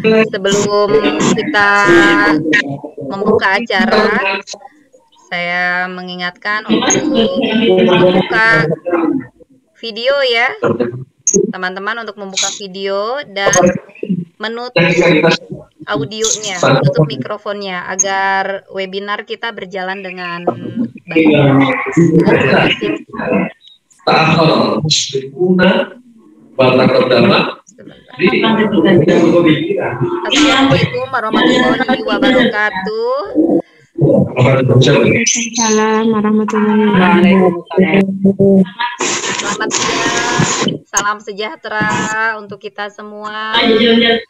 Sebelum kita membuka acara, saya mengingatkan untuk membuka video ya, teman-teman, untuk membuka video dan menutup audionya, tutup mikrofonnya agar webinar kita berjalan dengan baik. Assalamualaikum warahmatullahi wabarakatuh. Waalaikumsalam warahmatullahi wabarakatuh. Selamat siang, salam sejahtera untuk kita semua. Bagaimana?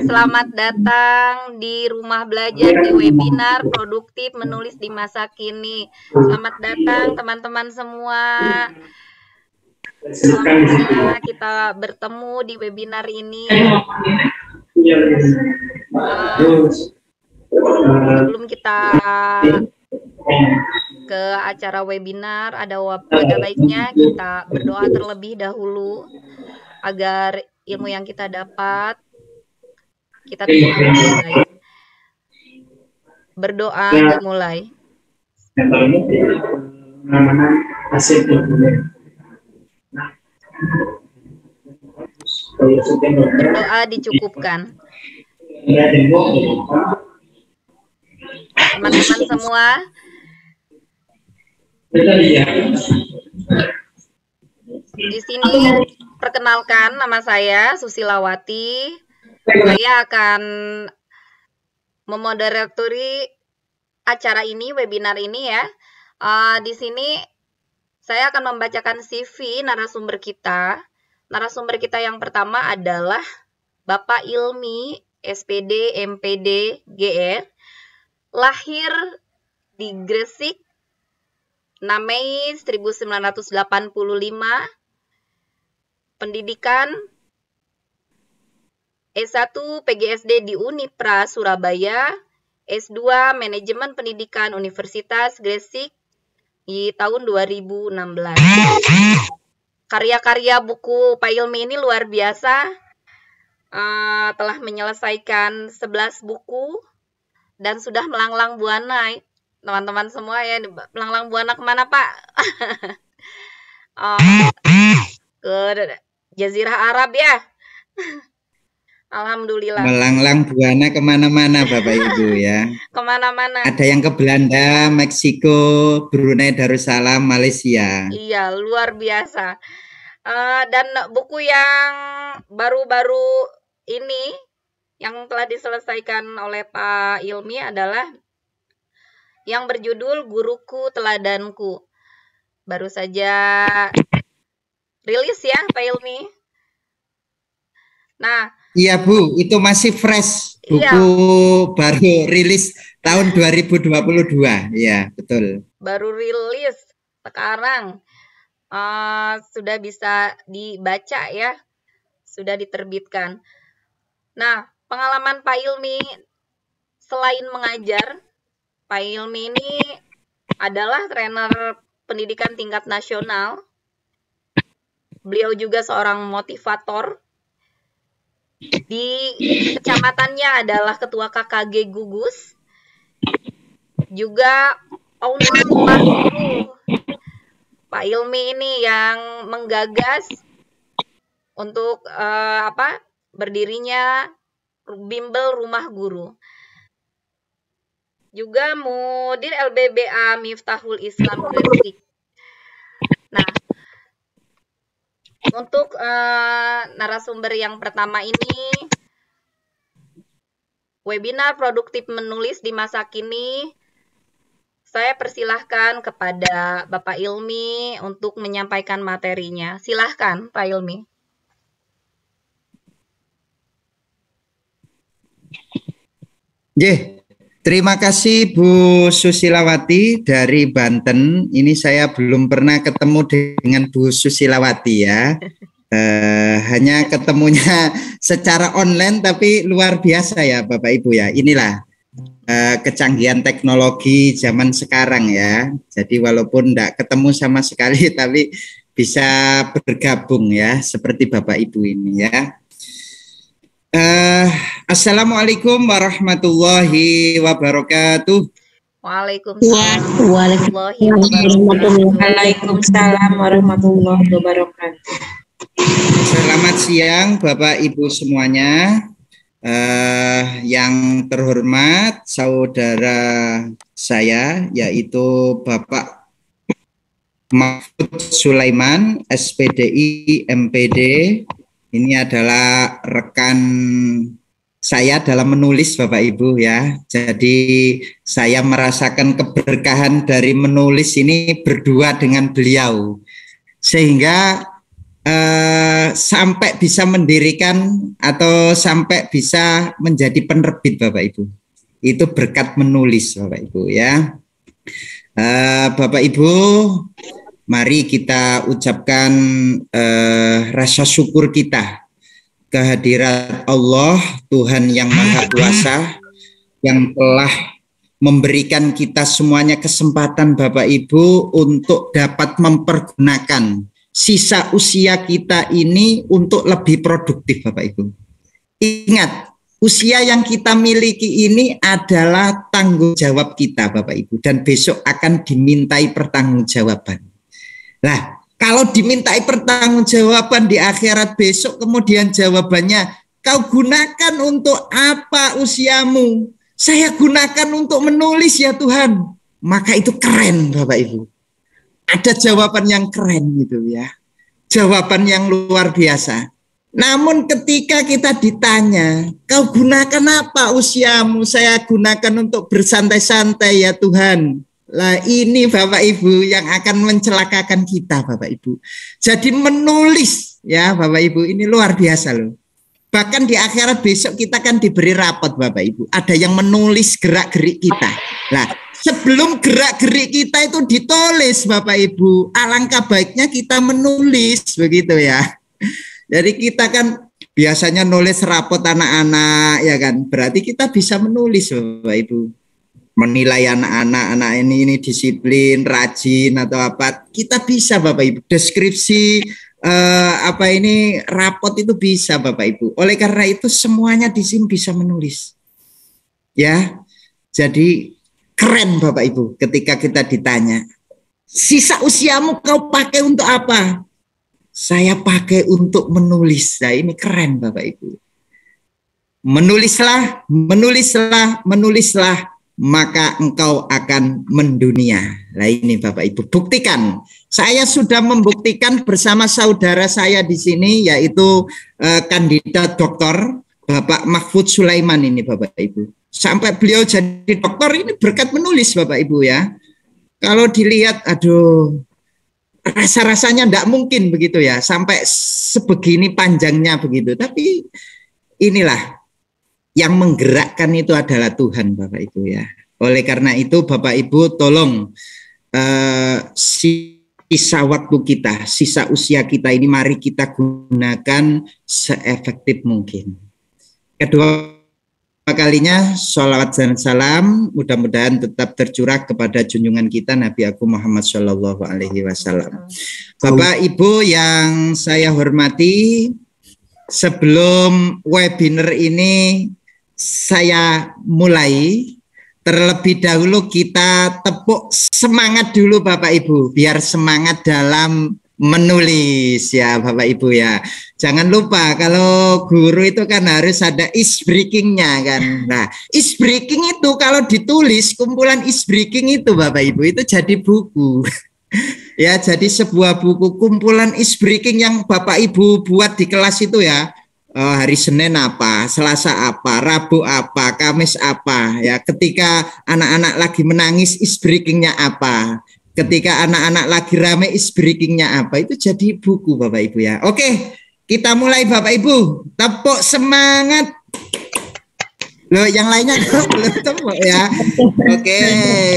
Selamat datang di rumah belajar di webinar produktif menulis di masa kini. Selamat datang teman-teman semua. Alhamdulillah kita bertemu di webinar ini. Sebelum kita ke acara webinar, ada baiknya kita berdoa terlebih dahulu agar ilmu yang kita dapat kita terima dengan baik. Berdoa dimulai. Berdoa dicukupkan. Teman-teman semua, di sini perkenalkan, nama saya Susilawati. Saya akan memoderatori acara ini, webinar ini ya. Di sini saya akan membacakan CV narasumber kita. Narasumber kita yang pertama adalah Bapak Ilmi, SPD, MPD, GR. Lahir di Gresik 6 Mei 1985. Pendidikan S1 PGSD di Unipra Surabaya, S2 Manajemen Pendidikan Universitas Gresik di tahun 2016. Karya-karya buku Pak Ilmi ini luar biasa. Telah menyelesaikan 11 buku dan sudah melanglang buana. Teman-teman semua ya, melanglang buana kemana Pak? Ke Jazirah Arab ya. Alhamdulillah. Melanglang buana kemana-mana Bapak Ibu ya. Kemana-mana. Ada yang ke Belanda, Meksiko, Brunei Darussalam, Malaysia. Iya, luar biasa. Dan buku yang baru-baru ini yang telah diselesaikan oleh Pak Ilmi adalah yang berjudul Guruku Teladanku. Baru saja rilis ya Pak Ilmi. Nah, iya Bu, itu masih fresh. Buku iya, baru rilis tahun 2022. Ya, betul. Baru rilis sekarang. Sudah bisa dibaca ya. Sudah diterbitkan. Nah, pengalaman Pak Ilmi selain mengajar, Pak Ilmi ini adalah trainer pendidikan tingkat nasional. Beliau juga seorang motivator. Di kecamatannya adalah ketua KKG Gugus. Juga owner rumah guru. Pak Ilmi ini yang menggagas untuk berdirinya bimbel rumah guru. Juga mudir LBBA Miftahul Islam Gresik. Nah, untuk narasumber yang pertama ini, webinar produktif menulis di masa kini, saya persilahkan kepada Bapak Ilmi untuk menyampaikan materinya. Silahkan Pak Ilmi. Terima kasih Bu Susilawati dari Banten. Ini saya belum pernah ketemu dengan Bu Susilawati ya. Hanya ketemunya secara online, tapi luar biasa ya Bapak Ibu ya. Inilah kecanggihan teknologi zaman sekarang ya. Jadi walaupun tidak ketemu sama sekali, tapi bisa bergabung ya, seperti Bapak Ibu ini ya. Assalamualaikum warahmatullahi wabarakatuh. Waalaikumsalam warahmatullahi wabarakatuh. Waalaikumsalam warahmatullahi wabarakatuh. Selamat siang Bapak Ibu semuanya. Yang terhormat saudara saya yaitu Bapak Mahfud Sulaiman, SPDI MPD. Ini adalah rekan saya dalam menulis Bapak Ibu ya. Jadi saya merasakan keberkahan dari menulis ini berdua dengan beliau. Sehingga sampai bisa mendirikan atau sampai bisa menjadi penerbit Bapak Ibu. Itu berkat menulis Bapak Ibu ya. Bapak Ibu, mari kita ucapkan rasa syukur kita kehadirat Allah Tuhan yang Maha Kuasa yang telah memberikan kita semuanya kesempatan Bapak Ibu untuk dapat mempergunakan sisa usia kita ini untuk lebih produktif Bapak Ibu. Ingat, usia yang kita miliki ini adalah tanggung jawab kita Bapak Ibu dan besok akan dimintai pertanggungjawaban. Nah, kalau dimintai pertanggungjawaban di akhirat besok kemudian jawabannya, kau gunakan untuk apa usiamu? Saya gunakan untuk menulis ya Tuhan. Maka itu keren Bapak Ibu. Ada jawaban yang keren gitu ya. Jawaban yang luar biasa. Namun ketika kita ditanya, kau gunakan apa usiamu? Saya gunakan untuk bersantai-santai ya Tuhan. Lah ini Bapak Ibu yang akan mencelakakan kita Bapak Ibu. Jadi menulis ya Bapak Ibu ini luar biasa loh. Bahkan di akhirat besok kita kan diberi rapot Bapak Ibu. Ada yang menulis gerak-gerik kita. Nah, sebelum gerak-gerik kita itu ditulis Bapak Ibu, alangkah baiknya kita menulis begitu ya. Jadi kita kan biasanya nulis rapot anak-anak ya kan. Berarti kita bisa menulis Bapak Ibu. Menilai anak-anak ini disiplin, rajin atau apa. Kita bisa Bapak Ibu. Deskripsi rapot itu bisa Bapak Ibu. Oleh karena itu semuanya di sini bisa menulis. Ya. Jadi keren Bapak Ibu ketika kita ditanya, sisa usiamu kau pakai untuk apa? Saya pakai untuk menulis. Nah ini keren Bapak Ibu. Menulislah, menulislah, menulislah, maka engkau akan mendunia. Nah ini Bapak Ibu, buktikan. Saya sudah membuktikan bersama saudara saya di sini, yaitu kandidat doktor Bapak Mahfud Sulaiman ini Bapak Ibu. Sampai beliau jadi dokter ini berkat menulis Bapak Ibu ya. Kalau dilihat, aduh, rasa-rasanya tidak mungkin begitu ya, sampai sebegini panjangnya begitu. Tapi inilah yang menggerakkan itu adalah Tuhan Bapak Ibu ya. Oleh karena itu Bapak Ibu tolong sisa waktu kita, sisa usia kita ini mari kita gunakan seefektif mungkin. Kedua kalinya sholawat dan salam mudah-mudahan tetap tercurah kepada junjungan kita Nabi Agung Muhammad Shallallahu Alaihi Wasallam. Bapak Ibu yang saya hormati, sebelum webinar ini saya mulai, terlebih dahulu kita tepuk semangat dulu Bapak Ibu, biar semangat dalam menulis ya Bapak Ibu ya. Jangan lupa kalau guru itu kan harus ada icebreaking-nya kan. Nah, icebreaking itu kalau ditulis, kumpulan icebreaking itu Bapak Ibu itu jadi buku. Ya, jadi sebuah buku kumpulan icebreaking yang Bapak Ibu buat di kelas itu ya. Hari Senin apa, Selasa apa, Rabu apa, Kamis apa ya. Ketika anak-anak lagi menangis icebreaking-nya apa. Ketika anak-anak lagi rame icebreaking-nya apa, itu jadi buku Bapak Ibu ya. Oke, kita mulai Bapak Ibu. Tepuk semangat. Loh, yang lainnya belum tepuk ya. Oke,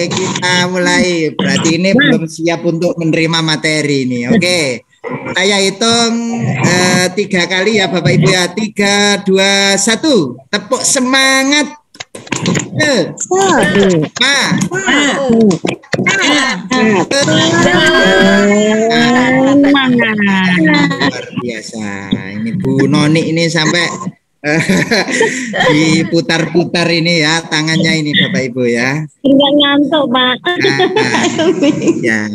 kita mulai. Berarti ini belum siap untuk menerima materi ini. Oke, saya hitung 3 kali ya Bapak Ibu ya. 3, 2, 1. Tepuk semangat. Luar biasa. Ini Bu Noni ini sampai diputar-putar ini ya tangannya ini Bapak Ibu ya. Enggak ngantuk, Pak. Ya.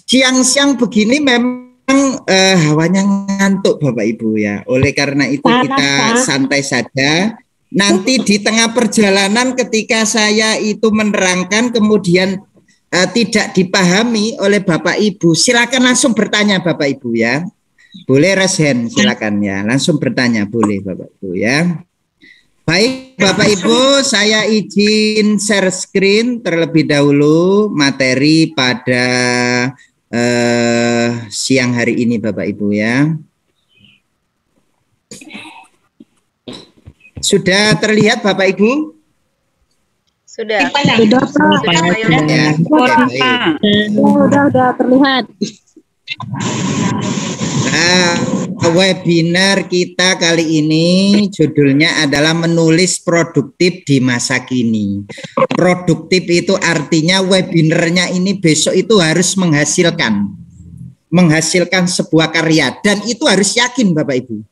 Siang-siang begini memang hawanya ngantuk Bapak Ibu ya. Oleh karena itu kita santai saja. Nanti di tengah perjalanan ketika saya itu menerangkan kemudian tidak dipahami oleh Bapak Ibu, silakan langsung bertanya Bapak Ibu ya. Boleh raise hand silakan ya, langsung bertanya boleh Bapak Ibu ya. Baik Bapak Ibu, saya izin share screen terlebih dahulu materi pada siang hari ini Bapak Ibu ya. Sudah terlihat Bapak Ibu? Sudah. Sudah, Pak. Ya, Udah terlihat. Nah, webinar kita kali ini judulnya adalah menulis produktif di masa kini. Produktif itu artinya webinarnya ini besok itu harus menghasilkan sebuah karya dan itu harus yakin Bapak Ibu.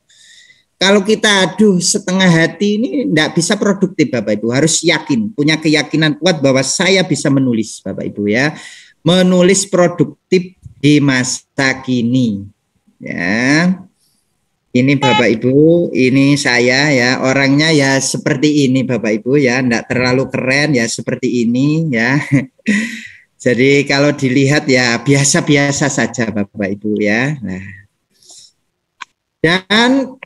Kalau kita setengah hati ini tidak bisa produktif Bapak Ibu, harus yakin, punya keyakinan kuat bahwa saya bisa menulis Bapak Ibu ya. Menulis produktif di masa kini. Ya. Ini Bapak Ibu, ini saya ya, orangnya ya seperti ini Bapak Ibu ya, tidak terlalu keren ya seperti ini ya. Jadi kalau dilihat ya biasa-biasa saja Bapak Ibu ya. Nah. Dan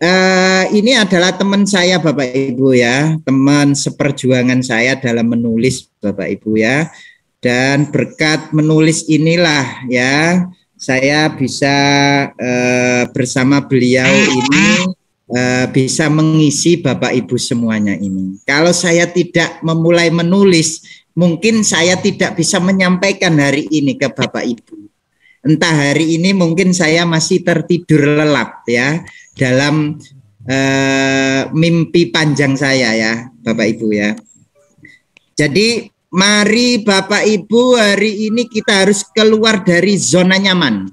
ini adalah teman saya Bapak Ibu ya, teman seperjuangan saya dalam menulis Bapak Ibu ya. Dan berkat menulis inilah ya, saya bisa bersama beliau ini bisa mengisi Bapak Ibu semuanya ini. Kalau saya tidak memulai menulis, mungkin saya tidak bisa menyampaikan hari ini ke Bapak Ibu. Entah hari ini mungkin saya masih tertidur lelap ya dalam mimpi panjang saya ya Bapak Ibu ya. Jadi mari Bapak Ibu hari ini kita harus keluar dari zona nyaman.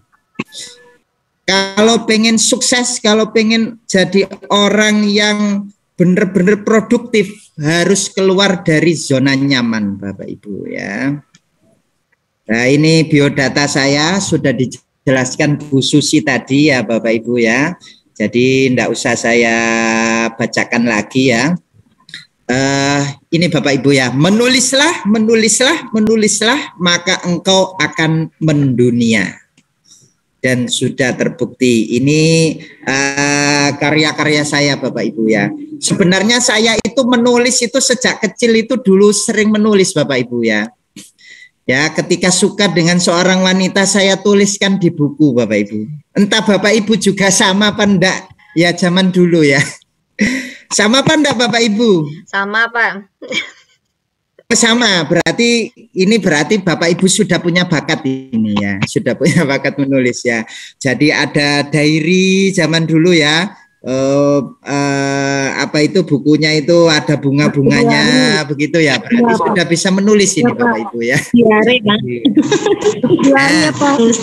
Kalau pengen sukses, kalau pengen jadi orang yang benar-benar produktif harus keluar dari zona nyaman Bapak Ibu ya. Nah ini biodata saya sudah dijelaskan Bu Susi tadi ya Bapak Ibu ya. Jadi tidak usah saya bacakan lagi ya. Ini Bapak Ibu ya, menulislah maka engkau akan mendunia. Dan sudah terbukti ini karya-karya saya Bapak Ibu ya. Sebenarnya saya itu menulis itu sejak kecil itu dulu sering menulis Bapak Ibu ya. Ya, ketika suka dengan seorang wanita saya tuliskan di buku Bapak Ibu. Entah Bapak Ibu juga sama apa enggak ya zaman dulu ya. Sama apa enggak Bapak Ibu? Sama Pak. Sama, berarti Bapak Ibu sudah punya bakat ini ya. Sudah punya bakat menulis ya. Jadi ada diary zaman dulu ya. Apa itu bukunya itu ada bunga-bunganya begitu ya, berarti sudah bisa menulis ini Bapak Ibu ya. Nah,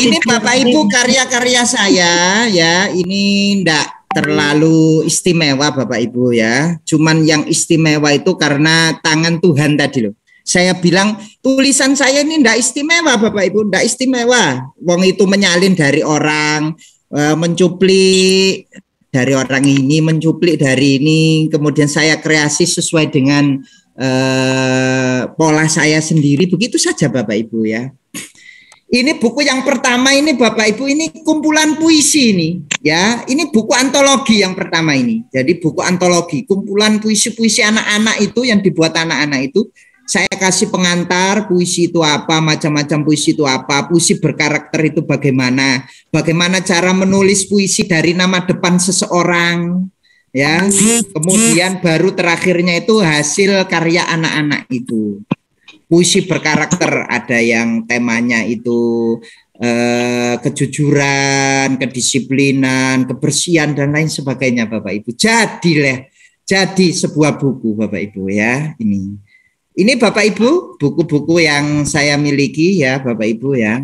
ini Bapak Ibu karya-karya saya ya, ini enggak terlalu istimewa Bapak Ibu ya, cuman yang istimewa itu karena tangan Tuhan tadi loh. Saya bilang tulisan saya ini enggak istimewa Bapak Ibu, enggak istimewa. Wong itu menyalin dari orang, mencuplik dari orang ini, mencuplik dari ini, kemudian saya kreasi sesuai dengan pola saya sendiri, begitu saja Bapak Ibu ya. Ini buku yang pertama ini Bapak Ibu, ini kumpulan puisi ini ya, ini buku antologi yang pertama ini. Jadi buku antologi, kumpulan puisi-puisi anak-anak itu yang dibuat anak-anak itu. Saya kasih pengantar puisi itu apa, macam-macam puisi itu apa, puisi berkarakter itu bagaimana, bagaimana cara menulis puisi dari nama depan seseorang, ya. Kemudian baru terakhirnya itu hasil karya anak-anak itu. Puisi berkarakter ada yang temanya itu kejujuran, kedisiplinan, kebersihan dan lain sebagainya Bapak Ibu. Jadi sebuah buku Bapak Ibu ya ini. Ini Bapak Ibu, buku-buku yang saya miliki ya Bapak Ibu ya.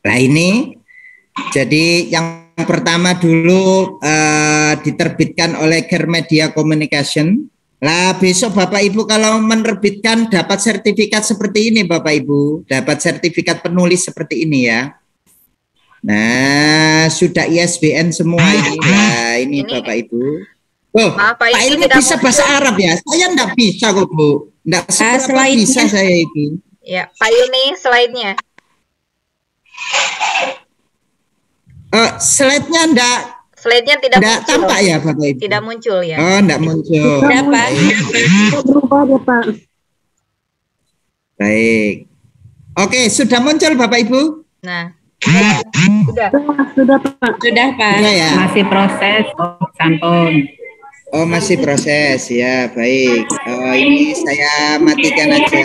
Nah ini, jadi yang pertama dulu diterbitkan oleh Kermedia Communication. Lah besok Bapak Ibu kalau menerbitkan dapat sertifikat seperti ini Bapak Ibu, dapat sertifikat penulis seperti ini ya. Nah, sudah ISBN semua ini. Nah, ini Bapak Ibu. Oh, Maaf, Pak Ilmu bisa bahasa Arab ya? Saya enggak bisa kok Bu. Enggak seberapa bisa saya ini. Ya, Pak Ilmi slide-nya. Slide-nya enggak tidak muncul. tampak ya Bapak Ibu? Tidak muncul ya. Oh, enggak muncul. Dapat. Berubah ya Pak. Baik. Oke, sudah muncul Bapak Ibu? Nah, Sudah Pak. sudah Pak. Sudah ya? Masih proses, Sampun. Oh, masih proses ya. Baik. Ini saya matikan aja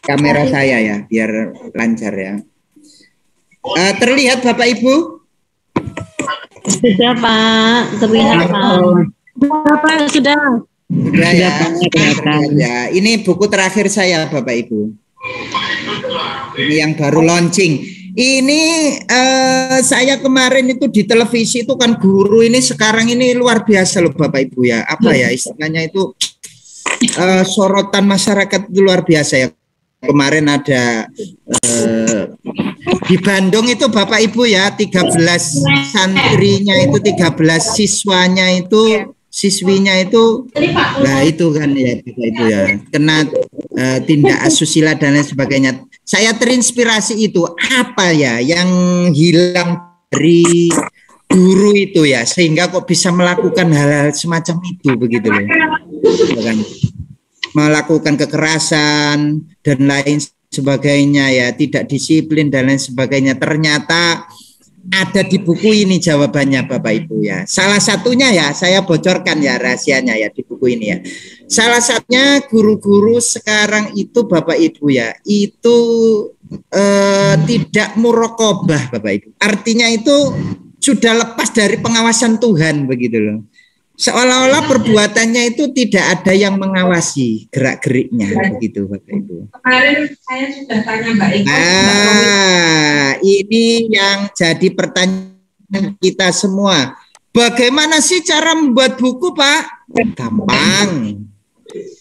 kamera saya ya, biar lancar ya. Terlihat Bapak Ibu? Sudah Pak. Terlihat Pak. Sudah Pak, sudah. Sudah ya. Ya. Ini buku terakhir saya Bapak Ibu. Ini yang baru launching. Ini saya kemarin itu di televisi itu kan guru ini sekarang ini luar biasa loh Bapak Ibu ya. Apa ya istilahnya itu sorotan masyarakat itu luar biasa ya. Kemarin ada di Bandung itu Bapak Ibu ya 13 santrinya itu 13 siswanya itu siswinya itu nah itu kan ya Bapak Ibu ya kena tindak asusila dan lain sebagainya. Saya terinspirasi itu apa ya yang hilang dari guru itu ya sehingga kok bisa melakukan hal-hal semacam itu begitu loh. Melakukan kekerasan dan lain sebagainya ya, tidak disiplin dan lain sebagainya. Ternyata ada di buku ini jawabannya Bapak Ibu ya. Salah satunya ya saya bocorkan ya rahasianya ya di buku ini ya. Salah satunya guru-guru sekarang itu Bapak Ibu ya, itu tidak muraqabah Bapak Ibu. Artinya itu sudah lepas dari pengawasan Tuhan begitu loh. Seolah-olah perbuatannya itu tidak ada yang mengawasi gerak-geriknya begitu Bapak Ibu. Kemarin saya sudah tanya Mbak Eko. Ini yang jadi pertanyaan kita semua. Bagaimana sih cara membuat buku, Pak? Gampang.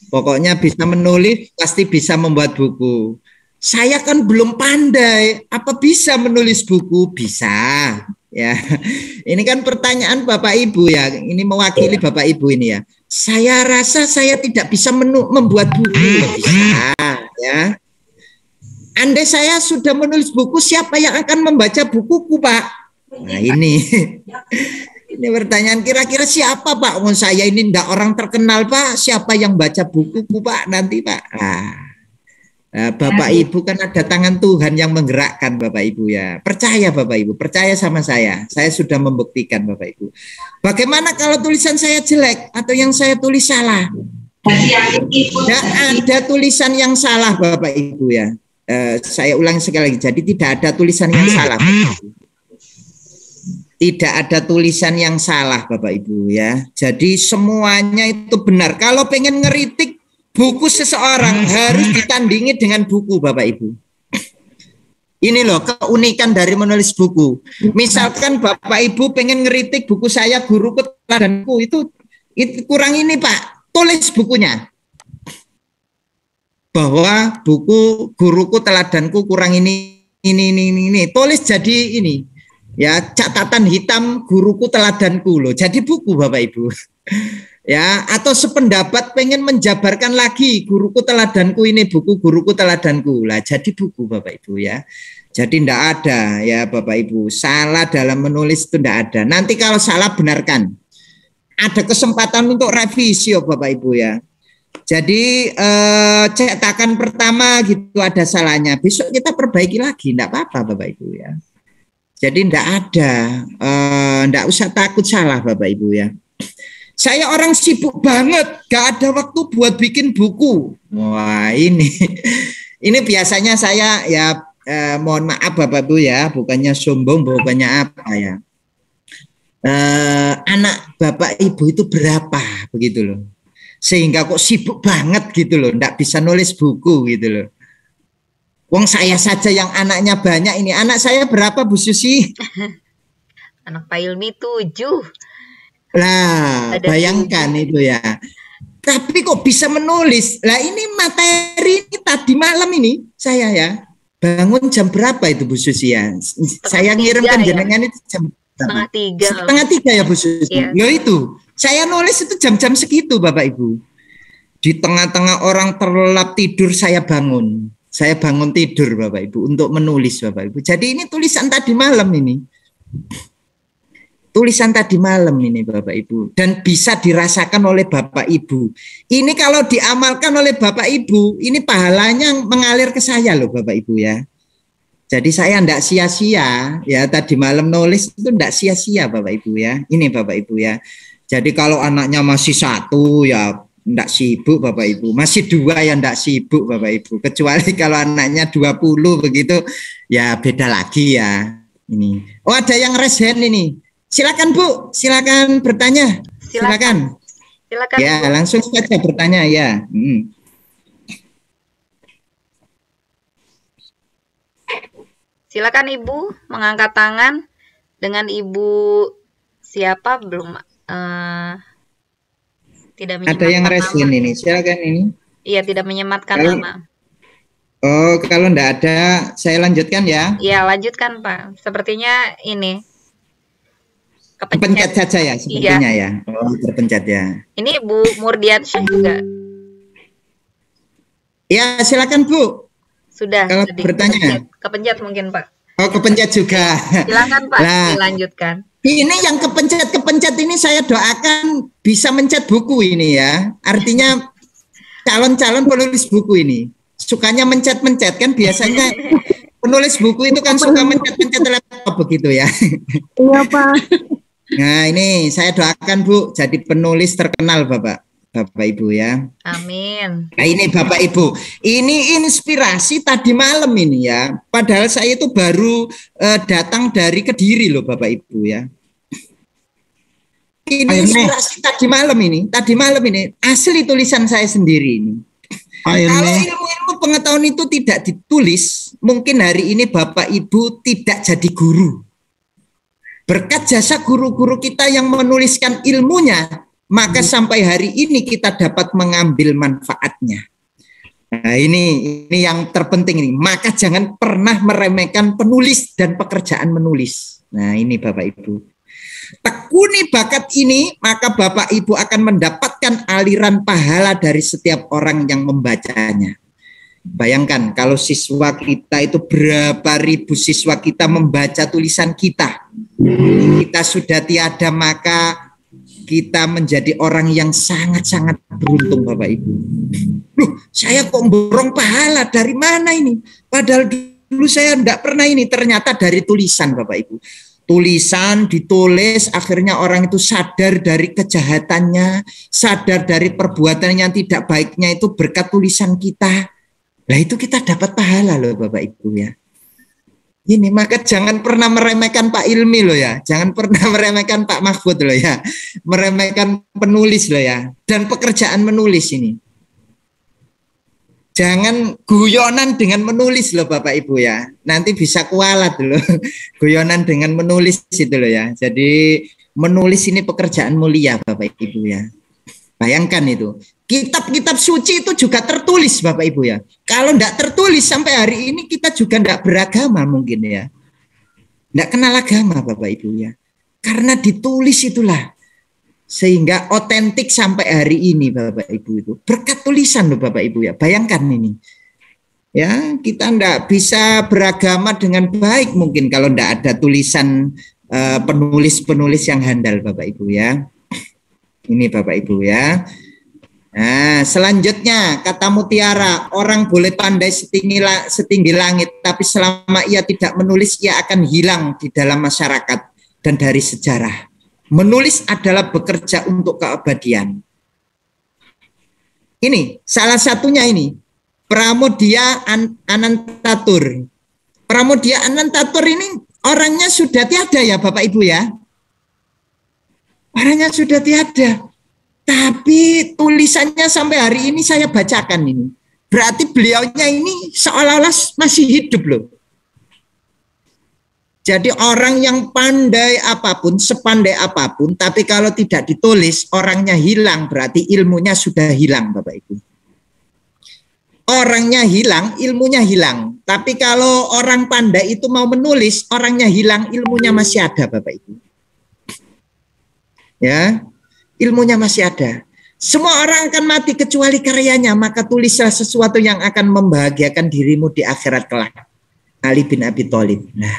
Pokoknya bisa menulis, pasti bisa membuat buku. Saya kan belum pandai. Apa bisa menulis buku? Bisa. Ya, ini kan pertanyaan Bapak Ibu ya. Ini mewakili Bapak Ibu ini ya. Saya rasa saya tidak bisa membuat buku. Bisa, ya. Andai saya sudah menulis buku, siapa yang akan membaca bukuku, Pak? Nah ini, ini pertanyaan kira-kira siapa, Pak? Saya ini enggak orang terkenal, Pak. Siapa yang baca bukuku, Pak? Nanti, Pak. Bapak Ibu kan ada tangan Tuhan yang menggerakkan Bapak Ibu ya. Percaya Bapak Ibu, percaya sama saya. Saya sudah membuktikan Bapak Ibu. Bagaimana kalau tulisan saya jelek atau yang saya tulis salah? Tidak ada tulisan yang salah Bapak Ibu ya. Saya ulang sekali lagi. Jadi tidak ada tulisan yang salah Bapak Ibu. Tidak ada tulisan yang salah Bapak Ibu ya. Jadi semuanya itu benar. Kalau pengen ngeritik buku seseorang harus ditandingi dengan buku Bapak Ibu. Ini loh keunikan dari menulis buku. Misalkan Bapak Ibu pengen ngeritik buku saya Guruku Teladanku itu kurang ini Pak, tulis bukunya. Bahwa buku Guruku Teladanku kurang ini. Tulis jadi ini. Ya, catatan hitam Guruku Teladanku loh. Jadi buku Bapak Ibu. Ya, atau sependapat pengen menjabarkan lagi Guruku Teladanku ini buku Guruku Teladanku lah jadi buku Bapak Ibu ya. Jadi tidak ada ya Bapak Ibu salah dalam menulis itu tidak ada. Nanti kalau salah benarkan. Ada kesempatan untuk revisi ya Bapak Ibu ya. Jadi cetakan pertama gitu ada salahnya. Besok kita perbaiki lagi tidak apa-apa Bapak Ibu ya. Jadi tidak ada tidak usah takut salah Bapak Ibu ya. Saya orang sibuk banget, gak ada waktu buat bikin buku. Wah ini biasanya saya ya mohon maaf Bapak Ibu ya, bukannya sombong, bukannya apa ya. Anak Bapak Ibu itu berapa begitu loh, sehingga kok sibuk banget gitu loh, nggak bisa nulis buku gitu loh. Wong saya saja yang anaknya banyak ini, anak saya berapa Bu Susi? Anak Pak Ilmi 7. Lah, Ada bayangkan itu ya. Tapi kok bisa menulis? Lah ini materi ini tadi malam ini saya ya. Bangun jam berapa itu Bu Susi ya? Saya ngirimkan ya? jenengan itu jam Setengah 3. Setengah 3 ya Bu Susi. Iya. Ya itu. Saya nulis itu jam-jam segitu Bapak Ibu. Di tengah-tengah orang terlelap tidur saya bangun. Saya bangun tidur Bapak Ibu untuk menulis Bapak Ibu. Jadi ini tulisan tadi malam ini. Tulisan tadi malam ini Bapak Ibu. Dan bisa dirasakan oleh Bapak Ibu. Ini kalau diamalkan oleh Bapak Ibu, ini pahalanya mengalir ke saya loh Bapak Ibu ya. Jadi saya enggak sia-sia ya, tadi malam nulis itu enggak sia-sia Bapak Ibu ya. Ini Bapak Ibu ya. Jadi kalau anaknya masih 1 ya enggak sibuk Bapak Ibu. Masih 2 ya enggak sibuk Bapak Ibu. Kecuali kalau anaknya 20 begitu ya beda lagi ya. Ini. Oh ada yang raise hand ini. Silakan Bu, silakan bertanya. Silakan. Silakan. Ya, Bu. langsung saja bertanya ya. Silakan Ibu mengangkat tangan dengan Ibu siapa belum tidak menyematkan Ada yang raise hand nama. ini. Silakan ini. Iya, tidak menyematkan Kalau- nama. Oh, kalau enggak ada, saya lanjutkan ya. Iya, lanjutkan Pak. Sepertinya ini Kepencet saja ya, sepertinya ya. Oh, terpencet ya. Ini Bu Murdiansyah juga Ya, silakan Bu. sudah. Kalau Jadi, bertanya. kepencet mungkin Pak. Oh, kepencet juga. Silakan Pak, Nah. dilanjutkan. Ini yang kepencet ini saya doakan bisa mencet buku ini ya. Artinya calon-calon penulis buku ini sukanya mencet-mencet kan biasanya penulis buku itu kan suka mencet-mencet laptop begitu ya. Iya Pak. Nah, ini saya doakan Bu jadi penulis terkenal Bapak Ibu ya. Amin. Nah, ini Bapak Ibu, ini inspirasi tadi malam ini ya. Padahal saya itu baru datang dari Kediri loh Bapak Ibu ya. Ini inspirasi tadi malam ini asli tulisan saya sendiri ini. Kalau ilmu-ilmu pengetahuan itu tidak ditulis, mungkin hari ini Bapak Ibu tidak jadi guru. Berkat jasa guru-guru kita yang menuliskan ilmunya, maka sampai hari ini kita dapat mengambil manfaatnya. Nah, ini yang terpenting ini. Maka jangan pernah meremehkan penulis dan pekerjaan menulis. Nah, ini Bapak Ibu. Tekuni bakat ini, maka Bapak Ibu akan mendapatkan aliran pahala dari setiap orang yang membacanya. Bayangkan kalau siswa kita itu berapa ribu siswa kita membaca tulisan kita. Kita sudah tiada, maka kita menjadi orang yang sangat-sangat beruntung Bapak Ibu. Loh, saya kok borong pahala dari mana ini? Padahal dulu saya enggak pernah ini, ternyata dari tulisan Bapak Ibu. Tulisan ditulis, akhirnya orang itu sadar dari kejahatannya, sadar dari perbuatan yang tidak baiknya itu berkat tulisan kita. Lah itu kita dapat pahala loh Bapak Ibu ya. Ini maka jangan pernah meremehkan Pak Ilmi loh ya. Jangan pernah meremehkan Pak Mahfud loh ya. Meremehkan penulis loh ya. Dan pekerjaan menulis ini. Jangan guyonan dengan menulis loh Bapak Ibu ya. Nanti bisa kualat loh. Guyonan dengan menulis itu loh ya. Jadi menulis ini pekerjaan mulia Bapak Ibu ya. Bayangkan itu. Kitab-kitab suci itu juga tertulis Bapak Ibu ya. Kalau enggak tertulis sampai hari ini kita juga enggak beragama mungkin ya. Enggak kenal agama Bapak Ibu ya. Karena ditulis itulah. Sehingga otentik sampai hari ini Bapak Ibu itu. Berkat tulisan loh Bapak Ibu ya. Bayangkan ini. Ya, kita enggak bisa beragama dengan baik mungkin kalau enggak ada tulisan penulis-penulis yang handal Bapak Ibu ya. Ini Bapak Ibu ya. Nah, selanjutnya kata Mutiara, orang boleh pandai setinggi langit, tapi selama ia tidak menulis, ia akan hilang di dalam masyarakat dan dari sejarah. Menulis adalah bekerja untuk keabadian. Ini salah satunya ini, Pramodia Anantatur. Pramodia Anantatur ini orangnya sudah tiada ya Bapak Ibu ya. Orangnya sudah tiada. Tapi tulisannya sampai hari ini saya bacakan ini. Berarti beliaunya ini seolah-olah masih hidup loh. Jadi orang yang pandai apapun, sepandai apapun, tapi kalau tidak ditulis, orangnya hilang, berarti ilmunya sudah hilang, Bapak Ibu. Orangnya hilang, ilmunya hilang. Tapi kalau orang pandai itu mau menulis, orangnya hilang, ilmunya masih ada, Bapak Ibu. Ya, ilmunya masih ada. Semua orang akan mati kecuali karyanya, maka tulislah sesuatu yang akan membahagiakan dirimu di akhirat kelak. Ali bin Abi Thalib. Nah,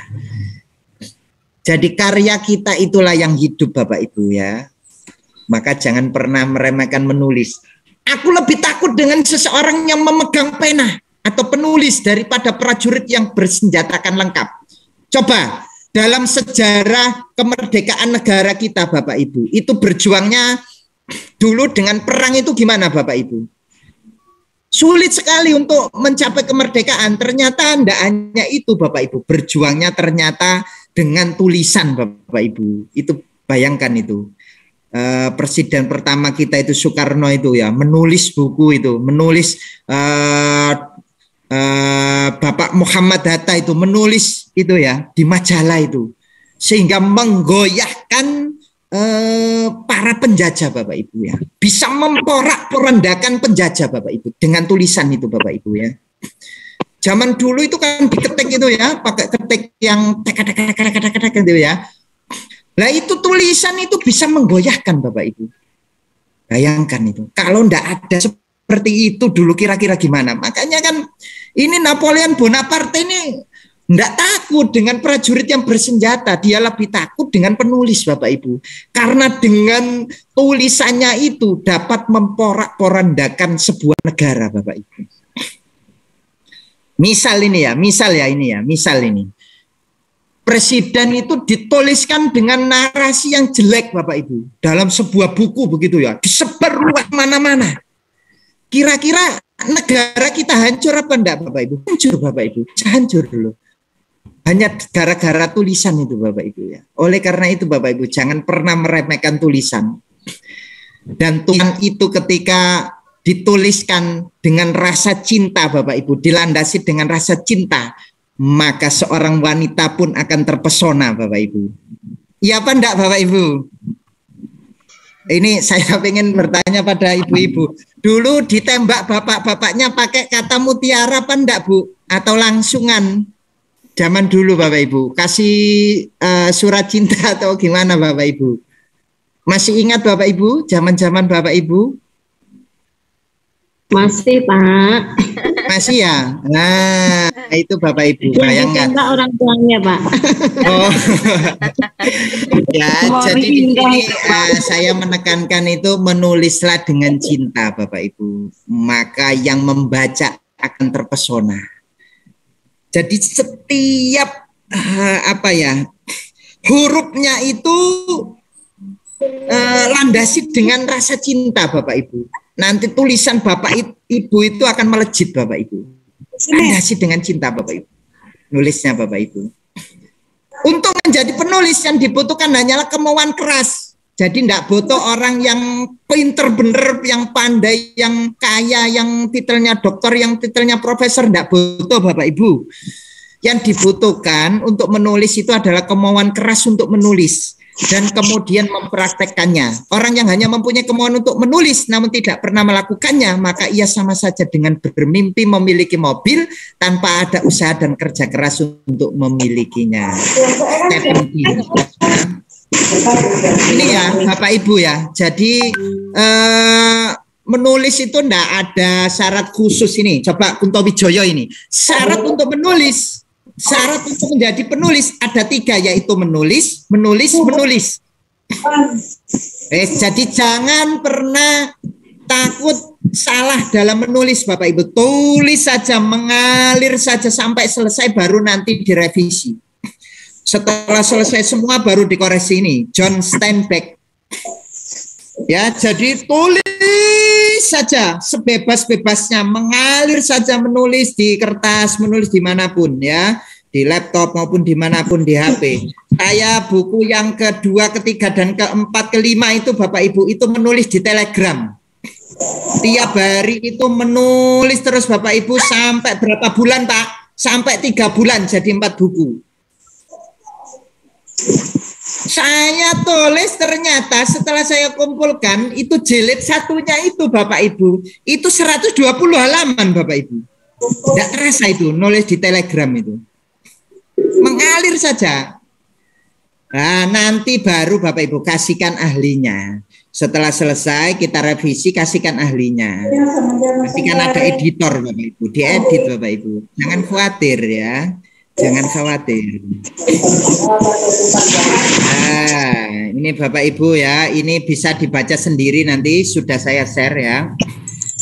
jadi karya kita itulah yang hidup, Bapak Ibu ya. Maka jangan pernah meremehkan menulis. Aku lebih takut dengan seseorang yang memegang pena atau penulis daripada prajurit yang bersenjatakan lengkap. Coba dalam sejarah kemerdekaan negara kita, Bapak Ibu, itu berjuangnya dulu dengan perang itu gimana, Bapak Ibu? Sulit sekali untuk mencapai kemerdekaan. Ternyata tidak hanya itu, Bapak Ibu. Berjuangnya ternyata dengan tulisan, Bapak Ibu. Itu bayangkan itu. Presiden pertama kita itu Soekarno itu ya, menulis buku itu, menulis Bapak Muhammad Hatta itu menulis itu ya di majalah itu, sehingga menggoyahkan para penjajah, Bapak Ibu ya, bisa memporak-porandakan penjajah, Bapak Ibu, dengan tulisan itu, Bapak Ibu ya. Zaman dulu itu kan diketik itu ya, pakai ketik yang tek gitu ya. Nah itu tulisan itu bisa menggoyahkan, Bapak Ibu. Bayangkan itu. Kalau ndak ada seperti itu dulu kira-kira gimana? Makanya kan ini Napoleon Bonaparte ini ndak takut dengan prajurit yang bersenjata, dia lebih takut dengan penulis, Bapak Ibu. Karena dengan tulisannya itu dapat memporak-porandakan sebuah negara, Bapak Ibu. Misal ini. Presiden itu dituliskan dengan narasi yang jelek, Bapak Ibu. Dalam sebuah buku begitu ya, disebar luas mana-mana. Kira-kira negara kita hancur apa enggak, Bapak Ibu? Hancur, Bapak Ibu. Hancur dulu. Hanya gara-gara tulisan itu, Bapak Ibu ya. Oleh karena itu, Bapak Ibu, jangan pernah meremehkan tulisan. Dan tulisan itu ketika dituliskan dengan rasa cinta, Bapak Ibu, dilandasi dengan rasa cinta, maka seorang wanita pun akan terpesona, Bapak Ibu. Iya apa enggak, Bapak Ibu? Ini saya ingin bertanya pada ibu-ibu. Dulu ditembak bapak-bapaknya pakai kata mutiara apa enggak, Bu? Atau langsungan? Zaman dulu, Bapak Ibu. Kasih surat cinta atau gimana, Bapak Ibu? Masih ingat, Bapak Ibu? Zaman-zaman Bapak Ibu? Masih, Pak. Masih ya? Nah, itu Bapak Ibu, bayangkan. Enggak orang tuanya, Pak. Oh. Ya, jadi di sini saya menekankan itu menulislah dengan cinta, Bapak Ibu. Maka yang membaca akan terpesona. Jadi setiap hurufnya itu landasi dengan rasa cinta, Bapak Ibu. Nanti tulisan Bapak Ibu itu akan melejit, Bapak Ibu. Landasi dengan cinta, Bapak Ibu. Nulisnya, Bapak Ibu. Untuk menjadi penulis yang dibutuhkan hanyalah kemauan keras. Jadi tidak butuh orang yang pinter bener, yang pandai, yang kaya, yang titelnya dokter, yang titelnya profesor. Tidak butuh, Bapak Ibu. Yang dibutuhkan untuk menulis itu adalah kemauan keras untuk menulis. Dan kemudian mempraktekkannya. Orang yang hanya mempunyai kemauan untuk menulis namun tidak pernah melakukannya, maka ia sama saja dengan bermimpi memiliki mobil tanpa ada usaha dan kerja keras untuk memilikinya. Ini ya Bapak Ibu ya. Jadi menulis itu enggak ada syarat khusus ini. Coba Kunto Wijoyo ini. Syarat untuk menulis. Syarat untuk menjadi penulis ada 3, yaitu menulis. Jadi jangan pernah takut salah dalam menulis, Bapak Ibu. Tulis saja, mengalir saja sampai selesai, baru nanti direvisi. Setelah selesai semua baru dikoreksi. Ini John Steinbeck. Ya, jadi tulis saja sebebas-bebasnya, mengalir saja, menulis di kertas, menulis dimanapun ya, di laptop maupun dimanapun di HP. Saya buku yang kedua, ketiga, dan keempat, kelima itu Bapak Ibu itu menulis di Telegram. Tiap hari itu menulis terus, Bapak Ibu, sampai berapa bulan, Pak? Sampai 3 bulan jadi 4 buku. Saya tulis ternyata setelah saya kumpulkan itu jilid satunya itu Bapak Ibu, itu 120 halaman Bapak Ibu. Tidak terasa itu nulis di Telegram itu. Mengalir saja. Nah, nanti baru Bapak Ibu kasihkan ahlinya. Setelah selesai kita revisi, kasihkan ahlinya. Kasihkan ada editor Bapak Ibu, diedit Bapak Ibu. Jangan khawatir ya. Jangan khawatir. Nah, ini Bapak Ibu ya, ini bisa dibaca sendiri nanti sudah saya share ya.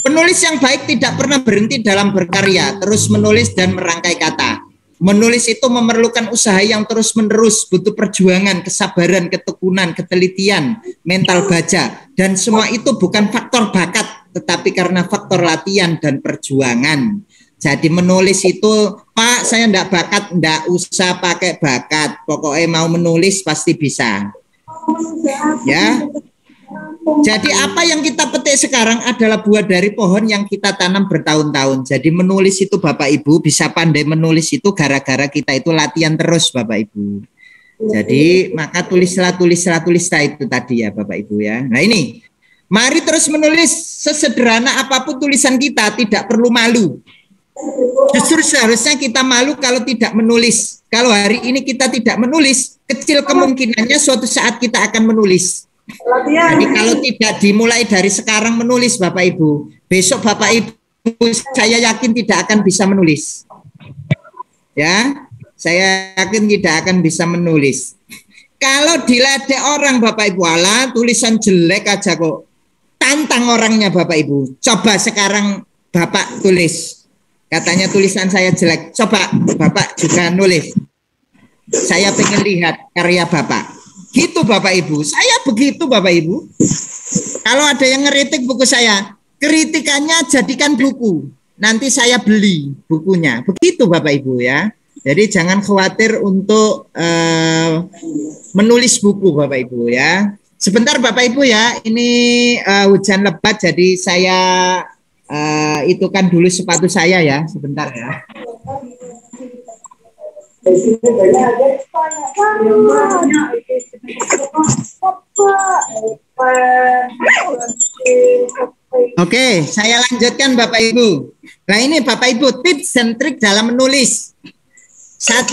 Penulis yang baik tidak pernah berhenti dalam berkarya, terus menulis dan merangkai kata. Menulis itu memerlukan usaha yang terus-menerus, butuh perjuangan, kesabaran, ketekunan, ketelitian, mental baja. Dan semua itu bukan faktor bakat, tetapi karena faktor latihan dan perjuangan. Jadi menulis itu, Pak, saya enggak bakat, enggak usah pakai bakat. Pokoknya mau menulis pasti bisa. Ya. Jadi apa yang kita petik sekarang adalah buah dari pohon yang kita tanam bertahun-tahun. Jadi menulis itu Bapak Ibu, bisa pandai menulis itu gara-gara kita itu latihan terus Bapak Ibu. Jadi maka tulislah itu tadi ya Bapak Ibu ya. Nah ini, mari terus menulis sesederhana apapun tulisan kita, tidak perlu malu. Justru seharusnya kita malu kalau tidak menulis. Kalau hari ini kita tidak menulis, kecil kemungkinannya suatu saat kita akan menulis. Jadi kalau tidak dimulai dari sekarang menulis Bapak Ibu, besok Bapak Ibu saya yakin tidak akan bisa menulis. Ya, saya yakin tidak akan bisa menulis. Kalau diledek orang Bapak Ibu, ala tulisan jelek aja kok. Tantang orangnya Bapak Ibu. Coba sekarang Bapak tulis. Katanya tulisan saya jelek. Coba Bapak juga nulis. Saya pengen lihat karya Bapak. Gitu Bapak Ibu, saya begitu Bapak Ibu. Kalau ada yang ngeritik buku saya, kritikannya jadikan buku. Nanti saya beli bukunya. Begitu Bapak Ibu ya. Jadi jangan khawatir untuk menulis buku Bapak Ibu ya. Sebentar Bapak Ibu ya, ini hujan lebat jadi saya itu kan dulu sepatu saya ya, sebentar ya. Oke, saya lanjutkan Bapak Ibu. Nah ini Bapak Ibu tips dan trik dalam menulis. 1,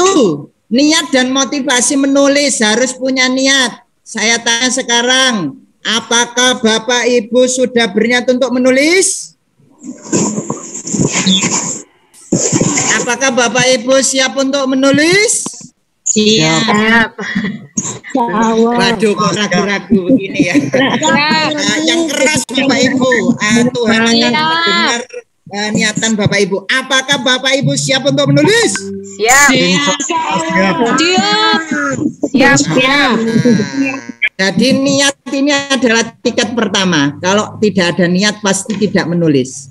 niat dan motivasi menulis harus punya niat. Saya tanya sekarang, apakah Bapak Ibu sudah berniat untuk menulis? Apakah Bapak Ibu siap untuk menulis? Siap. Waduh, kok ragu-ragu begini ya. Yang keras Bapak Ibu. Tuhan akan mendengar niatan Bapak Ibu. Apakah Bapak Ibu siap untuk menulis? Siap. Siap. Jadi niat ini adalah tiket pertama. Kalau tidak ada niat pasti tidak menulis.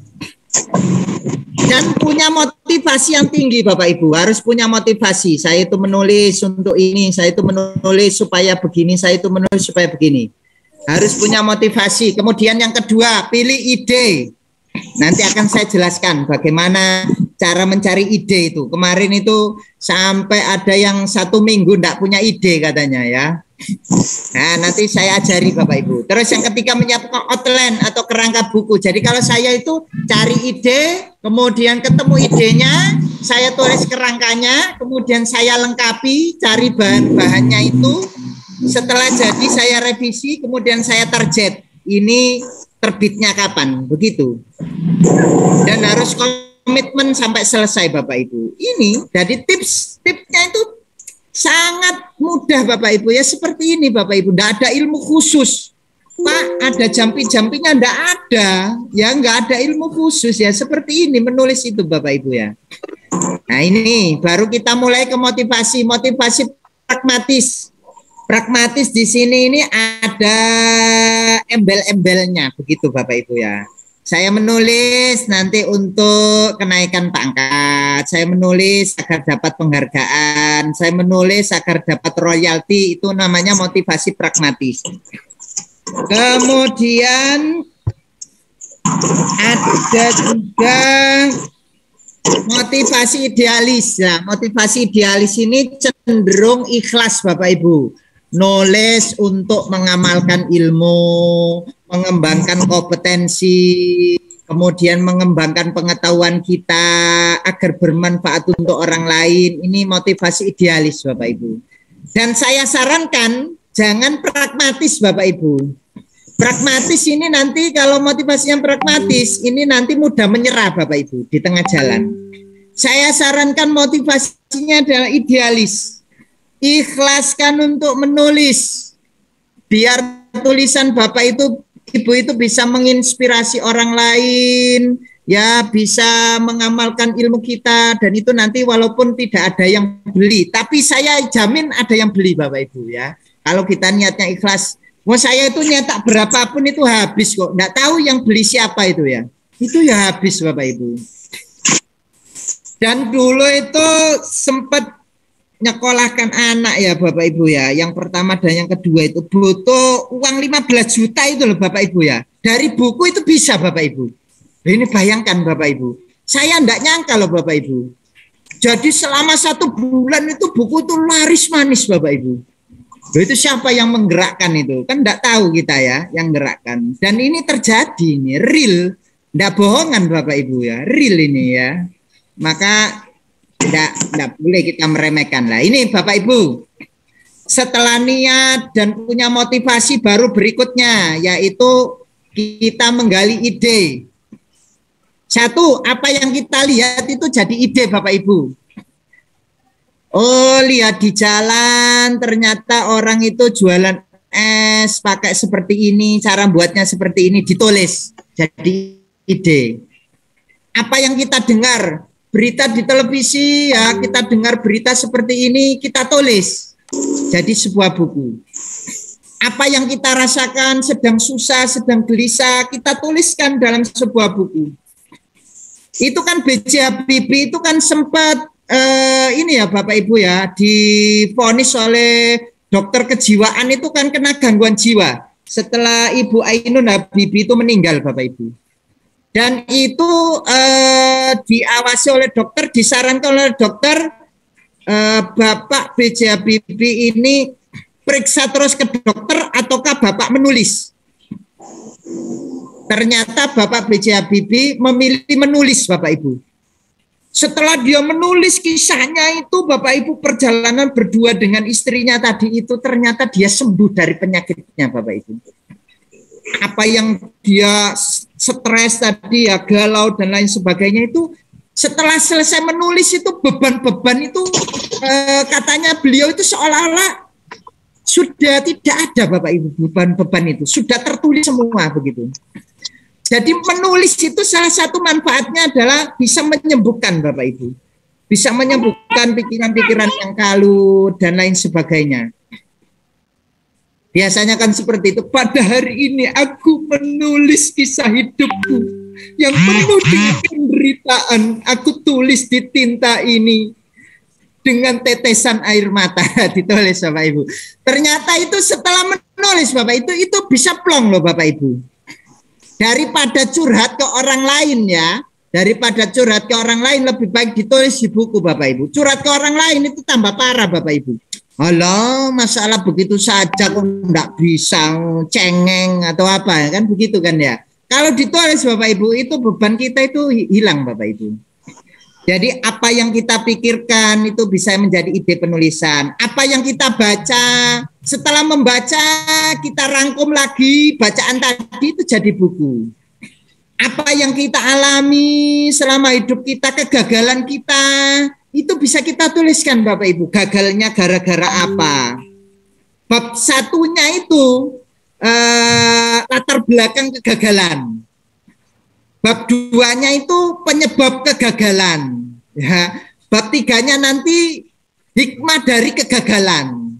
Dan punya motivasi yang tinggi Bapak Ibu, harus punya motivasi. Saya itu menulis untuk ini, saya itu menulis supaya begini, saya itu menulis supaya begini. Harus punya motivasi. Kemudian yang kedua, pilih ide. Nanti akan saya jelaskan bagaimana cara mencari ide itu. Kemarin itu sampai ada yang 1 minggu enggak punya ide katanya ya. Nah nanti saya ajari Bapak Ibu. Terus yang ketiga menyiapkan outline atau kerangka buku. Jadi kalau saya itu cari ide, kemudian ketemu idenya, saya tulis kerangkanya, kemudian saya lengkapi, cari bahan-bahannya itu. Setelah jadi saya revisi, kemudian saya target. Ini terbitnya kapan, begitu. Dan harus komitmen sampai selesai Bapak Ibu. Ini dari tipsnya itu sangat mudah Bapak Ibu ya, seperti ini Bapak Ibu. Tidak ada ilmu khusus Pak, ada jampi-jampinya, tidak ada ya, nggak ada ilmu khusus ya, seperti ini menulis itu Bapak Ibu ya. Nah ini baru kita mulai ke motivasi pragmatis di sini ini ada embel-embelnya begitu Bapak Ibu ya. Saya menulis nanti untuk kenaikan pangkat, saya menulis agar dapat penghargaan, saya menulis agar dapat royalti, itu namanya motivasi pragmatis. Kemudian ada juga motivasi idealis. Nah, motivasi idealis ini cenderung ikhlas Bapak Ibu. Knowledge untuk mengamalkan ilmu, mengembangkan kompetensi, kemudian mengembangkan pengetahuan kita agar bermanfaat untuk orang lain. Ini motivasi idealis Bapak Ibu. Dan saya sarankan jangan pragmatis Bapak Ibu. Pragmatis ini nanti kalau motivasi yang pragmatis ini nanti mudah menyerah Bapak Ibu di tengah jalan. Saya sarankan motivasinya adalah idealis. Ikhlaskan untuk menulis. Biar tulisan Bapak itu, Ibu itu bisa menginspirasi orang lain, ya bisa mengamalkan ilmu kita, dan itu nanti walaupun tidak ada yang beli, tapi saya jamin ada yang beli Bapak Ibu ya. Kalau kita niatnya ikhlas, wah saya itu nyetak berapapun itu habis kok, nggak tahu yang beli siapa itu ya. Itu ya habis Bapak Ibu. Dan dulu itu sempat nyekolahkan anak ya Bapak Ibu ya. Yang pertama dan yang kedua itu butuh uang 15 juta itu loh Bapak Ibu ya. Dari buku itu bisa Bapak Ibu. Ini bayangkan Bapak Ibu. Saya enggak nyangka loh Bapak Ibu. Jadi selama 1 bulan itu buku itu laris manis Bapak Ibu. Loh, itu siapa yang menggerakkan itu? Kan enggak tahu kita ya yang gerakkan. Dan ini terjadi ini real. Enggak bohongan Bapak Ibu ya. Real ini ya. Maka tidak boleh kita meremehkan lah. Ini Bapak Ibu, setelah niat dan punya motivasi baru berikutnya, yaitu kita menggali ide. Satu, apa yang kita lihat itu jadi ide Bapak Ibu. Oh, lihat di jalan ternyata orang itu jualan es pakai seperti ini, cara buatnya seperti ini, ditulis jadi ide. Apa yang kita dengar berita di televisi ya, kita dengar berita seperti ini, kita tulis jadi sebuah buku. Apa yang kita rasakan sedang susah, sedang gelisah, kita tuliskan dalam sebuah buku. Itu kan B.J. Habibie itu kan sempat ini ya Bapak Ibu ya, divonis oleh dokter kejiwaan itu kan kena gangguan jiwa setelah Ibu Ainun Habibie itu meninggal Bapak Ibu. Dan itu diawasi oleh dokter, disarankan oleh dokter, Bapak B.J. Habibie ini periksa terus ke dokter ataukah Bapak menulis. Ternyata Bapak B.J. Habibie memilih menulis Bapak Ibu. Setelah dia menulis kisahnya itu Bapak Ibu, perjalanan berdua dengan istrinya tadi itu ternyata dia sembuh dari penyakitnya Bapak Ibu. Apa yang dia stres tadi ya, galau dan lain sebagainya itu setelah selesai menulis itu beban-beban itu katanya beliau itu seolah-olah sudah tidak ada Bapak Ibu, beban-beban itu sudah tertulis semua begitu. Jadi menulis itu salah satu manfaatnya adalah bisa menyembuhkan Bapak Ibu, bisa menyembuhkan pikiran-pikiran yang kalut dan lain sebagainya. Biasanya kan seperti itu. Pada hari ini aku menulis kisah hidupku yang penuh dengan penderitaan. Aku tulis di tinta ini dengan tetesan air mata. Ditulis Bapak Ibu. Ternyata itu setelah menulis Bapak itu bisa plong loh Bapak Ibu. Daripada curhat ke orang lain ya. Daripada curhat ke orang lain lebih baik ditulis di buku Bapak Ibu. Curhat ke orang lain itu tambah parah Bapak Ibu. Halo, masalah begitu saja kok enggak bisa, cengeng atau apa kan begitu kan ya. Kalau ditulis Bapak Ibu itu beban kita itu hilang Bapak Ibu. Jadi apa yang kita pikirkan itu bisa menjadi ide penulisan. Apa yang kita baca, setelah membaca kita rangkum lagi bacaan tadi itu jadi buku. Apa yang kita alami selama hidup kita, kegagalan kita, itu bisa kita tuliskan Bapak Ibu. Gagalnya gara-gara apa? Bab satunya itu latar belakang kegagalan. Bab 2-nya itu penyebab kegagalan. Ya. Bab 3-nya nanti hikmah dari kegagalan.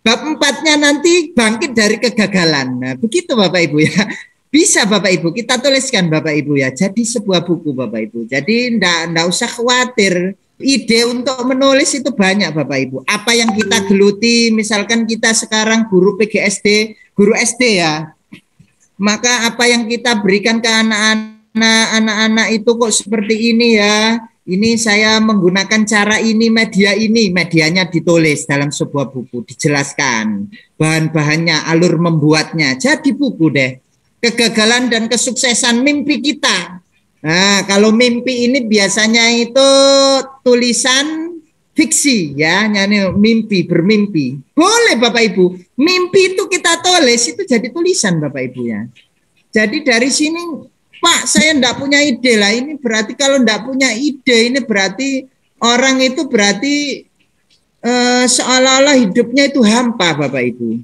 Bab 4-nya nanti bangkit dari kegagalan. Nah, begitu Bapak Ibu ya. Bisa Bapak Ibu, kita tuliskan Bapak Ibu ya. Jadi sebuah buku Bapak Ibu. Jadi enggak usah khawatir. Ide untuk menulis itu banyak Bapak Ibu. Apa yang kita geluti, misalkan kita sekarang guru PGSD, guru SD ya. Maka apa yang kita berikan ke anak-anak itu kok seperti ini ya. ini saya menggunakan cara ini, medianya ditulis dalam sebuah buku, dijelaskan bahan-bahannya, alur membuatnya, jadi buku deh. Kegagalan dan kesuksesan mimpi kita. Nah, kalau mimpi ini biasanya itu tulisan fiksi ya, nyanyi mimpi, bermimpi. Boleh Bapak Ibu, mimpi itu kita tulis, itu jadi tulisan Bapak Ibu ya. Jadi dari sini, Pak, saya enggak punya ide lah. Ini berarti kalau enggak punya ide, ini berarti orang itu berarti seolah-olah hidupnya itu hampa, Bapak Ibu.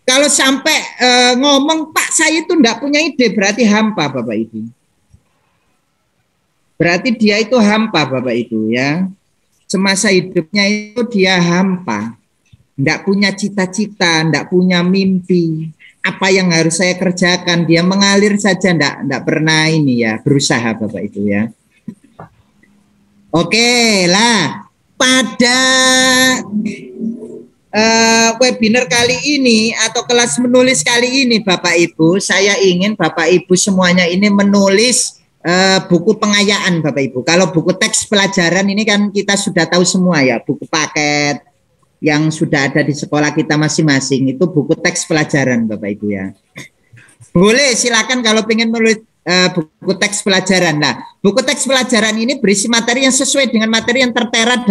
Kalau sampai ngomong, Pak, saya itu enggak punya ide, berarti hampa, Bapak Ibu. Berarti dia itu hampa, Bapak Ibu ya. Semasa hidupnya itu dia hampa. Enggak punya cita-cita, enggak punya mimpi. Apa yang harus saya kerjakan, dia mengalir saja, enggak pernah ini ya, berusaha Bapak Ibu ya. Oke lah, pada webinar kali ini atau kelas menulis kali ini Bapak Ibu, saya ingin Bapak Ibu semuanya ini menulis buku pengayaan Bapak Ibu. Kalau buku teks pelajaran ini kan kita sudah tahu semua ya, buku paket yang sudah ada di sekolah kita masing-masing itu buku teks pelajaran Bapak Ibu ya. Boleh silakan kalau pengen menulis buku teks pelajaran. Nah, buku teks pelajaran ini berisi materi yang sesuai dengan materi yang tertera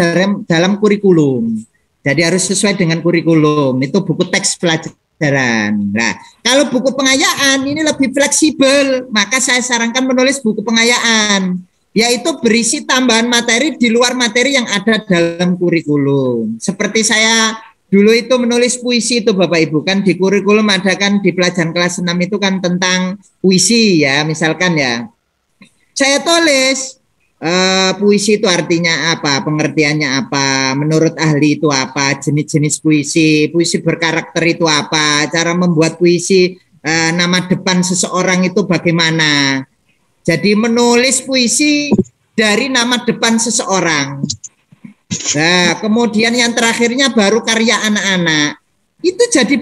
dalam kurikulum. Jadi harus sesuai dengan kurikulum. Itu buku teks pelajaran. Nah, kalau buku pengayaan ini lebih fleksibel, maka saya sarankan menulis buku pengayaan, yaitu berisi tambahan materi di luar materi yang ada dalam kurikulum. Seperti saya dulu itu menulis puisi itu Bapak Ibu, kan di kurikulum ada kan di pelajaran kelas 6 itu kan tentang puisi ya, misalkan ya. Saya tulis puisi itu artinya apa, pengertiannya apa, menurut ahli itu apa, jenis-jenis puisi, puisi berkarakter itu apa, cara membuat puisi, nama depan seseorang itu bagaimana. Jadi menulis puisi dari nama depan seseorang. Nah, kemudian yang terakhirnya baru karya anak-anak. Itu jadi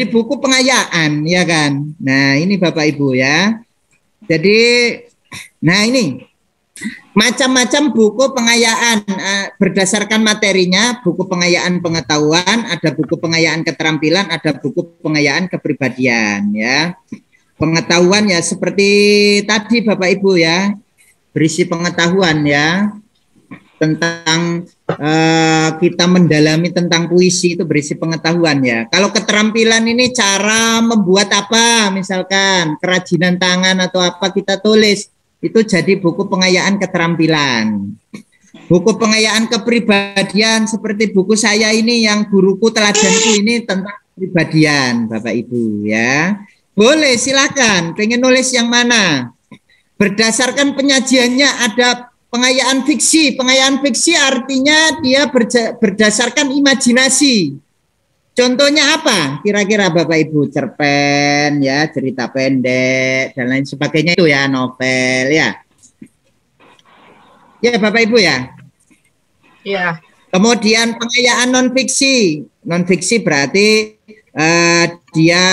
buku pengayaan, ya kan? Nah, ini Bapak Ibu ya. Jadi, nah ini macam-macam buku pengayaan berdasarkan materinya, buku pengayaan pengetahuan, ada buku pengayaan keterampilan, ada buku pengayaan kepribadian ya. Pengetahuan ya seperti tadi Bapak Ibu ya, berisi pengetahuan ya tentang kita mendalami tentang puisi itu berisi pengetahuan ya. Kalau keterampilan ini cara membuat apa, misalkan kerajinan tangan atau apa kita tulis, itu jadi buku pengayaan keterampilan. Buku pengayaan kepribadian seperti buku saya ini yang guruku teladanku ini tentang kepribadian Bapak Ibu ya. Boleh silakan, pengen nulis yang mana? Berdasarkan penyajiannya ada pengayaan fiksi. Pengayaan fiksi artinya dia berdasarkan imajinasi. Contohnya apa? Kira-kira Bapak Ibu, cerpen ya, cerita pendek dan lain sebagainya itu ya, novel ya. Ya Bapak Ibu ya. Ya. Kemudian pengayaan non fiksi. Non fiksi berarti dia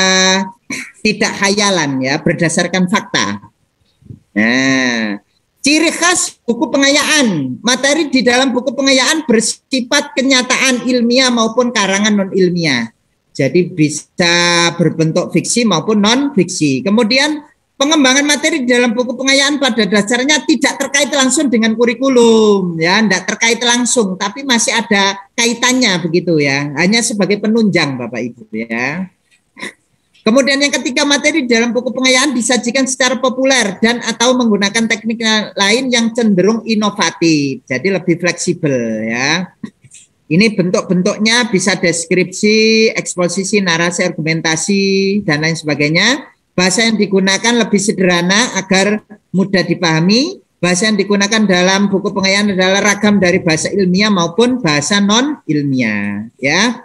tidak khayalan ya, berdasarkan fakta. Nah, ciri khas buku pengayaan, materi di dalam buku pengayaan bersifat kenyataan ilmiah maupun karangan non ilmiah. Jadi bisa berbentuk fiksi maupun non fiksi. Kemudian pengembangan materi di dalam buku pengayaan pada dasarnya tidak terkait langsung dengan kurikulum ya, tidak terkait langsung, tapi masih ada kaitannya begitu ya, hanya sebagai penunjang Bapak Ibu ya. Kemudian yang ketiga, materi dalam buku pengayaan disajikan secara populer dan atau menggunakan teknik lain yang cenderung inovatif, jadi lebih fleksibel ya. Ini bentuk-bentuknya bisa deskripsi, eksposisi, narasi, argumentasi dan lain sebagainya. Bahasa yang digunakan lebih sederhana agar mudah dipahami. Bahasa yang digunakan dalam buku pengayaan adalah ragam dari bahasa ilmiah maupun bahasa non ilmiah ya.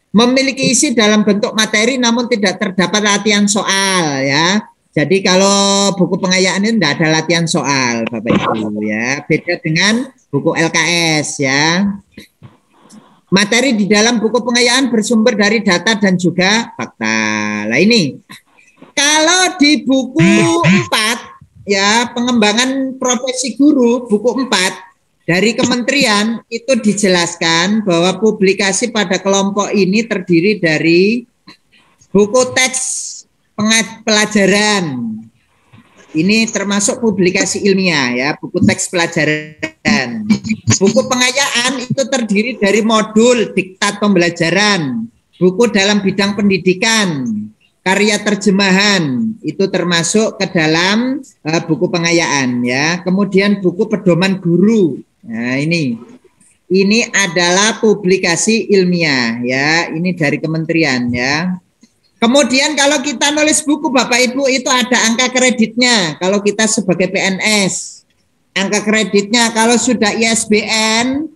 Memiliki isi dalam bentuk materi namun tidak terdapat latihan soal ya. Jadi kalau buku pengayaan ini tidak ada latihan soal Bapak Ibu ya. Beda dengan buku LKS ya. Materi di dalam buku pengayaan bersumber dari data dan juga fakta. Nah ini kalau di buku 4 ya pengembangan profesi guru buku 4 dari kementerian itu dijelaskan bahwa publikasi pada kelompok ini terdiri dari buku teks pelajaran. Ini termasuk publikasi ilmiah ya, buku teks pelajaran. Buku pengayaan itu terdiri dari modul diktat pembelajaran, buku dalam bidang pendidikan, karya terjemahan itu termasuk ke dalam buku pengayaan ya. Kemudian buku pedoman guru. Nah, ini adalah publikasi ilmiah ya, ini dari kementerian ya. Kemudian kalau kita nulis buku Bapak Ibu itu ada angka kreditnya kalau kita sebagai PNS. Angka kreditnya kalau sudah ISBN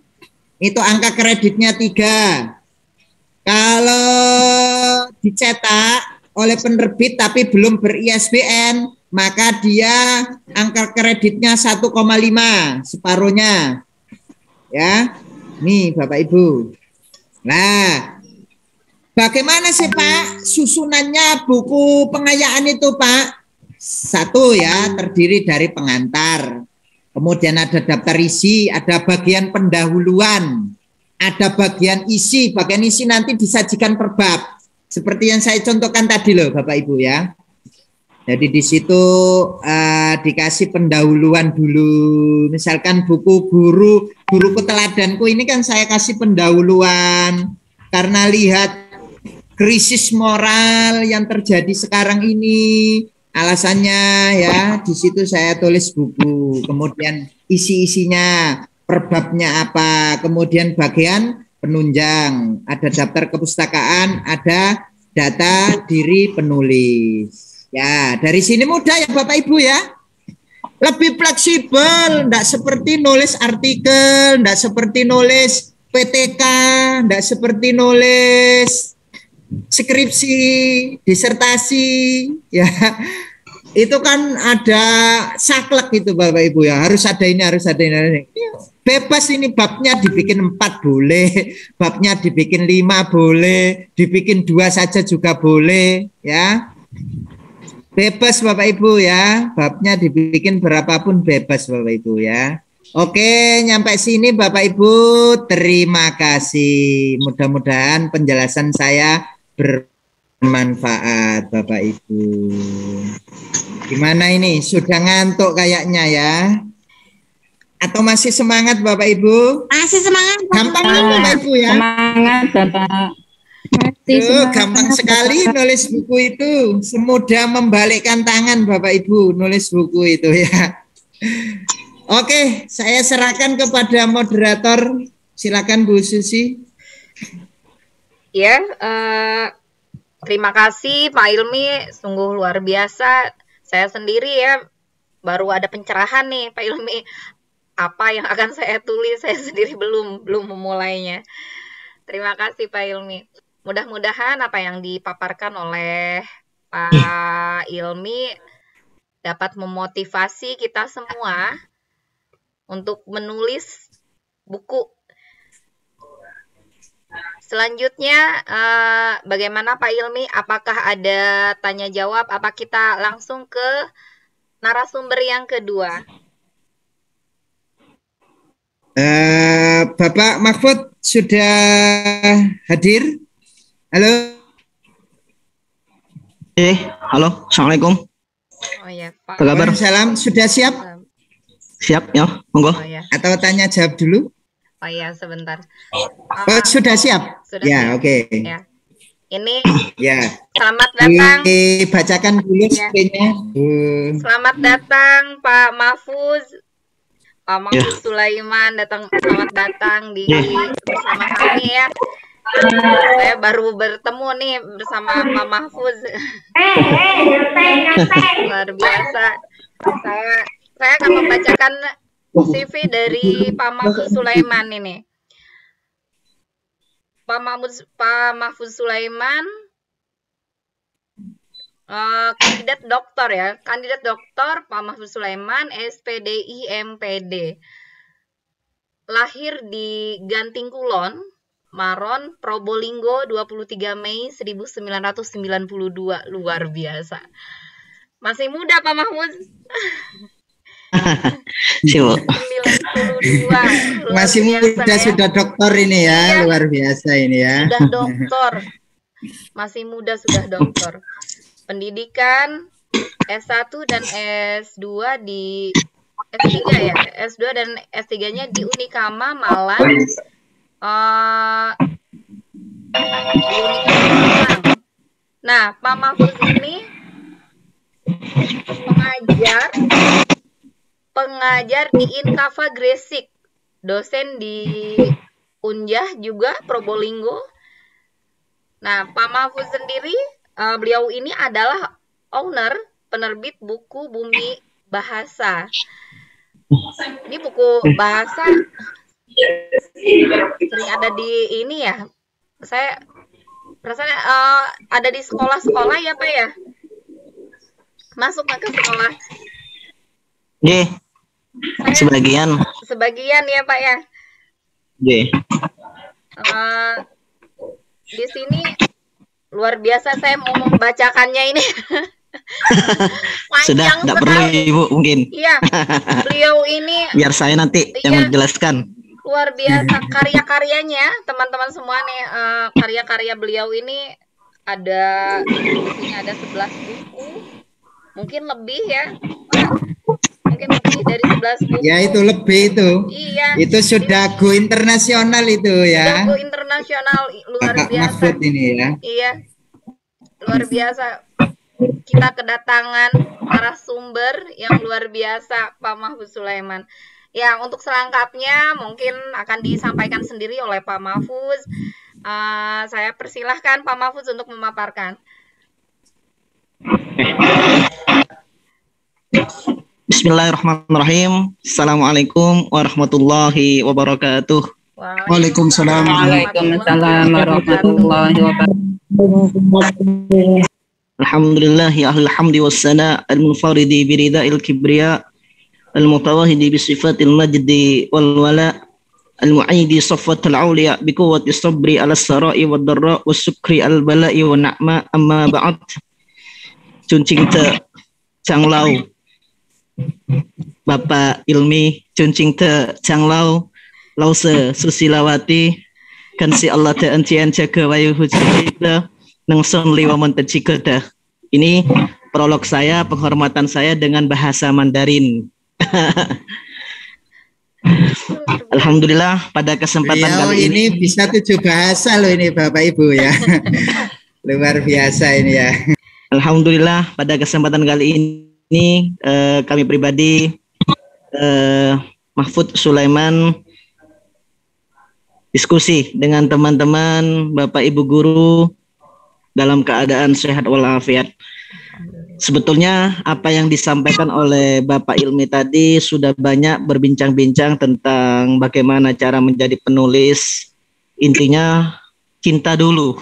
itu angka kreditnya 3. Kalau dicetak oleh penerbit tapi belum ber-ISBN maka dia angka kreditnya 1,5 separuhnya. Ya. Nih Bapak Ibu. Nah, bagaimana sih Pak susunannya buku pengayaan itu Pak? 1 ya, terdiri dari pengantar. Kemudian ada daftar isi, ada bagian pendahuluan, ada bagian isi. Bagian isi nanti disajikan per bab. Seperti yang saya contohkan tadi loh Bapak Ibu ya. Jadi di situ dikasih pendahuluan dulu. Misalkan buku guruku teladanku ini kan saya kasih pendahuluan karena lihat krisis moral yang terjadi sekarang ini, alasannya ya di situ saya tulis buku. Kemudian isi-isinya, perbabnya apa, kemudian bagian penunjang, ada daftar kepustakaan, ada data diri penulis. Ya, dari sini mudah ya Bapak Ibu ya. Lebih fleksibel, enggak seperti nulis artikel, enggak seperti nulis PTK, enggak seperti nulis skripsi, disertasi, ya itu kan ada saklek itu Bapak Ibu ya, harus ada ini, harus ada ini. Bebas ini babnya dibikin 4 boleh, babnya dibikin 5 boleh, dibikin 2 saja juga boleh, ya. Bebas Bapak Ibu ya, babnya dibikin berapapun bebas Bapak Ibu ya. Oke, nyampe sini Bapak Ibu, terima kasih. Mudah-mudahan penjelasan saya bermanfaat Bapak Ibu. Gimana ini? Sudah ngantuk kayaknya ya? Atau masih semangat Bapak Ibu? Masih semangat. Gampang Bapak Ibu ya? Semangat Bapak. Gampang sekali nulis buku itu. Semudah membalikkan tangan Bapak Ibu nulis buku itu ya. Oke, saya serahkan kepada moderator. Silakan Bu Susi. Ya, terima kasih Pak Ilmi, sungguh luar biasa. Saya sendiri ya baru ada pencerahan nih Pak Ilmi. Apa yang akan saya tulis saya sendiri belum memulainya. Terima kasih Pak Ilmi. Mudah-mudahan apa yang dipaparkan oleh Pak Ilmi dapat memotivasi kita semua untuk menulis buku. Selanjutnya, bagaimana Pak Ilmi? Apakah ada tanya jawab? Apa kita langsung ke narasumber yang kedua? Bapak Mahfud sudah hadir? Halo. Halo, assalamualaikum. Oh ya, Pak. Apa kabar? Waalaikumsalam. Sudah siap? Siap ya, monggo. Oh ya, Atau tanya jawab dulu? oh ya, sebentar. Sudah siap? Sudah Ya, siap. oke. Ya. Ini Ya. selamat datang. Dibacakan dulu Ya. screen-nya. Selamat datang Pak Mahfuz. Pak Mahfuz Sulaiman selamat datang bersama kami ya. Saya baru bertemu nih bersama Pak Mahfuz. Luar biasa. Saya akan membacakan CV dari Pak Mahfuz Sulaiman ini. Pak Mahfuz Sulaiman kandidat doktor ya. Kandidat doktor Pak Mahfuz Sulaiman SPDI MPD. Lahir di Ganting Kulon, Maron, Probolinggo 23 Mei 1992. Luar biasa. Masih muda Pak Mahfuz. Siap. 92. Luar Masih biasa muda ya. sudah doktor ini ya, Iya. luar biasa ini ya. Sudah doktor. Masih muda sudah doktor. Pendidikan S1 dan S2 di S3 ya. S2 dan S3-nya di Unikama Malang. Di Unikama Malang. Nah, Pak Mahfuz ini pengajar di Inkava Gresik, dosen di Unjah juga Probolinggo. Nah, Pak Mahfuz sendiri, beliau ini adalah owner penerbit buku Bumi Bahasa. Ini buku bahasa sering ada di ini ya. Saya rasanya ada di sekolah-sekolah ya Pak ya. Masuk ke sekolah. Ye, sebagian. Sebagian ya Pak ya. Ye. Di sini luar biasa, saya mau membacakannya ini. Sudah, Panjang tidak perlu sekali. Ibu mungkin. Iya, beliau ini Biar saya nanti yang Iya. menjelaskan. luar biasa karya-karyanya, teman-teman semua nih. Karya-karya beliau ini ada di sini ada 11 buku. Mungkin lebih ya. Mungkin lebih dari 11 buku. Ya itu lebih itu. Iya. Itu sudah go internasional itu ya. Go internasional luar Pak biasa. Mahfud ini ya. Iya. Luar biasa. Kita kedatangan narasumber yang luar biasa, Pak Mahfuz Sulaiman. Ya, untuk selengkapnya mungkin akan disampaikan sendiri oleh Pak Mahfuz. Saya persilahkan Pak Mahfuz untuk memaparkan. Bismillahirrahmanirrahim. Assalamualaikum warahmatullahi wabarakatuh. Waalaikumsalam. Waalaikumsalam warahmatullahi wabarakatuh. Alhamdulillahi ahlil hamdi wassana al-munfaridi birida'il kibriya al-mutawahidi bisifatil majdi wal wala al-mu'aidi safwatul awliya biquwwati sabri ala sarai wad darra was sukri al bala'i wa na'ma amma ba'd. Cuncing te Changlau Bapak Ilmi Cuncing te Changlau Lause Susilawati kan si Allah te encian ceke wayu hujita nangson liwaman teciketa. Ini prolog saya, penghormatan saya dengan bahasa Mandarin. Alhamdulillah pada kesempatan Beliau kali ini ini bisa 7 bahasa loh ini Bapak Ibu ya. Luar biasa ini ya. Alhamdulillah pada kesempatan kali ini kami pribadi Mahfud Sulaiman diskusi dengan teman-teman Bapak Ibu guru dalam keadaan sehat walafiat. Sebetulnya apa yang disampaikan oleh Bapak Ilmi tadi sudah banyak berbincang-bincang tentang bagaimana cara menjadi penulis. Intinya cinta dulu.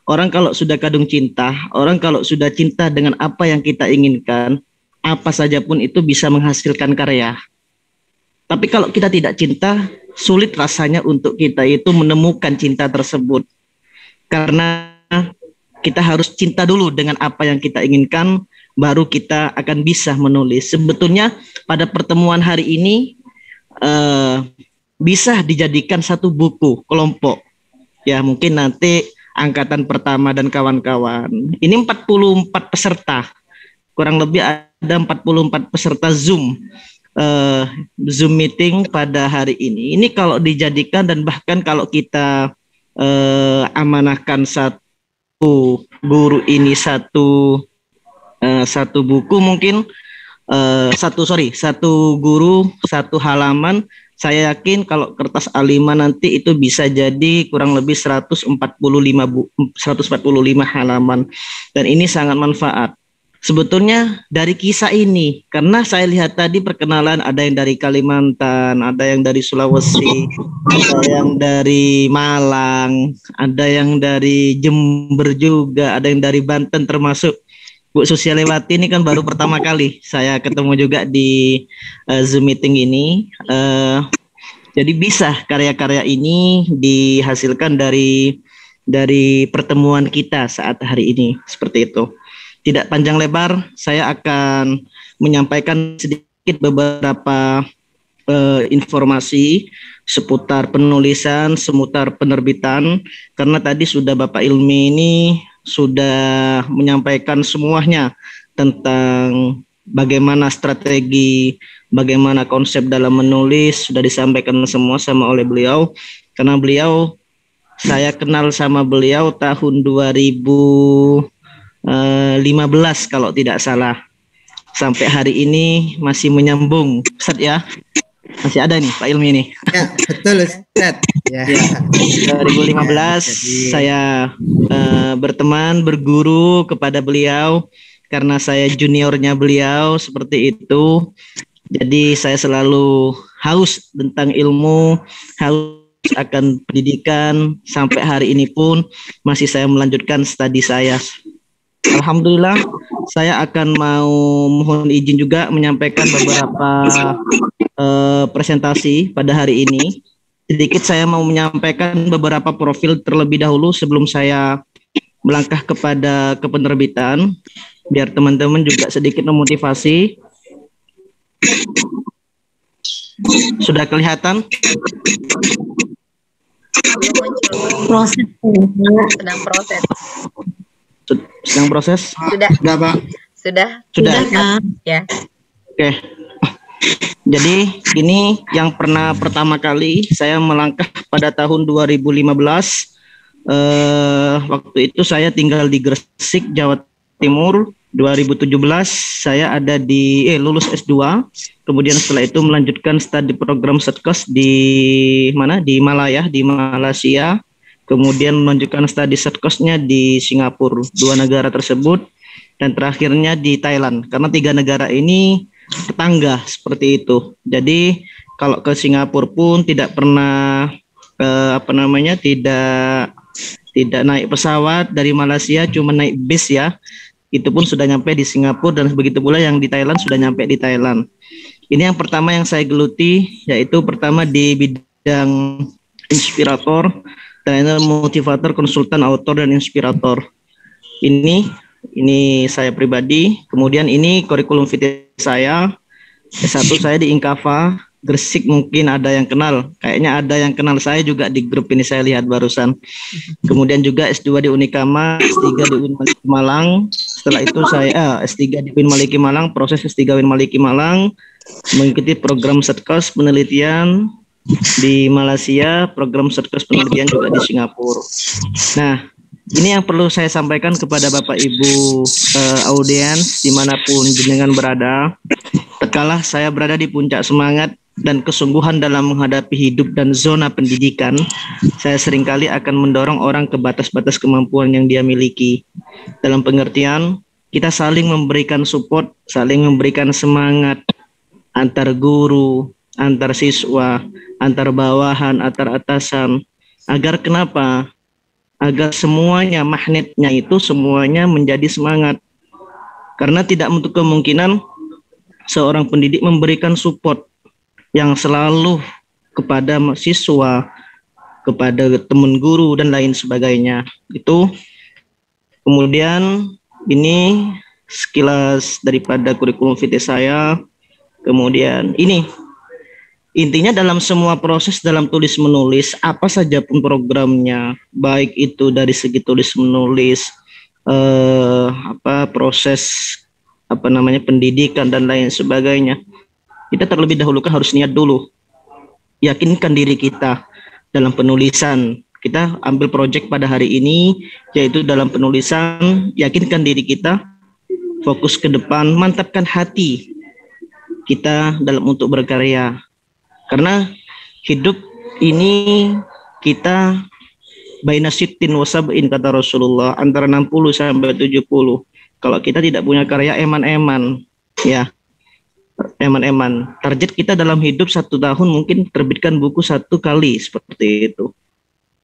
Orang kalau sudah kadung cinta, orang kalau sudah cinta dengan apa yang kita inginkan, apa saja pun itu bisa menghasilkan karya. Tapi kalau kita tidak cinta, sulit rasanya untuk kita itu menemukan cinta tersebut. Karena kita harus cinta dulu dengan apa yang kita inginkan, baru kita akan bisa menulis. Sebetulnya pada pertemuan hari ini bisa dijadikan satu buku kelompok. Ya mungkin nanti angkatan pertama dan kawan-kawan. Ini 44 peserta. Kurang lebih ada 44 peserta Zoom meeting pada hari ini. Ini kalau dijadikan dan bahkan kalau kita amanahkan satu guru ini satu buku mungkin satu guru satu halaman, saya yakin kalau kertas A5 nanti itu bisa jadi kurang lebih 145 halaman, dan ini sangat manfaat. Sebetulnya dari kisah ini, karena saya lihat tadi perkenalan ada yang dari Kalimantan, ada yang dari Sulawesi, ada yang dari Malang, ada yang dari Jember juga, ada yang dari Banten, termasuk Bu Susilawati ini kan baru pertama kali saya ketemu juga di Zoom meeting ini. Jadi bisa karya-karya ini dihasilkan dari pertemuan kita saat hari ini, seperti itu. tidak panjang lebar, saya akan menyampaikan sedikit beberapa informasi seputar penulisan, seputar penerbitan, karena tadi sudah Bapak Ilmi ini sudah menyampaikan semuanya tentang bagaimana strategi, bagaimana konsep dalam menulis, sudah disampaikan semua sama oleh beliau. Karena beliau, saya kenal sama beliau tahun 2015 kalau tidak salah. Sampai hari ini masih menyambung, Ustaz ya. Masih ada nih Pak Ilmi nih. Ya, betul Ustaz. Ya. 2015 saya berteman, berguru kepada beliau karena saya juniornya beliau seperti itu. Jadi saya selalu haus tentang ilmu, haus akan pendidikan, sampai hari ini pun masih saya melanjutkan studi saya. Alhamdulillah, saya akan mau mohon izin juga menyampaikan beberapa presentasi pada hari ini. Sedikit saya mau menyampaikan beberapa profil terlebih dahulu sebelum saya melangkah kepada kepenerbitan, biar teman-teman juga sedikit memotivasi. Sudah kelihatan? Proses. Sedang proses. Sedang proses? Sudah. Sudah, Pak. Sudah. Sudah. Ya. Oke. Jadi ini yang pertama kali saya melangkah pada tahun 2015. Waktu itu saya tinggal di Gresik, Jawa Timur. 2017 saya ada di lulus S2. Kemudian setelah itu melanjutkan studi program Setkos di mana? Di Malaya, di Malaysia. Kemudian melanjutkan studi Setkosnya di Singapura, 2 negara tersebut, dan terakhirnya di Thailand. Karena 3 negara ini tetangga seperti itu. Jadi kalau ke Singapura pun tidak pernah tidak naik pesawat dari Malaysia, cuma naik bis ya. Itu pun sudah nyampe di Singapura, dan begitu pula yang di Thailand sudah nyampe di Thailand. Ini yang pertama yang saya geluti, yaitu pertama di bidang inspirator, trainer, motivator, konsultan, autor, dan inspirator. Ini saya pribadi. Kemudian ini kurikulum vitae saya. S1 saya di Inkava, Gresik, mungkin ada yang kenal. Kayaknya ada yang kenal saya juga di grup ini, saya lihat barusan. Kemudian juga S2 di Unikama, S3 di UIN Maliki Malang. Setelah itu saya S3 di UIN Maliki Malang, proses S3 UIN Maliki Malang, mengikuti program Setkos penelitian di Malaysia, program Setkos penelitian juga di Singapura. Nah, ini yang perlu saya sampaikan kepada Bapak Ibu audiens dimanapun jenengan berada. Tatkala saya berada di puncak semangat dan kesungguhan dalam menghadapi hidup dan zona pendidikan, saya seringkali akan mendorong orang ke batas-batas kemampuan yang dia miliki. Dalam pengertian, kita saling memberikan support, saling memberikan semangat antar guru, antar siswa, antar bawahan, antar atasan. Agar kenapa? Agar semuanya, magnetnya itu semuanya menjadi semangat. Karena tidak menutup kemungkinan seorang pendidik memberikan support yang selalu kepada siswa, kepada teman guru, dan lain sebagainya. Itu. Kemudian ini sekilas daripada kurikulum vitae saya. Kemudian ini intinya dalam semua proses dalam tulis menulis, apa saja pun programnya, baik itu dari segi tulis menulis, proses pendidikan dan lain sebagainya, kita terlebih dahulu kan harus niat dulu, yakinkan diri kita dalam penulisan. Kita ambil proyek pada hari ini, yaitu dalam penulisan, yakinkan diri kita, fokus ke depan, mantapkan hati kita dalam untuk berkarya. Karena hidup ini kita baina sittin wa sab'in, kata Rasulullah, antara 60 sampai 70. Kalau kita tidak punya karya, eman-eman, ya, eman-eman. Target kita dalam hidup 1 tahun mungkin terbitkan buku 1 kali, seperti itu.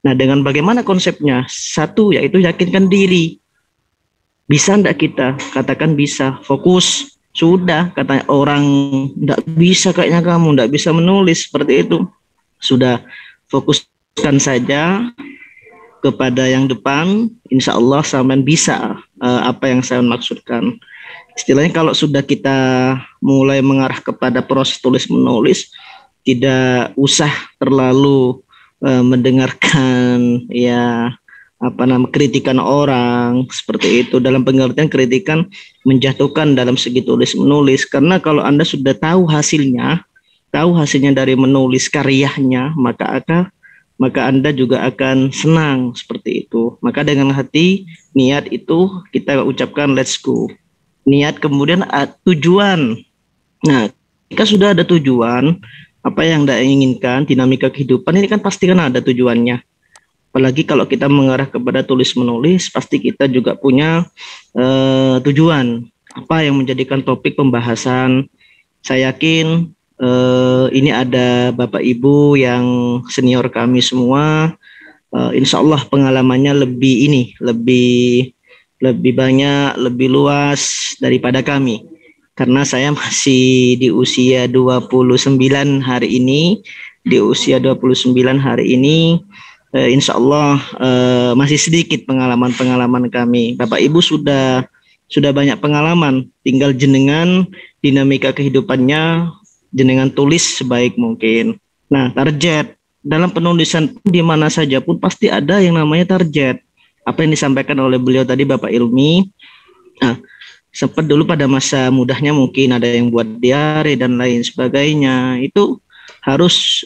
Nah, dengan bagaimana konsepnya? 1, yaitu yakinkan diri. Bisa enggak kita? Katakan bisa. Fokus. Sudah, kata orang, enggak bisa kayaknya kamu, enggak bisa menulis, seperti itu. Sudah, fokuskan saja kepada yang depan, insya Allah sampean bisa apa yang saya maksudkan. Istilahnya kalau sudah kita mulai mengarah kepada proses tulis menulis, tidak usah terlalu mendengarkan ya kritikan orang seperti itu, dalam pengertian kritikan menjatuhkan dalam segi tulis menulis. Karena kalau Anda sudah tahu hasilnya dari menulis karyanya, maka Anda juga akan senang seperti itu. Maka dengan hati niat itu kita ucapkan let's go. Niat, kemudian tujuan. Nah, jika sudah ada tujuan, apa yang Anda inginkan, dinamika kehidupan ini kan pasti kan ada tujuannya. Apalagi kalau kita mengarah kepada tulis menulis, pasti kita juga punya tujuan. Apa yang menjadikan topik pembahasan. Saya yakin ini ada Bapak Ibu yang senior kami semua. Insya Allah pengalamannya lebih banyak, lebih luas daripada kami. Karena saya masih di usia 29 hari ini. Di usia 29 hari ini, insya Allah masih sedikit pengalaman kami. Bapak Ibu sudah banyak pengalaman. Tinggal jenengan dinamika kehidupannya, jenengan tulis sebaik mungkin. Nah, target. Dalam penulisan di mana saja pun pasti ada yang namanya target. Apa yang disampaikan oleh beliau tadi, Bapak Ilmi, sempat dulu pada masa mudanya mungkin ada yang buat diare dan lain sebagainya, itu harus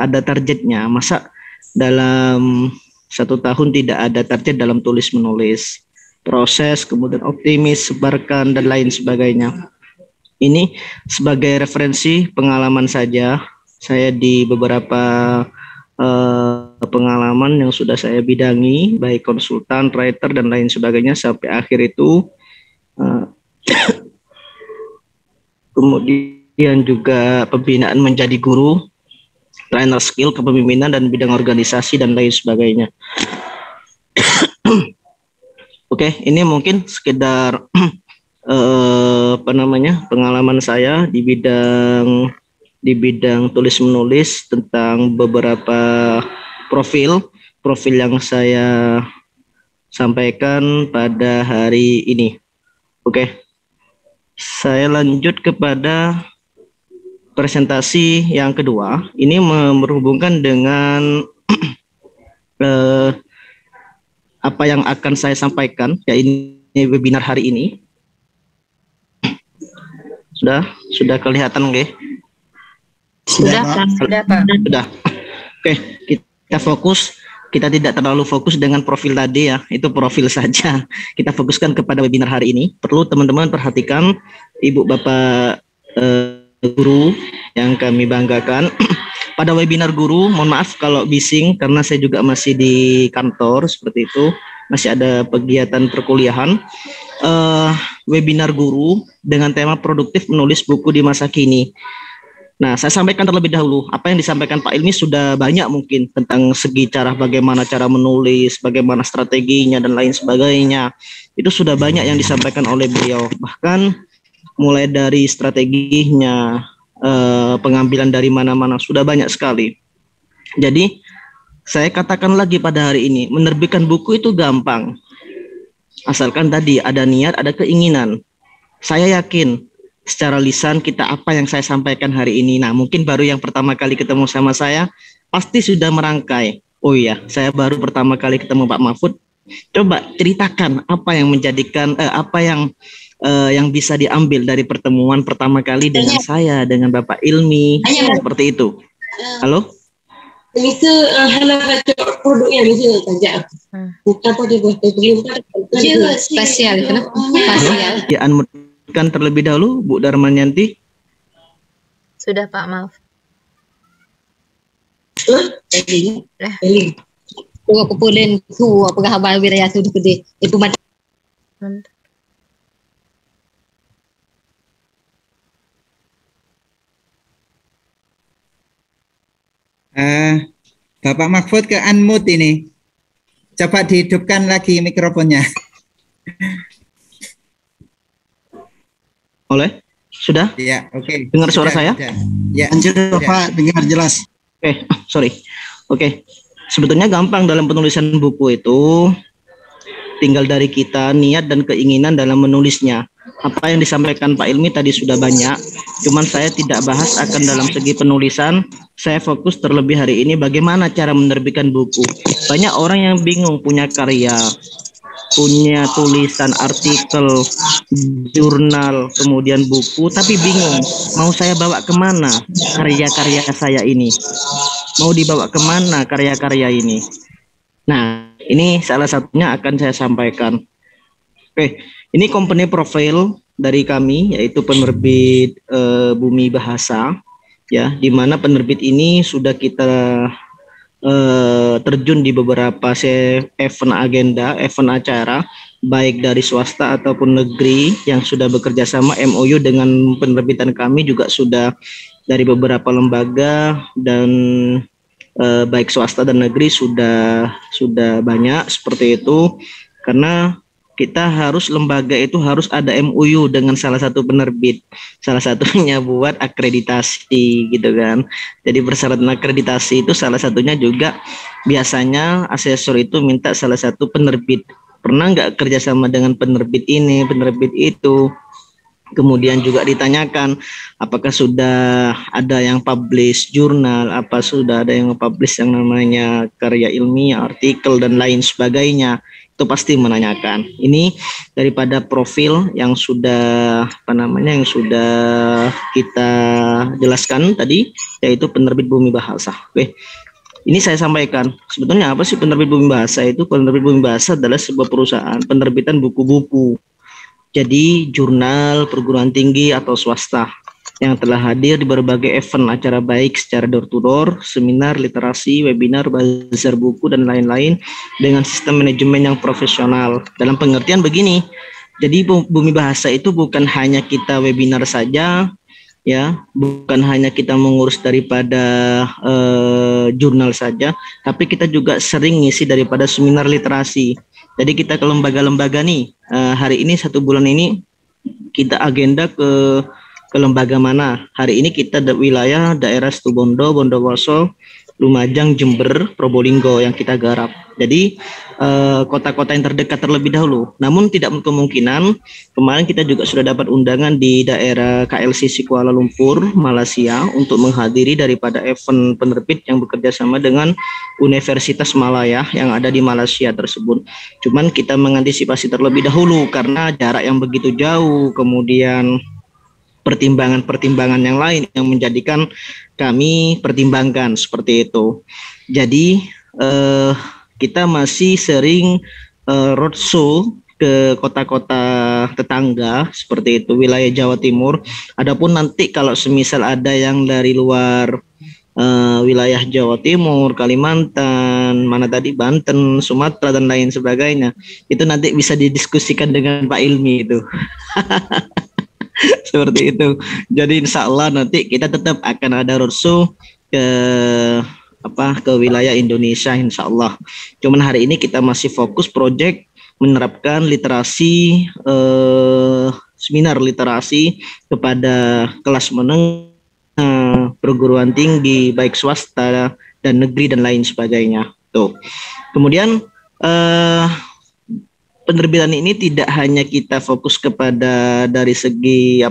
ada targetnya. Masa dalam 1 tahun tidak ada target dalam tulis menulis? Proses, kemudian optimis, sebarkan, dan lain sebagainya. Ini sebagai referensi pengalaman saja. Saya di beberapa pengalaman yang sudah saya bidangi, baik konsultan, writer, dan lain sebagainya, sampai akhir itu kemudian juga pembinaan menjadi guru, trainer skill kepemimpinan dan bidang organisasi dan lain sebagainya. Oke, ini mungkin sekedar pengalaman saya di bidang tulis menulis tentang beberapa profil yang saya sampaikan pada hari ini. Oke, saya lanjut kepada presentasi yang kedua. Ini berhubungan dengan apa yang akan saya sampaikan, ya ini webinar hari ini. Sudah kelihatan, nggih? Sudah, Pak. Sudah. Oke, kita fokus. Kita tidak terlalu fokus dengan profil tadi ya, itu profil saja. Kita fokuskan kepada webinar hari ini. Perlu teman-teman perhatikan, Ibu Bapak guru yang kami banggakan. Pada webinar guru, mohon maaf kalau bising karena saya juga masih di kantor seperti itu, masih ada kegiatan perkuliahan. Webinar guru dengan tema produktif menulis buku di masa kini. Nah, saya sampaikan terlebih dahulu, apa yang disampaikan Pak Ilmi sudah banyak mungkin tentang segi bagaimana cara menulis, bagaimana strateginya dan lain sebagainya. Itu sudah banyak yang disampaikan oleh beliau. Bahkan mulai dari strateginya, pengambilan dari mana-mana, sudah banyak sekali. Jadi, saya katakan lagi pada hari ini, menerbitkan buku itu gampang. Asalkan tadi ada niat, ada keinginan. Saya yakin secara lisan kita apa yang saya sampaikan hari ini. Nah, mungkin baru yang pertama kali ketemu sama saya, pasti sudah merangkai. Oh iya, saya baru pertama kali ketemu Pak Mahfud. Coba ceritakan apa yang menjadikan, apa yang bisa diambil dari pertemuan pertama kali dengan saya, dengan Bapak Ilmi, seperti itu. Halo? Bisa halal produk yang bisa saja. Apa dia buat spesial, kenapa? Spesial. Ya, kan terlebih dahulu Bu Darmanyanti. Sudah Pak, maaf. Aku pulen ku apa kabar wiraya sudah gede. Ibu mat. Bapak Mahfud ke unmute ini. Coba dihidupkan lagi mikrofonnya. Oleh? Sudah? Ya, oke. Dengar suara saya? Sudah. Ya, lanjut Bapak, dengar jelas. Sorry. Oke. Sebetulnya gampang dalam penulisan buku itu. tinggal dari kita niat dan keinginan dalam menulisnya. Apa yang disampaikan Pak Ilmi tadi sudah banyak, cuman saya tidak bahas akan dalam segi penulisan. Saya fokus terlebih hari ini bagaimana cara menerbitkan buku. Banyak orang yang bingung punya karya, punya tulisan, artikel, jurnal, kemudian buku, tapi bingung mau saya bawa kemana karya-karya saya ini, mau dibawa kemana karya-karya ini. Nah, ini salah satunya akan saya sampaikan. Oke, ini company profile dari kami, yaitu penerbit Bumi Bahasa, ya, di mana penerbit ini sudah kita terjun di beberapa event agenda, event acara, baik dari swasta ataupun negeri yang sudah bekerja sama MOU dengan penerbitan kami, juga sudah dari beberapa lembaga dan baik swasta dan negeri sudah banyak seperti itu, karena kita harus lembaga itu harus ada MOU dengan salah satu penerbit, salah satunya buat akreditasi gitu kan. Jadi persyaratan akreditasi itu salah satunya juga biasanya asesor itu minta salah satu penerbit, pernah nggak kerjasama dengan penerbit ini, penerbit itu. Kemudian juga ditanyakan apakah sudah ada yang publish jurnal, apa sudah ada yang publish yang namanya karya ilmiah, artikel dan lain sebagainya. Itu pasti menanyakan. Ini daripada profil yang sudah yang sudah kita jelaskan tadi, yaitu penerbit Bumi Bahasa. Oke. Ini saya sampaikan, sebetulnya apa sih penerbit Bumi Bahasa itu? Penerbit Bumi Bahasa adalah sebuah perusahaan penerbitan buku-buku. Jadi jurnal perguruan tinggi atau swasta yang telah hadir di berbagai event acara baik secara door to door, seminar, literasi, webinar, bazar buku dan lain-lain dengan sistem manajemen yang profesional. Dalam pengertian begini, jadi Bumi Bahasa itu bukan hanya kita webinar saja, ya, bukan hanya kita mengurus daripada jurnal saja, tapi kita juga sering ngisi daripada seminar literasi. Jadi kita ke lembaga-lembaga nih, hari ini 1 bulan ini kita agenda ke lembaga mana. Hari ini kita wilayah daerah Situbondo, Bondowoso, Lumajang, Jember, Probolinggo yang kita garap. Jadi kota-kota yang terdekat terlebih dahulu. Namun tidak kemungkinan, kemarin kita juga sudah dapat undangan di daerah KLCC Kuala Lumpur, Malaysia untuk menghadiri daripada event penerbit yang bekerja sama dengan Universitas Malaya yang ada di Malaysia tersebut. Cuman kita mengantisipasi terlebih dahulu karena jarak yang begitu jauh, kemudian pertimbangan-pertimbangan yang lain yang menjadikan kami pertimbangkan seperti itu. Jadi kita masih sering roadshow ke kota-kota tetangga seperti itu, wilayah Jawa Timur. Adapun nanti kalau semisal ada yang dari luar wilayah Jawa Timur, Kalimantan, mana tadi Banten, Sumatera dan lain sebagainya, itu nanti bisa didiskusikan dengan Pak Ilmi itu. Seperti itu. Jadi insya Allah nanti kita tetap akan ada roadshow ke wilayah Indonesia insya Allah. Cuman hari ini kita masih fokus proyek menerapkan literasi, seminar literasi kepada kelas menengah, perguruan tinggi, baik swasta dan negeri dan lain sebagainya. Tuh. Kemudian penerbitan ini tidak hanya kita fokus kepada dari segi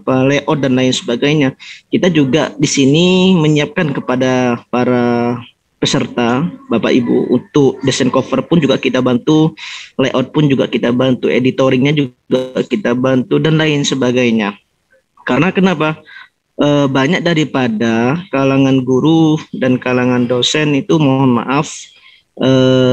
layout dan lain sebagainya. Kita juga di sini menyiapkan kepada para peserta, Bapak Ibu, untuk desain cover pun juga kita bantu, layout pun juga kita bantu, editoringnya juga kita bantu dan lain sebagainya. Karena kenapa? Banyak daripada kalangan guru dan kalangan dosen itu mohon maaf,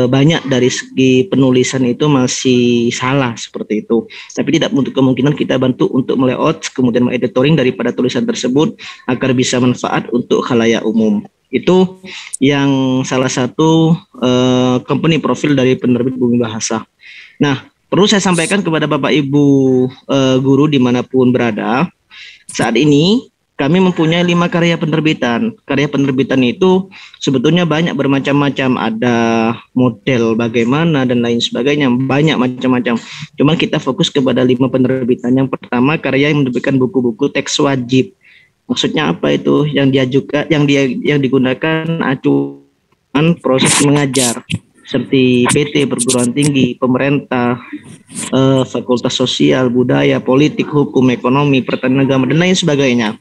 banyak dari segi penulisan itu masih salah seperti itu. Tapi tidak untuk kemungkinan kita bantu untuk melayout kemudian mengeditoring daripada tulisan tersebut agar bisa manfaat untuk khalayak umum. Itu yang salah satu company profil dari penerbit Bumi Bahasa. Nah, perlu saya sampaikan kepada Bapak Ibu guru dimanapun berada, saat ini kami mempunyai 5 karya penerbitan. Karya penerbitan itu sebetulnya banyak bermacam-macam, ada model bagaimana dan lain sebagainya, banyak macam-macam. Cuman kita fokus kepada 5 penerbitan. Yang pertama, karya yang menerbitkan buku-buku teks wajib. Maksudnya apa itu? Yang diajukan, yang digunakan acuan proses mengajar. seperti PT, perguruan tinggi, pemerintah, fakultas sosial, budaya, politik, hukum, ekonomi, pertanian, agama, dan lain sebagainya.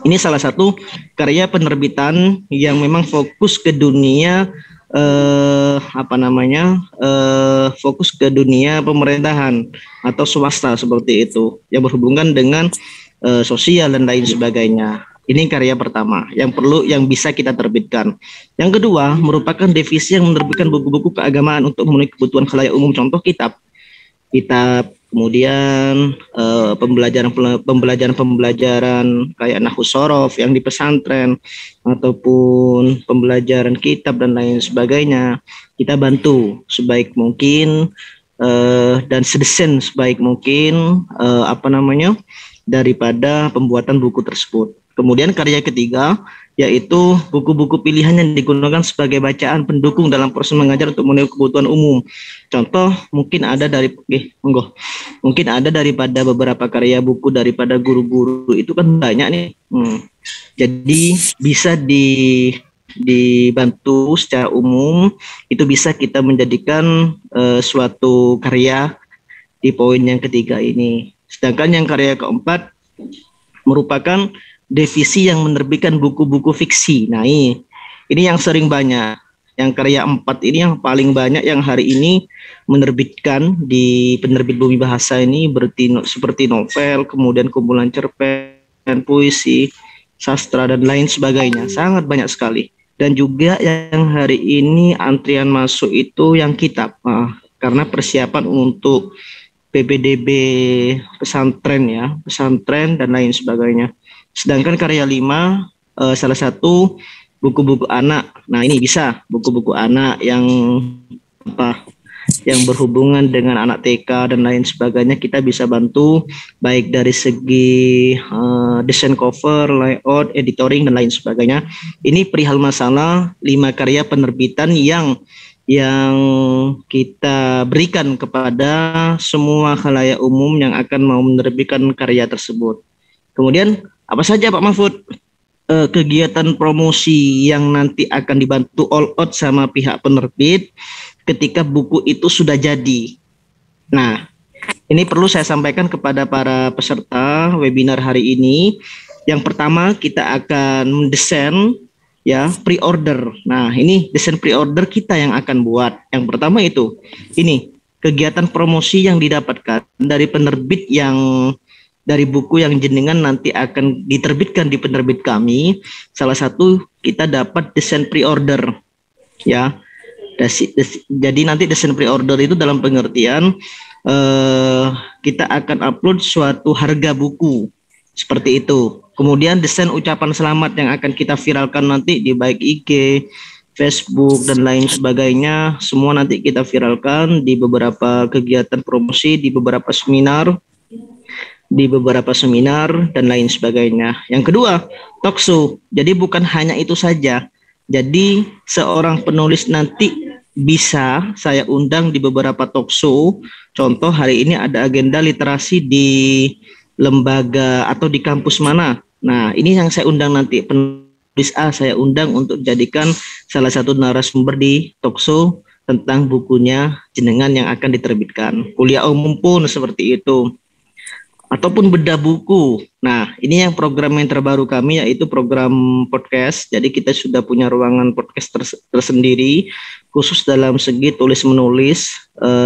Ini salah satu karya penerbitan yang memang fokus ke dunia fokus ke dunia pemerintahan atau swasta seperti itu, yang berhubungan dengan sosial dan lain sebagainya. Ini karya pertama yang bisa kita terbitkan. Yang kedua merupakan divisi yang menerbitkan buku-buku keagamaan untuk memenuhi kebutuhan khalayak umum, contoh kitab, kemudian pembelajaran kayak Nahwu Shorof yang di pesantren, ataupun pembelajaran kitab dan lain sebagainya. Kita bantu sebaik mungkin dan sedesain sebaik mungkin daripada pembuatan buku tersebut. Kemudian karya ketiga yaitu buku-buku pilihan yang digunakan sebagai bacaan pendukung dalam proses mengajar untuk memenuhi kebutuhan umum. Contoh mungkin ada daripada beberapa karya buku daripada guru-guru itu kan banyak nih. Jadi bisa dibantu secara umum, itu bisa kita menjadikan suatu karya di poin yang ketiga ini. Sedangkan yang karya keempat merupakan divisi yang menerbitkan buku-buku fiksi. Nah, ini yang sering banyak. Yang karya 4 ini yang paling banyak yang hari ini menerbitkan di penerbit Bumi Bahasa ini seperti novel, kemudian kumpulan cerpen, puisi, sastra, dan lain sebagainya. Sangat banyak sekali. Dan juga yang hari ini antrian masuk itu yang kitab. Karena persiapan untuk PPDB pesantren dan lain sebagainya. Sedangkan karya 5 salah satu buku-buku anak. Nah, ini bisa buku-buku anak yang berhubungan dengan anak TK dan lain sebagainya, kita bisa bantu baik dari segi desain cover, layout, editoring dan lain sebagainya. Ini perihal masalah 5 karya penerbitan yang kita berikan kepada semua khalayak umum yang akan mau menerbitkan karya tersebut. Kemudian apa saja Pak Mahfud kegiatan promosi yang nanti akan dibantu all out sama pihak penerbit ketika buku itu sudah jadi? Nah, ini perlu saya sampaikan kepada para peserta webinar hari ini. Yang pertama kita akan mendesain pre-order. Nah, ini desain pre-order kita yang akan buat. Yang pertama itu, ini kegiatan promosi yang didapatkan dari penerbit yang dari buku yang jenengan nanti akan diterbitkan di penerbit kami. Salah satu kita dapat desain pre-order, ya. Jadi nanti desain pre-order itu dalam pengertian kita akan upload suatu harga buku seperti itu. Kemudian desain ucapan selamat yang akan kita viralkan nanti di baik IG, Facebook dan lain sebagainya, semua nanti kita viralkan di beberapa kegiatan promosi, di beberapa seminar dan lain sebagainya. Yang kedua, talkshow. Jadi bukan hanya itu saja. Jadi seorang penulis nanti bisa saya undang di beberapa talkshow. Contoh hari ini ada agenda literasi di lembaga atau di kampus mana. Nah, ini yang saya undang nanti, penulis A saya undang untuk jadikan salah satu narasumber di talkshow tentang bukunya jenengan yang akan diterbitkan. Kuliah umum pun seperti itu. Ataupun bedah buku. Nah, ini yang program yang terbaru kami yaitu program podcast. Jadi kita sudah punya ruangan podcast tersendiri khusus dalam segi tulis menulis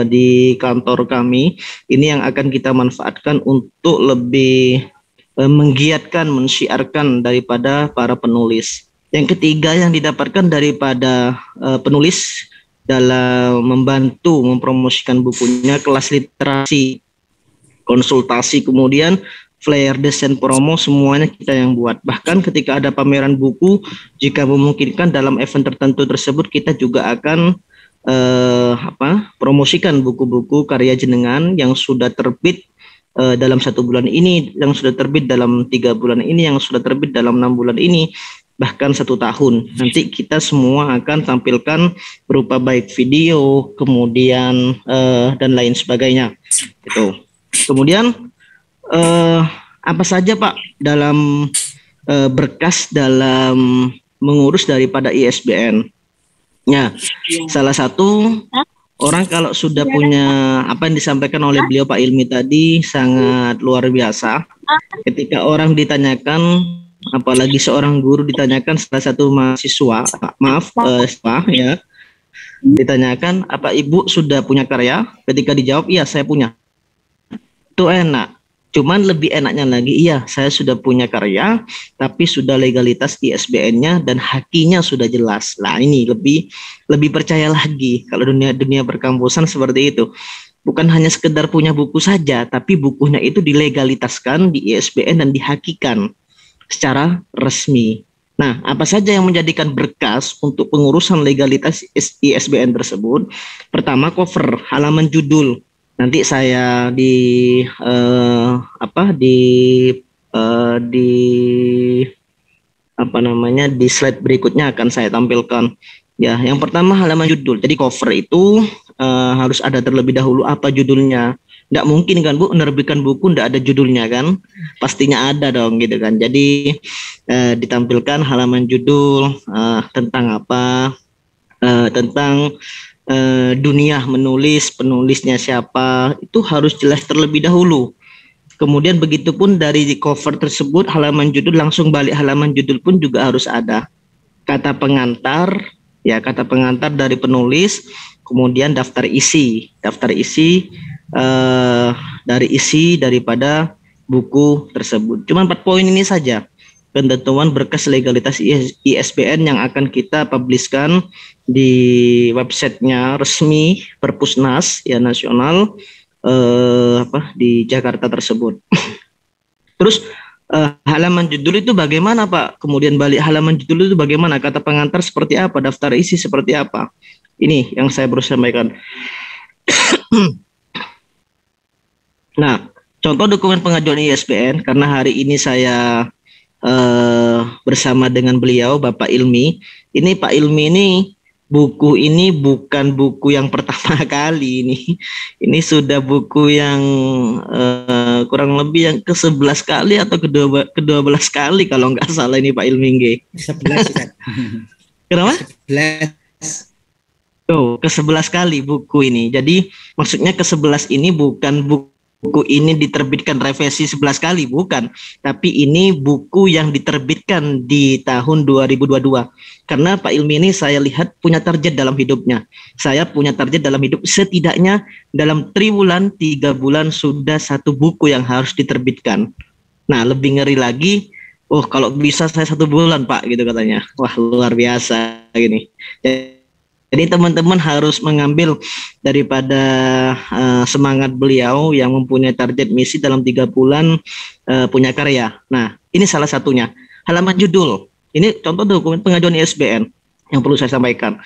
di kantor kami. Ini yang akan kita manfaatkan untuk lebih menggiatkan, mensiarkan daripada para penulis. Yang ketiga yang didapatkan daripada penulis dalam membantu mempromosikan bukunya, kelas literasi, konsultasi, kemudian flyer, desain promo, semuanya kita yang buat. Bahkan ketika ada pameran buku, jika memungkinkan dalam event tertentu tersebut, kita juga akan promosikan buku-buku karya jenengan yang sudah terbit dalam 1 bulan ini, yang sudah terbit dalam 3 bulan ini, yang sudah terbit dalam 6 bulan ini, bahkan 1 tahun. Nanti kita semua akan tampilkan berupa baik video, kemudian dan lain sebagainya. Gitu. Kemudian apa saja Pak dalam berkas dalam mengurus daripada ISBN? Ya, salah satu orang kalau sudah punya apa yang disampaikan oleh beliau Pak Ilmi tadi sangat luar biasa. Ketika orang ditanyakan, apalagi seorang guru ditanyakan salah satu mahasiswa, siswa ya, ditanyakan apa ibu sudah punya karya? Ketika dijawab iya saya punya. Itu enak. Cuman lebih enaknya lagi, iya saya sudah punya karya, tapi sudah legalitas ISBN-nya dan hakinya sudah jelas. Nah ini lebih percaya lagi kalau dunia perkampusan seperti itu. Bukan hanya sekedar punya buku saja, tapi bukunya itu dilegalitaskan, di ISBN dan dihakikan secara resmi. Nah, apa saja yang menjadikan berkas untuk pengurusan legalitas ISBN tersebut? Pertama, cover, halaman judul. Nanti saya di slide berikutnya akan saya tampilkan. Ya, yang pertama halaman judul. Jadi cover itu harus ada terlebih dahulu apa judulnya. Nggak mungkin kan Bu menerbitkan buku nggak ada judulnya kan? Pastinya ada dong gitu kan. Jadi ditampilkan halaman judul tentang apa, tentang dunia menulis, penulisnya siapa, itu harus jelas terlebih dahulu. Kemudian begitupun dari cover tersebut, halaman judul langsung balik halaman judul pun juga harus ada kata pengantar, ya kata pengantar dari penulis, kemudian daftar isi dari isi daripada buku tersebut. Cuma 4 poin ini saja ketentuan berkas legalitas ISBN yang akan kita publiskan di websitenya resmi Perpusnas ya nasional di Jakarta tersebut. Terus halaman judul itu bagaimana Pak? Kemudian balik halaman judul itu bagaimana? Kata pengantar seperti apa? Daftar isi seperti apa? Ini yang saya berusaha sampaikan. Nah, contoh dokumen pengajuan ISBN karena hari ini saya bersama dengan beliau Bapak Ilmi. Ini Pak Ilmi ini buku ini bukan buku yang pertama kali ini. Ini sudah buku yang kurang lebih yang ke-11 kali atau ke-12 kali kalau nggak salah ini Pak Ilmi nggih. 11 kan. Kenapa? 11. Oh, ke-11 kali buku ini. Jadi maksudnya ke-11 ini bukan buku ini diterbitkan revisi 11 kali, bukan. Tapi ini buku yang diterbitkan di tahun 2022. Karena Pak Ilmi ini saya lihat punya target dalam hidupnya. Saya punya target dalam hidup setidaknya dalam 3 bulan sudah 1 buku yang harus diterbitkan. Nah, lebih ngeri lagi, oh kalau bisa saya 1 bulan Pak, gitu katanya. Wah, luar biasa gini. Jadi teman-teman harus mengambil daripada semangat beliau yang mempunyai target misi dalam 3 bulan punya karya. Nah, ini salah satunya. Halaman judul. Ini contoh dokumen pengajuan ISBN yang perlu saya sampaikan.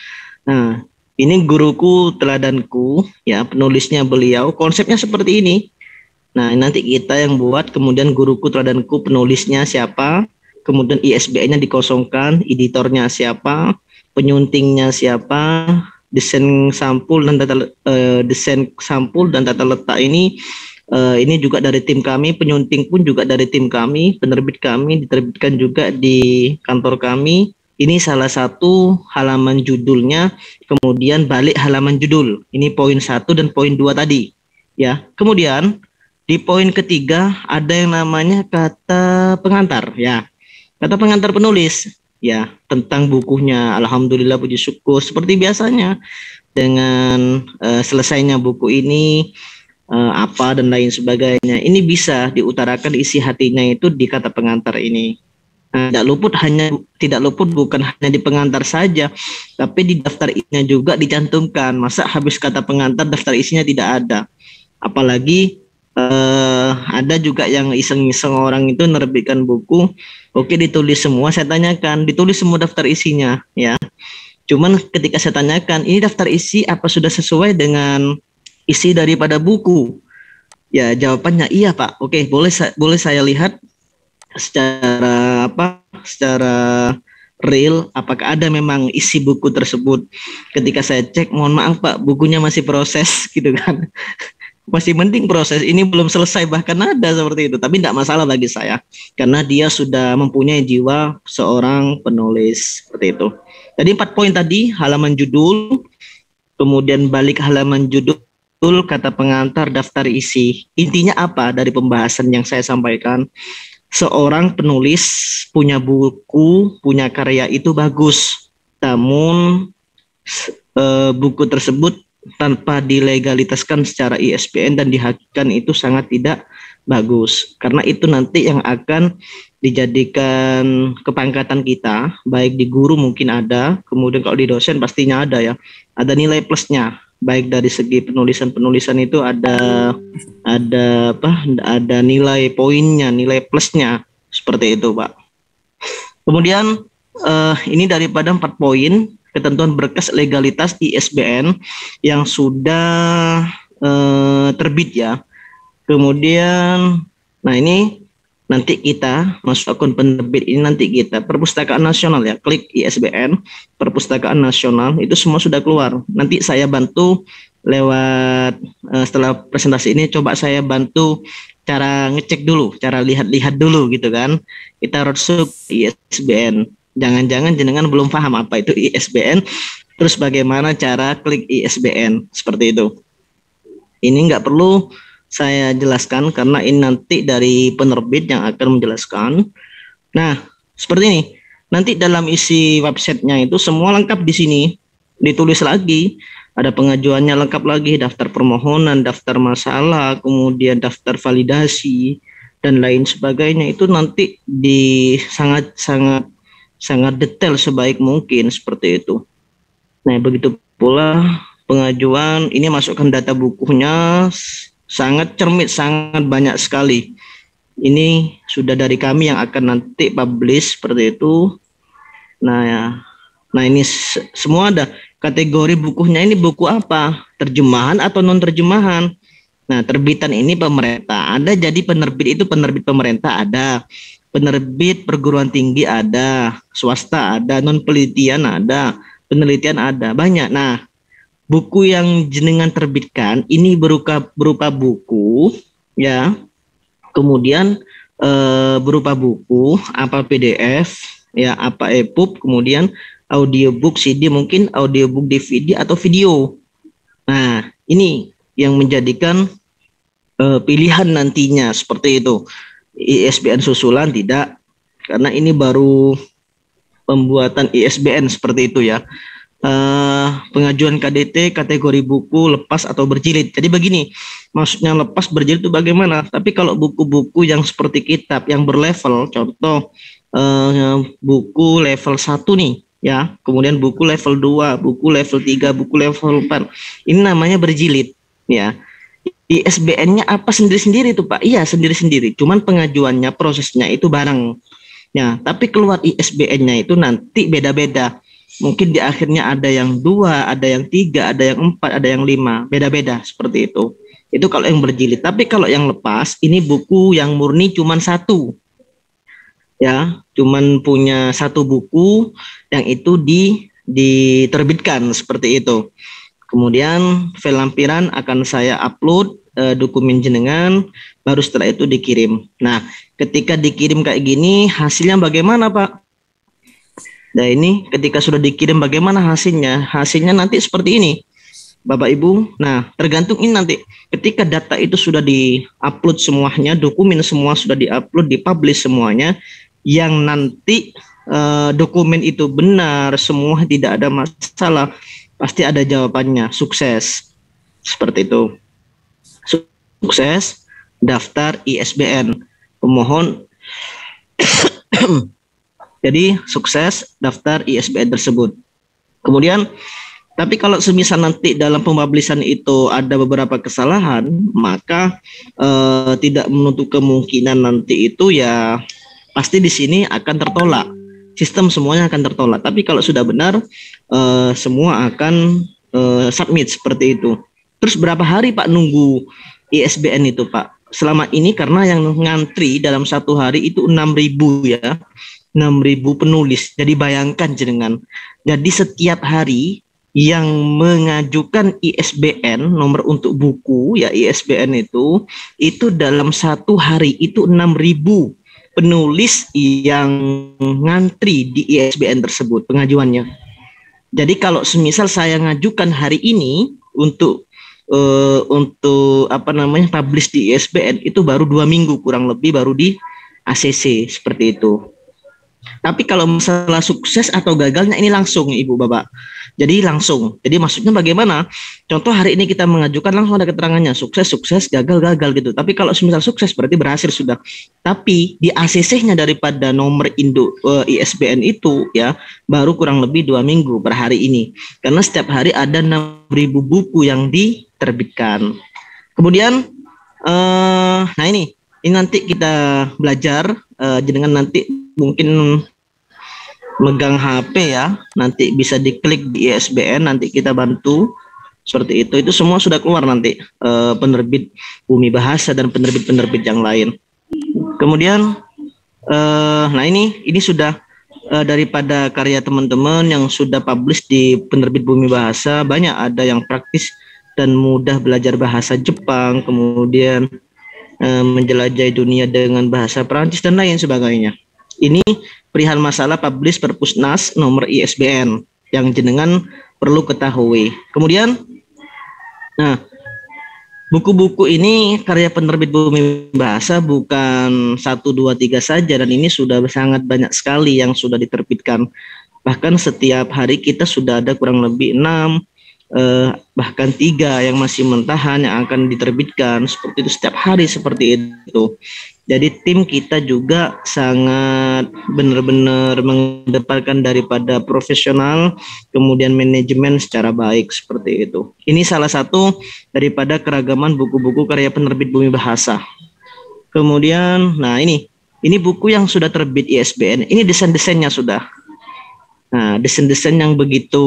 Nah, ini guruku teladanku, ya penulisnya beliau. Konsepnya seperti ini. Nah, nanti kita yang buat, kemudian guruku teladanku penulisnya siapa, kemudian ISBN-nya dikosongkan, editornya siapa, penyuntingnya siapa, desain sampul dan tata letak ini juga dari tim kami, penyunting pun juga dari tim kami, penerbit kami, diterbitkan juga di kantor kami. Ini salah satu halaman judulnya, kemudian balik halaman judul. Ini poin 1 dan poin 2 tadi. Ya, kemudian di poin ketiga ada yang namanya kata pengantar. Ya, kata pengantar penulis. Ya, tentang bukunya. Alhamdulillah puji syukur seperti biasanya dengan selesainya buku ini apa dan lain sebagainya. Ini bisa diutarakan isi hatinya itu di kata pengantar ini. Tidak luput bukan hanya di pengantar saja, tapi di daftar isinya juga dicantumkan. Masa habis kata pengantar daftar isinya tidak ada. Apalagi ada juga yang iseng-iseng orang itu nerbitkan buku, oke ditulis semua, saya tanyakan, ditulis semua daftar isinya, ya. Cuman ketika saya tanyakan, ini daftar isi apa sudah sesuai dengan isi daripada buku? Ya jawabannya iya Pak. Oke, boleh saya lihat secara real apakah ada memang isi buku tersebut. Ketika saya cek, mohon maaf Pak, bukunya masih proses gitu kan. Masih penting proses ini belum selesai, bahkan ada seperti itu, tapi tidak masalah bagi saya karena dia sudah mempunyai jiwa seorang penulis seperti itu. Jadi 4 poin tadi, halaman judul, kemudian balik halaman judul, kata pengantar, daftar isi. Intinya apa dari pembahasan yang saya sampaikan? Seorang penulis punya buku, punya karya itu bagus, namun buku tersebut tanpa dilegalitaskan secara ISBN dan dihakikan itu sangat tidak bagus, karena itu nanti yang akan dijadikan kepangkatan kita, baik di guru mungkin ada, kemudian kalau di dosen pastinya ada ya, ada nilai plusnya, baik dari segi penulisan itu ada nilai poinnya, nilai plusnya, seperti itu Pak. Kemudian ini daripada 4 poin ketentuan berkas legalitas ISBN yang sudah terbit ya. Kemudian, nah ini nanti kita masuk akun penerbit ini, nanti kita Perpustakaan Nasional ya, klik ISBN Perpustakaan Nasional, itu semua sudah keluar. Nanti saya bantu lewat setelah presentasi ini, coba saya bantu cara ngecek dulu, cara lihat-lihat dulu gitu kan. Kita masuk ISBN. Jangan-jangan jenengan belum paham apa itu ISBN, terus bagaimana cara klik ISBN, seperti itu. Ini nggak perlu saya jelaskan karena ini nanti dari penerbit yang akan menjelaskan. Nah, seperti ini. Nanti dalam isi websitenya itu semua lengkap di sini. Ditulis lagi, ada pengajuannya lengkap lagi, daftar permohonan, daftar masalah, kemudian daftar validasi dan lain sebagainya. Itu nanti di sangat detail sebaik mungkin seperti itu. Nah, begitu pula pengajuan, ini masukkan data bukunya, sangat cermat, sangat banyak sekali. Ini sudah dari kami yang akan nanti publish seperti itu. Nah ya, nah ini semua ada kategori bukunya. Ini buku apa? Terjemahan atau non terjemahan? Nah, terbitan ini pemerintah ada, jadi penerbit itu penerbit pemerintah ada, penerbit perguruan tinggi ada, swasta ada, non penelitian ada, penelitian ada, banyak. Nah, buku yang jenengan terbitkan ini berupa buku ya, kemudian berupa buku apa PDF ya, apa EPUB, kemudian audiobook CD, mungkin audiobook DVD atau video. Nah, ini yang menjadikan pilihan nantinya seperti itu. ISBN susulan tidak, karena ini baru pembuatan ISBN seperti itu ya. Pengajuan KDT kategori buku lepas atau berjilid. Jadi begini, maksudnya lepas berjilid itu bagaimana? Tapi kalau buku-buku yang seperti kitab yang berlevel, contoh buku level 1 nih ya, kemudian buku level 2, buku level 3, buku level 4, ini namanya berjilid ya. ISBN-nya apa sendiri-sendiri itu Pak? Iya, sendiri-sendiri, cuman pengajuannya, prosesnya itu bareng ya. Tapi keluar ISBN-nya itu nanti beda-beda. Mungkin di akhirnya ada yang 2, ada yang 3, ada yang 4, ada yang 5, beda-beda seperti itu. Itu kalau yang berjilid. Tapi kalau yang lepas, ini buku yang murni cuman 1. Ya, cuman punya 1 buku yang itu diterbitkan seperti itu. Kemudian file lampiran akan saya upload dokumen jenengan, baru setelah itu dikirim. Nah, ketika dikirim kayak gini, hasilnya bagaimana Pak? Nah, ini ketika sudah dikirim bagaimana hasilnya? Hasilnya nanti seperti ini, Bapak Ibu. Nah, tergantung ini nanti ketika data itu sudah di-upload semuanya, dokumen semua sudah di-upload, di-publish semuanya, yang nanti dokumen itu benar semua, tidak ada masalah, pasti ada jawabannya, sukses. Seperti itu. Sukses daftar ISBN pemohon. Jadi sukses daftar ISBN tersebut. Kemudian, tapi kalau semisal nanti dalam pempublishan itu ada beberapa kesalahan, maka tidak menutup kemungkinan nanti itu ya pasti di sini akan tertolak. Sistem semuanya akan tertolak. Tapi kalau sudah benar, semua akan submit seperti itu. Terus berapa hari Pak nunggu ISBN itu Pak? Selama ini karena yang ngantri dalam 1 hari itu 6.000 ya. 6.000 penulis. Jadi bayangkan jenengan. Jadi setiap hari yang mengajukan ISBN nomor untuk buku ya, ISBN itu dalam 1 hari itu 6.000 penulis yang ngantri di ISBN tersebut pengajuannya. Jadi kalau semisal saya ngajukan hari ini untuk publish di ISBN itu baru 2 minggu kurang lebih baru di ACC seperti itu. Tapi kalau masalah sukses atau gagalnya ini langsung Ibu Bapak. Jadi langsung. Jadi maksudnya bagaimana? Contoh hari ini kita mengajukan langsung ada keterangannya sukses, gagal gitu. Tapi kalau semisal sukses berarti berhasil sudah. Tapi di ACC-nya daripada nomor induk ISBN itu ya baru kurang lebih 2 minggu per hari ini. Karena setiap hari ada 6.000 buku yang diterbitkan. Kemudian nah ini nanti kita belajar jenengan nanti mungkin megang HP ya, nanti bisa diklik di ISBN, nanti kita bantu seperti itu. Itu semua sudah keluar nanti penerbit Bumi Bahasa dan penerbit-penerbit yang lain. Kemudian nah ini sudah daripada karya teman-teman yang sudah publish di penerbit Bumi Bahasa, banyak ada yang praktis dan mudah belajar bahasa Jepang, kemudian menjelajahi dunia dengan bahasa Perancis dan lain sebagainya. Ini perihal masalah publish Perpusnas nomor ISBN yang jenengan perlu ketahui. Kemudian, nah buku-buku ini karya penerbit Bumi Bahasa bukan 1, 2, 3 saja, dan ini sudah sangat banyak sekali yang sudah diterbitkan. Bahkan setiap hari kita sudah ada kurang lebih 6 bahkan 3 yang masih mentahan yang akan diterbitkan seperti itu setiap hari seperti itu. Jadi tim kita juga sangat benar-benar mengedepankan daripada profesional, kemudian manajemen secara baik seperti itu. Ini salah satu daripada keragaman buku-buku karya penerbit Bumi Bahasa. Kemudian, nah ini buku yang sudah terbit ISBN. Ini desain-desainnya sudah. Nah, desain-desain yang begitu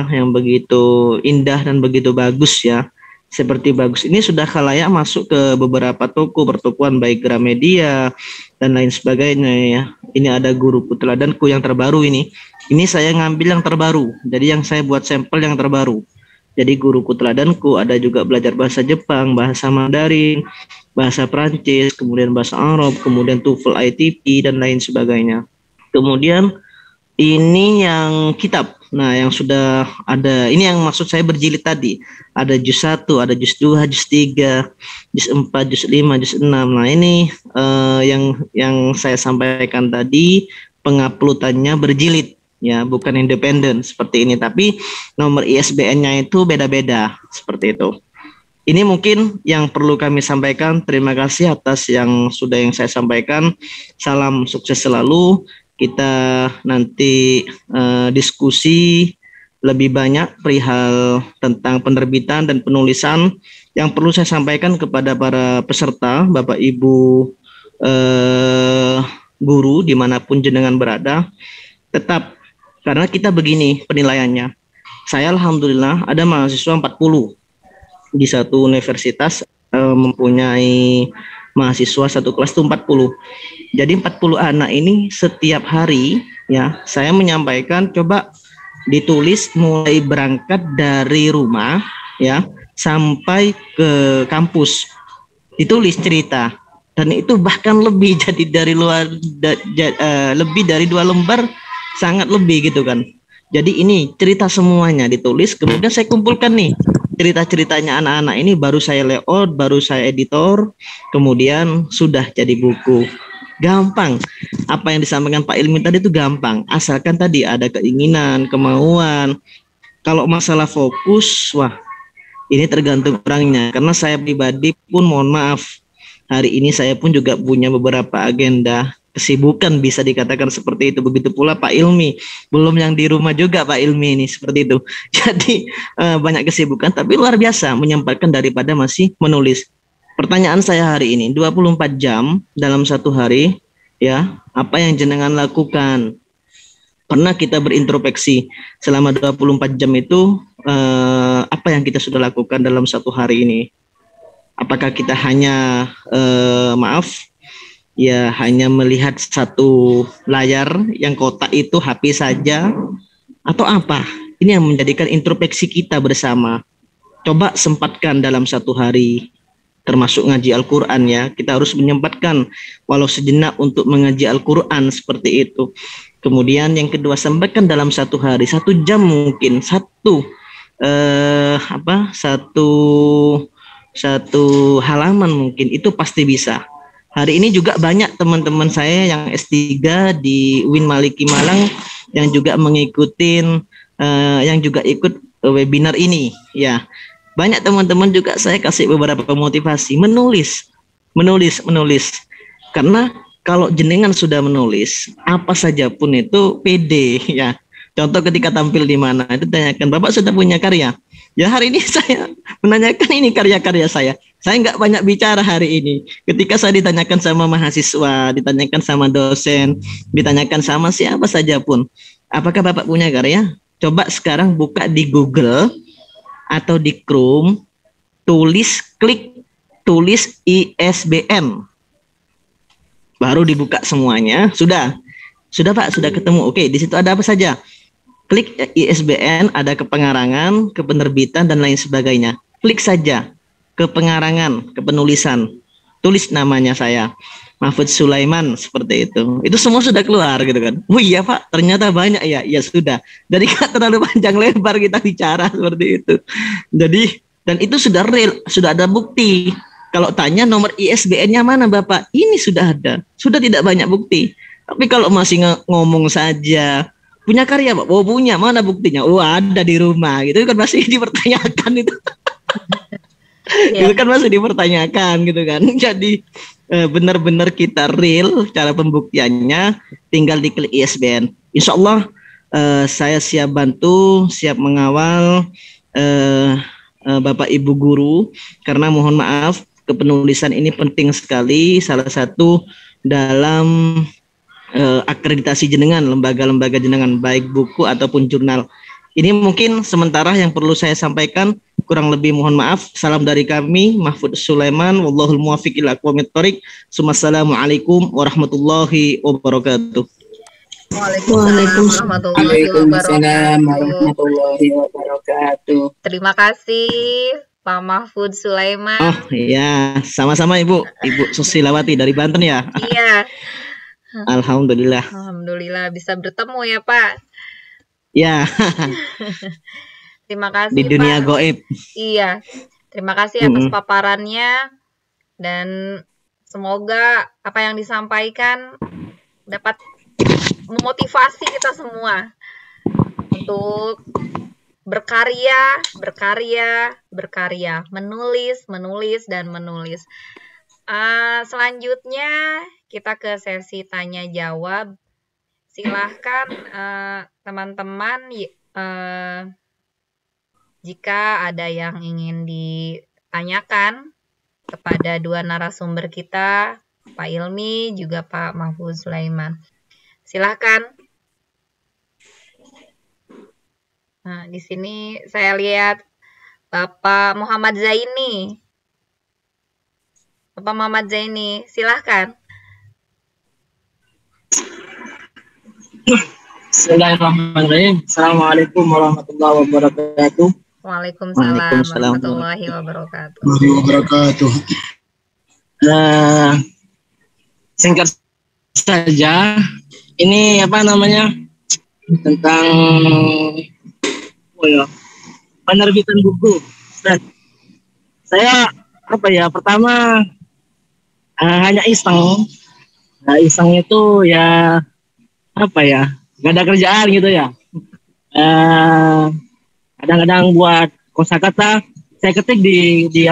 yang begitu indah dan begitu bagus ya. Seperti bagus ini sudah khalayak masuk ke beberapa toko pertokoan baik Gramedia dan lain sebagainya ya. Ini ada Guruku Teladanku yang terbaru ini. Ini saya ngambil yang terbaru. Jadi yang saya buat sampel yang terbaru. Jadi Guruku Teladanku ada juga belajar bahasa Jepang, bahasa Mandarin, bahasa Prancis, kemudian bahasa Arab, kemudian TOEFL ITP dan lain sebagainya. Kemudian ini yang kitab. Nah, yang sudah ada, ini yang maksud saya berjilid tadi. Ada juz 1, ada juz 2, juz 3, juz 4, juz 5, juz 6. Nah, ini yang saya sampaikan tadi penguploadannya berjilid ya, bukan independen seperti ini, tapi nomor ISBN-nya itu beda-beda seperti itu. Ini mungkin yang perlu kami sampaikan. Terima kasih atas yang saya sampaikan. Salam sukses selalu. Kita nanti diskusi lebih banyak perihal tentang penerbitan dan penulisan. Yang perlu saya sampaikan kepada para peserta, Bapak Ibu guru dimanapun jenengan berada, tetap, karena kita begini penilaiannya. Saya alhamdulillah ada mahasiswa 40 di satu universitas, mempunyai mahasiswa satu kelas itu 40. Jadi 40 anak ini setiap hari ya saya menyampaikan coba ditulis mulai berangkat dari rumah ya sampai ke kampus. Ditulis cerita, dan itu bahkan lebih, jadi dari lebih dari 2 lembar, sangat lebih gitu kan. Jadi ini cerita semuanya ditulis, kemudian saya kumpulkan nih cerita-ceritanya anak-anak ini, baru saya layout, baru saya editor, kemudian sudah jadi buku. Gampang. Apa yang disampaikan Pak Ilmi tadi itu gampang, asalkan tadi ada keinginan, kemauan. Kalau masalah fokus, wah ini tergantung orangnya. Karena saya pribadi pun mohon maaf, hari ini saya pun juga punya beberapa agenda, kesibukan bisa dikatakan seperti itu. Begitu pula Pak Ilmi, belum yang di rumah juga Pak Ilmi ini seperti itu. Jadi banyak kesibukan, tapi luar biasa menyampaikan daripada masih menulis. Pertanyaan saya hari ini, 24 jam dalam satu hari ya, apa yang jenengan lakukan? Pernah kita berintrospeksi selama 24 jam itu apa yang kita sudah lakukan dalam satu hari ini? Apakah kita hanya hanya melihat satu layar yang kotak itu HP saja, atau apa? Ini yang menjadikan introspeksi kita bersama. Coba sempatkan dalam satu hari. termasuk ngaji Al-Quran ya. Kita harus menyempatkan walau sejenak untuk mengaji Al-Quran seperti itu. Kemudian yang kedua, sampaikan dalam satu hari, 1 jam mungkin, satu halaman mungkin, itu pasti bisa. Hari ini juga banyak teman-teman saya yang S3 di UIN Maliki Malang yang juga yang juga ikut webinar ini ya. Banyak teman-teman juga saya kasih beberapa motivasi menulis. Karena kalau jenengan sudah menulis apa saja pun itu pede ya. Contoh ketika tampil di mana itu tanyakan, Bapak sudah punya karya? Ya hari ini saya menanyakan ini karya-karya saya. Saya nggak banyak bicara hari ini. Ketika saya ditanyakan sama mahasiswa, ditanyakan sama dosen, ditanyakan sama siapa saja pun, apakah Bapak punya karya? Coba sekarang buka di Google atau di Chrome, tulis ISBN. Baru dibuka semuanya. Sudah Pak, sudah ketemu. Oke, di situ ada apa saja? Klik ISBN, ada kepengarangan, kepenerbitan dan lain sebagainya. Klik saja ke pengarangan, ke penulisan. Tulis namanya saya, Mahfud Sulaiman, seperti itu. Itu semua sudah keluar gitu kan. Oh iya Pak, ternyata banyak ya. Ya sudah. Jadi nggak terlalu panjang lebar kita bicara seperti itu. Jadi dan itu sudah real, sudah ada bukti. Kalau tanya nomor ISBN-nya mana Bapak? Ini sudah ada. Sudah tidak banyak bukti. Tapi kalau masih ngomong saja, punya karya Pak? Oh punya, mana buktinya? Oh ada di rumah. Gitu kan masih dipertanyakan itu. Itu kan masih dipertanyakan gitu kan. Jadi benar-benar kita real cara pembuktiannya, tinggal diklik ISBN. Insya Allah saya siap bantu, siap mengawal Bapak Ibu guru, karena mohon maaf kepenulisan ini penting sekali, salah satu dalam akreditasi jenengan, lembaga-lembaga jenengan, baik buku ataupun jurnal. Ini mungkin sementara yang perlu saya sampaikan, kurang lebih mohon maaf. Salam dari kami, Mahfud Sulaiman, wallahul muwaffiq ila aqwamit thoriq. Assalamualaikum warahmatullahi wabarakatuh. Waalaikumsalam warahmatullahi wabarakatuh. Terima kasih Pak Mahfud Sulaiman. Oh iya, sama-sama Ibu Susilawati dari Banten ya. Iya. Alhamdulillah. Alhamdulillah bisa bertemu ya Pak. Ya. Terima kasih di dunia Pak. Goib. Iya. Terima kasih atas paparannya dan semoga apa yang disampaikan dapat memotivasi kita semua untuk berkarya, menulis dan menulis. Selanjutnya kita ke sesi tanya jawab. Silahkan teman-teman jika ada yang ingin ditanyakan kepada dua narasumber kita, Pak Ilmi juga Pak Mahfud Sulaiman. Silahkan. Nah, di sini saya lihat Bapak Muhammad Zaini. Bapak Muhammad Zaini, silahkan. Bismillahirrahmanirrahim. Assalamualaikum warahmatullahi wabarakatuh. Waalaikumsalam warahmatullahi wabarakatuh. Singkat saja, ini apa namanya tentang penerbitan buku. Saya pertama hanya iseng. Nah, iseng itu ya nggak ada kerjaan gitu ya. Kadang-kadang buat kosakata saya ketik di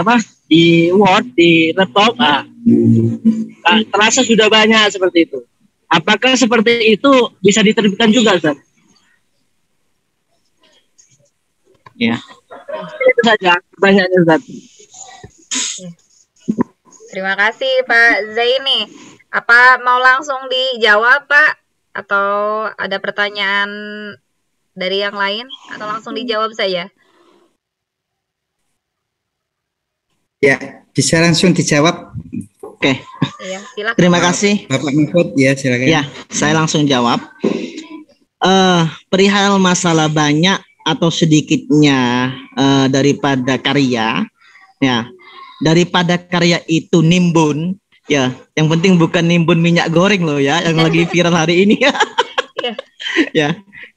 Word, di laptop. Terasa sudah banyak seperti itu. Apakah seperti itu bisa diterbitkan juga, Ustaz? Ya. Itu saja pertanyaannya, Ustaz. Terima kasih Pak Zaini. Apa mau langsung dijawab Pak? Atau ada pertanyaan dari yang lain? Atau langsung dijawab saja? Ya, bisa langsung dijawab. Oke. Iya, silakan. Terima kasih. Bapak Mahfud, ya silakan. Ya, saya langsung jawab. Perihal masalah banyak atau sedikitnya daripada karya, ya. daripada karya itu nimbun, ya, yang penting bukan nimbun minyak goreng loh ya, yang lagi viral hari ini ya.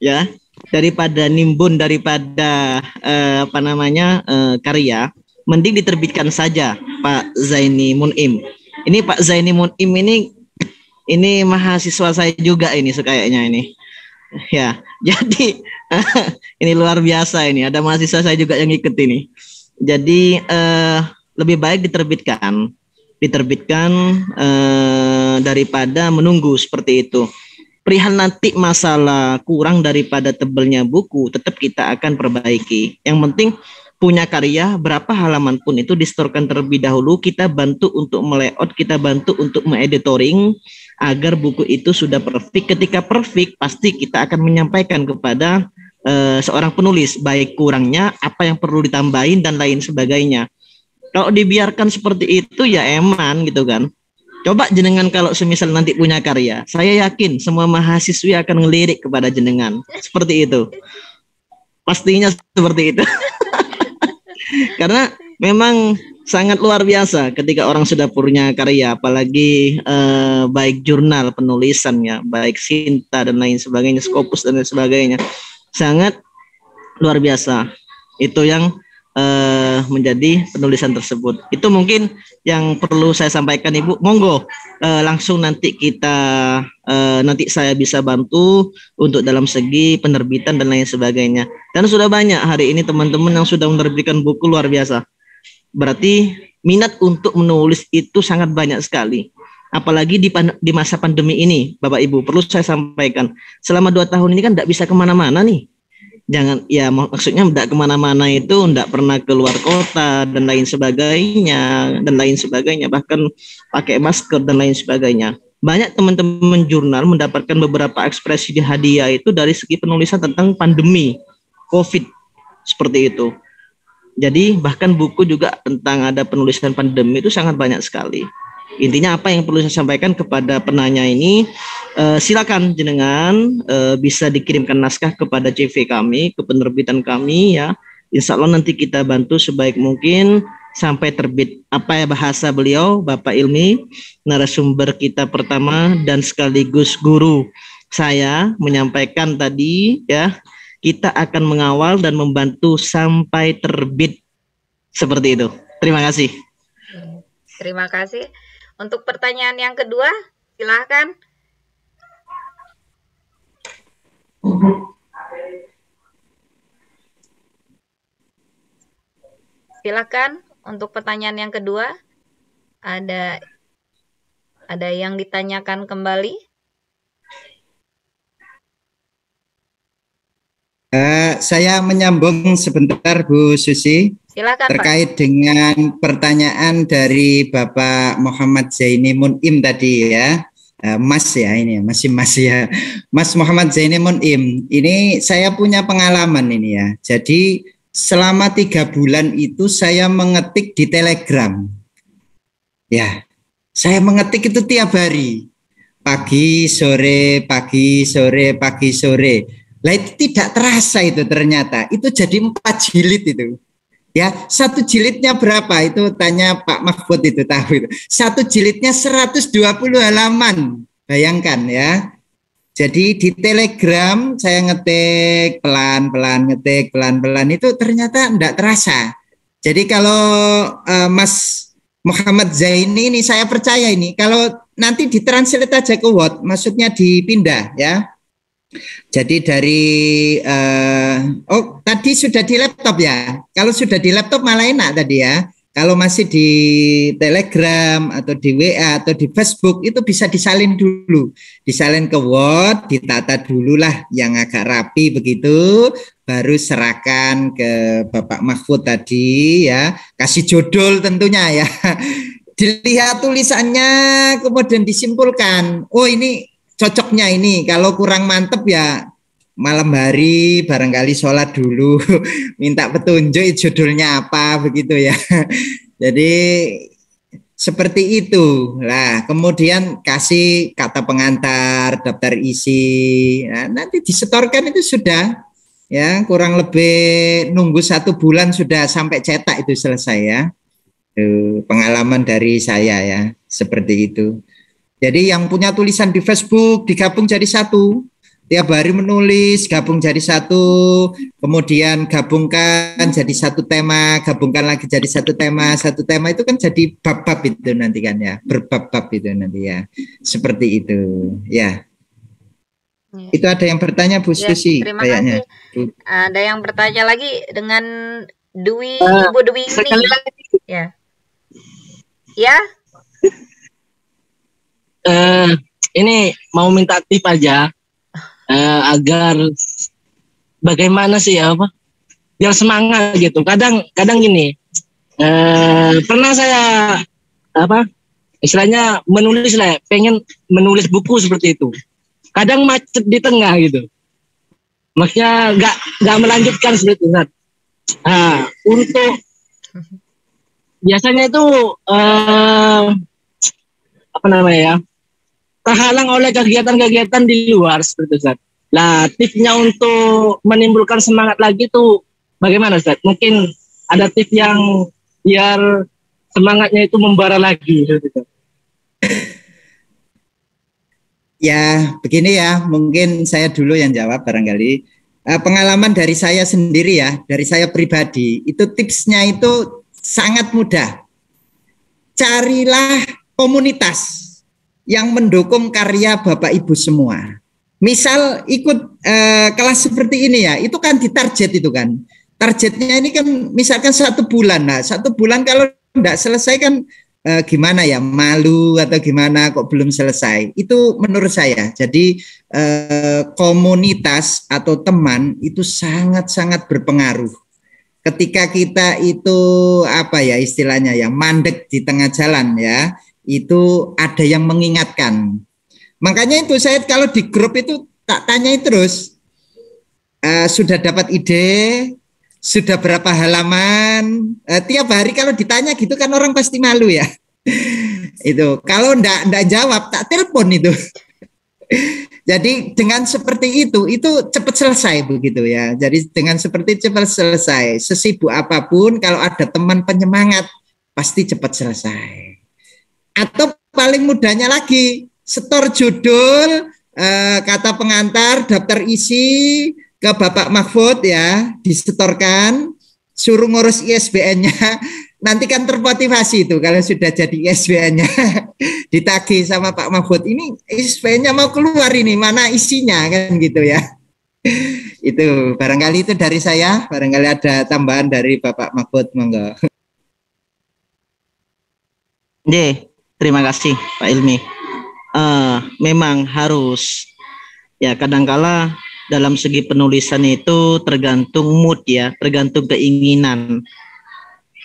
ya, daripada nimbun daripada karya, mending diterbitkan saja Pak Zaini Munim. Ini Pak Zaini Munim ini mahasiswa saya juga ini kayaknya ini. Ya, jadi ini luar biasa ini. Ada mahasiswa saya juga yang ikut ini. Jadi lebih baik diterbitkan daripada menunggu seperti itu. Perihal nanti masalah kurang daripada tebelnya buku, tetap kita akan perbaiki. Yang penting punya karya berapa halaman pun itu distorkan terlebih dahulu. Kita bantu untuk melayout, kita bantu untuk mengeditoring agar buku itu sudah perfect. Ketika perfect, pasti kita akan menyampaikan kepada seorang penulis baik kurangnya, apa yang perlu ditambahin dan lain sebagainya. Kalau dibiarkan seperti itu ya eman gitu kan. Coba jenengan kalau semisal nanti punya karya, saya yakin semua mahasiswi akan ngelirik kepada jenengan seperti itu. Pastinya seperti itu. Karena memang sangat luar biasa ketika orang sudah punya karya, apalagi baik jurnal penulisannya, baik Sinta dan lain sebagainya, Scopus dan lain sebagainya, sangat luar biasa. Itu yang menjadi penulisan tersebut. Itu mungkin yang perlu saya sampaikan, Ibu. Monggo langsung nanti kita nanti saya bisa bantu untuk dalam segi penerbitan dan lain sebagainya. Dan sudah banyak hari ini teman-teman yang sudah menerbitkan buku luar biasa. Berarti minat untuk menulis itu sangat banyak sekali. Apalagi di masa pandemi ini, Bapak Ibu, perlu saya sampaikan, selama 2 tahun ini kan tidak bisa kemana-mana nih. Jangan, ya maksudnya tidak kemana-mana itu tidak pernah keluar kota dan lain sebagainya, bahkan pakai masker dan lain sebagainya. Banyak teman-teman jurnal mendapatkan beberapa ekspresi di hadiah itu dari segi penulisan tentang pandemi COVID seperti itu. Jadi bahkan buku juga tentang ada penulisan pandemi itu sangat banyak sekali. Intinya apa yang perlu saya sampaikan kepada penanya ini, silakan jenengan bisa dikirimkan naskah kepada CV kami, ke penerbitan kami ya. Insya Allah nanti kita bantu sebaik mungkin sampai terbit. Apa ya bahasa beliau, Bapak Ilmi, narasumber kita pertama dan sekaligus guru saya menyampaikan tadi ya, kita akan mengawal dan membantu sampai terbit seperti itu. Terima kasih. Terima kasih. Untuk pertanyaan yang kedua, silahkan. Silakan untuk pertanyaan yang kedua. Ada yang ditanyakan kembali? Saya menyambung sebentar Bu Susi. Silakan, terkait Pak, dengan pertanyaan dari Bapak Muhammad Zaini Munim tadi ya. Mas ya, ini ya, masih Mas ya, Mas Muhammad Zaini Munim. Ini saya punya pengalaman ini ya. Jadi selama 3 bulan itu saya mengetik di Telegram. Ya, saya mengetik itu tiap hari, pagi sore, pagi sore, pagi sore. Lah itu tidak terasa itu ternyata itu jadi 4 jilid itu. Ya, 1 jilidnya berapa? Itu tanya Pak Mahfud itu tahu itu. 1 jilidnya 120 halaman. Bayangkan ya. Jadi di Telegram saya ngetik pelan-pelan, ngetik pelan-pelan itu ternyata enggak terasa. Jadi kalau Mas Muhammad Zaini ini saya percaya ini kalau nanti ditranslate aja ke Word, maksudnya dipindah ya. Jadi dari tadi sudah di laptop ya. Kalau sudah di laptop malah enak tadi ya. Kalau masih di Telegram atau di WA atau di Facebook itu bisa disalin dulu. Disalin ke Word, ditata dulu lah yang agak rapi begitu, baru serahkan ke Bapak Mahfud tadi ya. Kasih judul tentunya ya. Dilihat tulisannya kemudian disimpulkan. Oh ini cocoknya ini, kalau kurang mantep ya malam hari barangkali sholat dulu, minta petunjuk judulnya apa begitu ya. Jadi seperti itu lah. Kemudian kasih kata pengantar, daftar isi. Nah, nanti disetorkan itu sudah ya kurang lebih nunggu 1 bulan sudah sampai cetak itu selesai ya. Pengalaman dari saya ya, seperti itu. Jadi yang punya tulisan di Facebook digabung jadi satu. Tiap hari menulis, gabung jadi satu, kemudian gabungkan jadi satu tema, gabungkan lagi jadi satu tema itu kan jadi bab-bab itu nanti kan ya, berbab-bab itu nanti ya, seperti itu ya. Itu ada yang bertanya Bu Susi terima kayaknya. kasih. Ada yang bertanya lagi dengan Ibu Dwi ini. Ya. Ya. Ini mau minta tip aja. Agar bagaimana sih ya apa biar semangat gitu. Kadang gini, pernah saya apa istilahnya menulis lah, pengen menulis buku seperti itu. Kadang macet di tengah gitu, maksudnya nggak melanjutkan seperti itu. Untuk biasanya itu apa namanya ya, terhalang oleh kegiatan-kegiatan di luar seperti itu, Ustaz. Nah, tipsnya untuk menimbulkan semangat lagi tuh bagaimana, Ustaz? Mungkin ada tips yang biar semangatnya itu membara lagi seperti itu. Ya, begini ya, mungkin saya dulu yang jawab barangkali. Pengalaman dari saya sendiri ya, dari saya pribadi, itu tipsnya itu sangat mudah. Carilah komunitas yang mendukung karya Bapak Ibu semua. Misal ikut kelas seperti ini ya, itu kan ditarget itu kan. Targetnya ini kan misalkan 1 bulan. Nah, 1 bulan kalau tidak selesai kan gimana ya, malu atau gimana kok belum selesai. Itu menurut saya. Jadi komunitas atau teman itu sangat-sangat berpengaruh. Ketika kita itu apa ya istilahnya ya, mandek di tengah jalan ya, itu ada yang mengingatkan. Makanya itu saya kalau di grup itu tak tanyai terus, sudah dapat ide, sudah berapa halaman, tiap hari kalau ditanya gitu kan orang pasti malu ya. Itu kalau ndak jawab tak telepon itu. Jadi dengan seperti itu cepat selesai begitu ya. Jadi dengan seperti cepat selesai. Sesibuk apapun kalau ada teman penyemangat pasti cepat selesai. Atau paling mudahnya lagi, setor judul, kata pengantar, daftar isi ke Bapak Mahfud ya, disetorkan, suruh ngurus ISBN-nya, nanti kan termotivasi itu kalau sudah jadi ISBN-nya, ditagih sama Pak Mahfud, ini ISBN-nya mau keluar ini, mana isinya kan gitu ya. Itu barangkali itu dari saya, barangkali ada tambahan dari Bapak Mahfud, monggo. Terima kasih Pak Ilmi. Memang harus ya, kadangkala dalam segi penulisan itu tergantung mood ya, tergantung keinginan.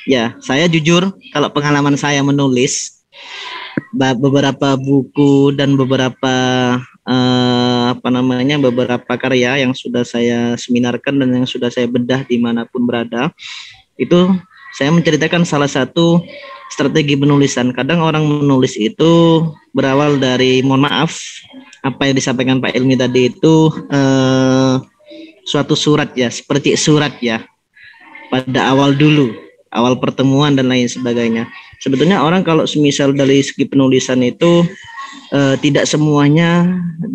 Ya, saya jujur kalau pengalaman saya menulis beberapa buku dan beberapa beberapa karya yang sudah saya seminarkan dan yang sudah saya bedah dimanapun berada, itu saya menceritakan salah satu strategi penulisan. Kadang orang menulis itu berawal dari, mohon maaf, apa yang disampaikan Pak Ilmi tadi itu suatu surat ya, seperti surat ya, pada awal dulu, awal pertemuan dan lain sebagainya. Sebetulnya orang kalau semisal dari segi penulisan itu tidak semuanya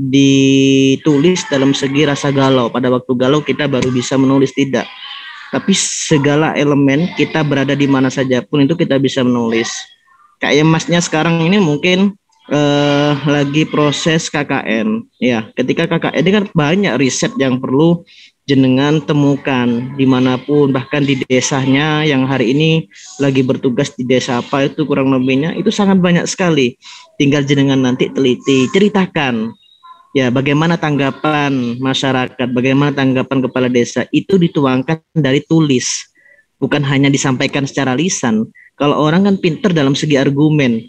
ditulis dalam segi rasa galau. Pada waktu galau kita baru bisa menulis, tidak. Tapi segala elemen kita berada di mana saja pun itu kita bisa menulis. Kayak masnya sekarang ini mungkin lagi proses KKN. Ya, ketika KKN ini kan banyak riset yang perlu jenengan temukan dimanapun, bahkan di desanya yang hari ini lagi bertugas di desa apa itu kurang lebihnya itu sangat banyak sekali. Tinggal jenengan nanti teliti, ceritakan. Ya, bagaimana tanggapan masyarakat, bagaimana tanggapan kepala desa, itu dituangkan dari tulis, bukan hanya disampaikan secara lisan. Kalau orang kan pintar dalam segi argumen,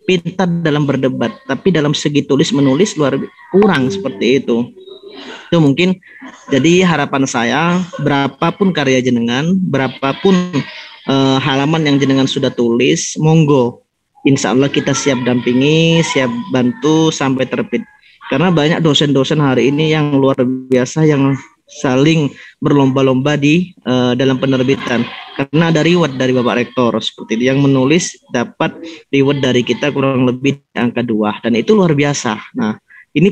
pintar dalam berdebat, tapi dalam segi tulis menulis kurang seperti itu. Itu mungkin jadi harapan saya, berapapun karya jenengan, berapapun halaman yang jenengan sudah tulis, monggo, insya Allah kita siap dampingi, siap bantu sampai terbit. Karena banyak dosen-dosen hari ini yang luar biasa yang saling berlomba-lomba di dalam penerbitan. karena ada reward dari Bapak Rektor seperti itu. Yang menulis dapat reward dari kita kurang lebih angka 2 dan itu luar biasa. Nah, ini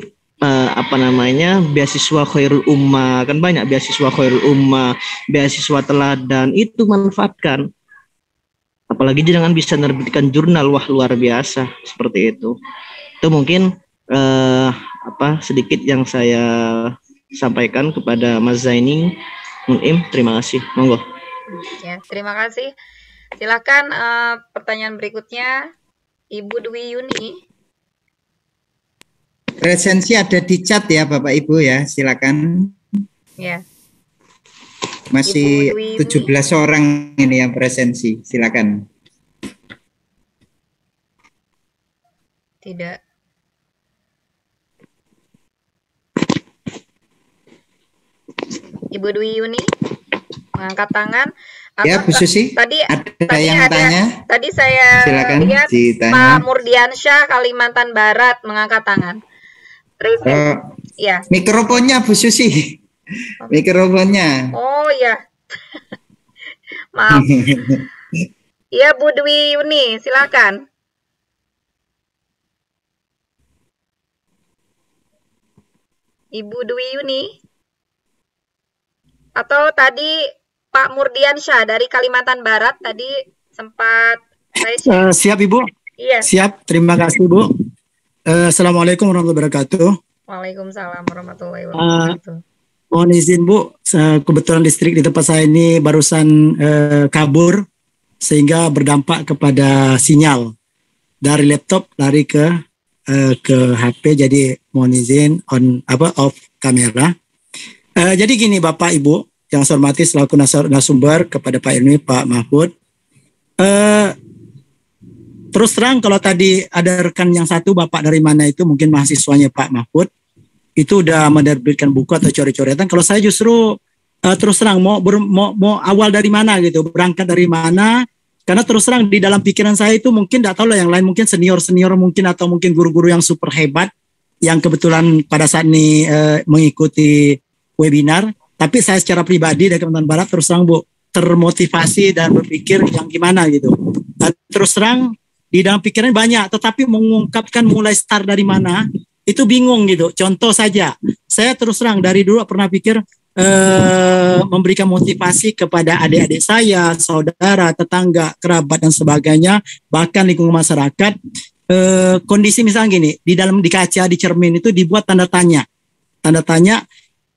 beasiswa Khairul Ummah, kan banyak beasiswa Khairul Ummah, beasiswa teladan, itu manfaatkan. Apalagi jangan bisa menerbitkan jurnal, wah luar biasa seperti itu. Itu mungkin sedikit yang saya sampaikan kepada Mas Zaini. Munim, terima kasih. Monggo. Ya, terima kasih. Silakan pertanyaan berikutnya, Ibu Dwi Yuni. Presensi ada di chat ya Bapak Ibu ya, silakan. Ya. Masih 17 orang ini yang presensi, silakan. Tidak. Ibu Dwi Yuni mengangkat tangan. Ya, Bu Susi. Tadi yang tanya. Tadi saya silakan lihat ditanya. Pak Murdiansyah Kalimantan Barat mengangkat tangan. Ya. Mikrofonnya Bu Susi. Mikrofonnya. Oh ya. Maaf. Iya Bu Dwi Yuni, silakan. Ibu Dwi Yuni. Atau tadi Pak Murdiansyah dari Kalimantan Barat tadi sempat saya siap Ibu? Iya. Siap, terima kasih Bu. Assalamualaikum warahmatullahi wabarakatuh. Waalaikumsalam warahmatullahi wabarakatuh. Mohon izin Bu, kebetulan listrik di tempat saya ini barusan kabur sehingga berdampak kepada sinyal dari laptop lari ke HP, jadi mohon izin off kamera. Jadi gini Bapak Ibu yang saya hormati selaku narasumber kepada Pak Ilmi, Pak Mahfud. Terus terang kalau tadi ada rekan yang satu Bapak dari mana itu mungkin mahasiswanya Pak Mahfud itu udah menerbitkan buku atau coret-coretan. Kalau saya justru terus terang mau awal dari mana gitu, berangkat dari mana? Karena terus terang di dalam pikiran saya itu mungkin tidak tahu lah yang lain, mungkin senior mungkin atau mungkin guru-guru yang super hebat yang kebetulan pada saat ini mengikuti webinar. Tapi saya secara pribadi dari Kalimantan Barat terus terang Bu termotivasi dan berpikir yang gimana gitu. Dan terus terang di dalam pikiran banyak, tetapi mengungkapkan mulai start dari mana itu bingung gitu. Contoh saja, saya terus terang dari dulu pernah pikir memberikan motivasi kepada adik-adik saya, saudara, tetangga, kerabat dan sebagainya, bahkan lingkungan masyarakat. Kondisi misalnya gini, di kaca, di cermin itu dibuat tanda tanya.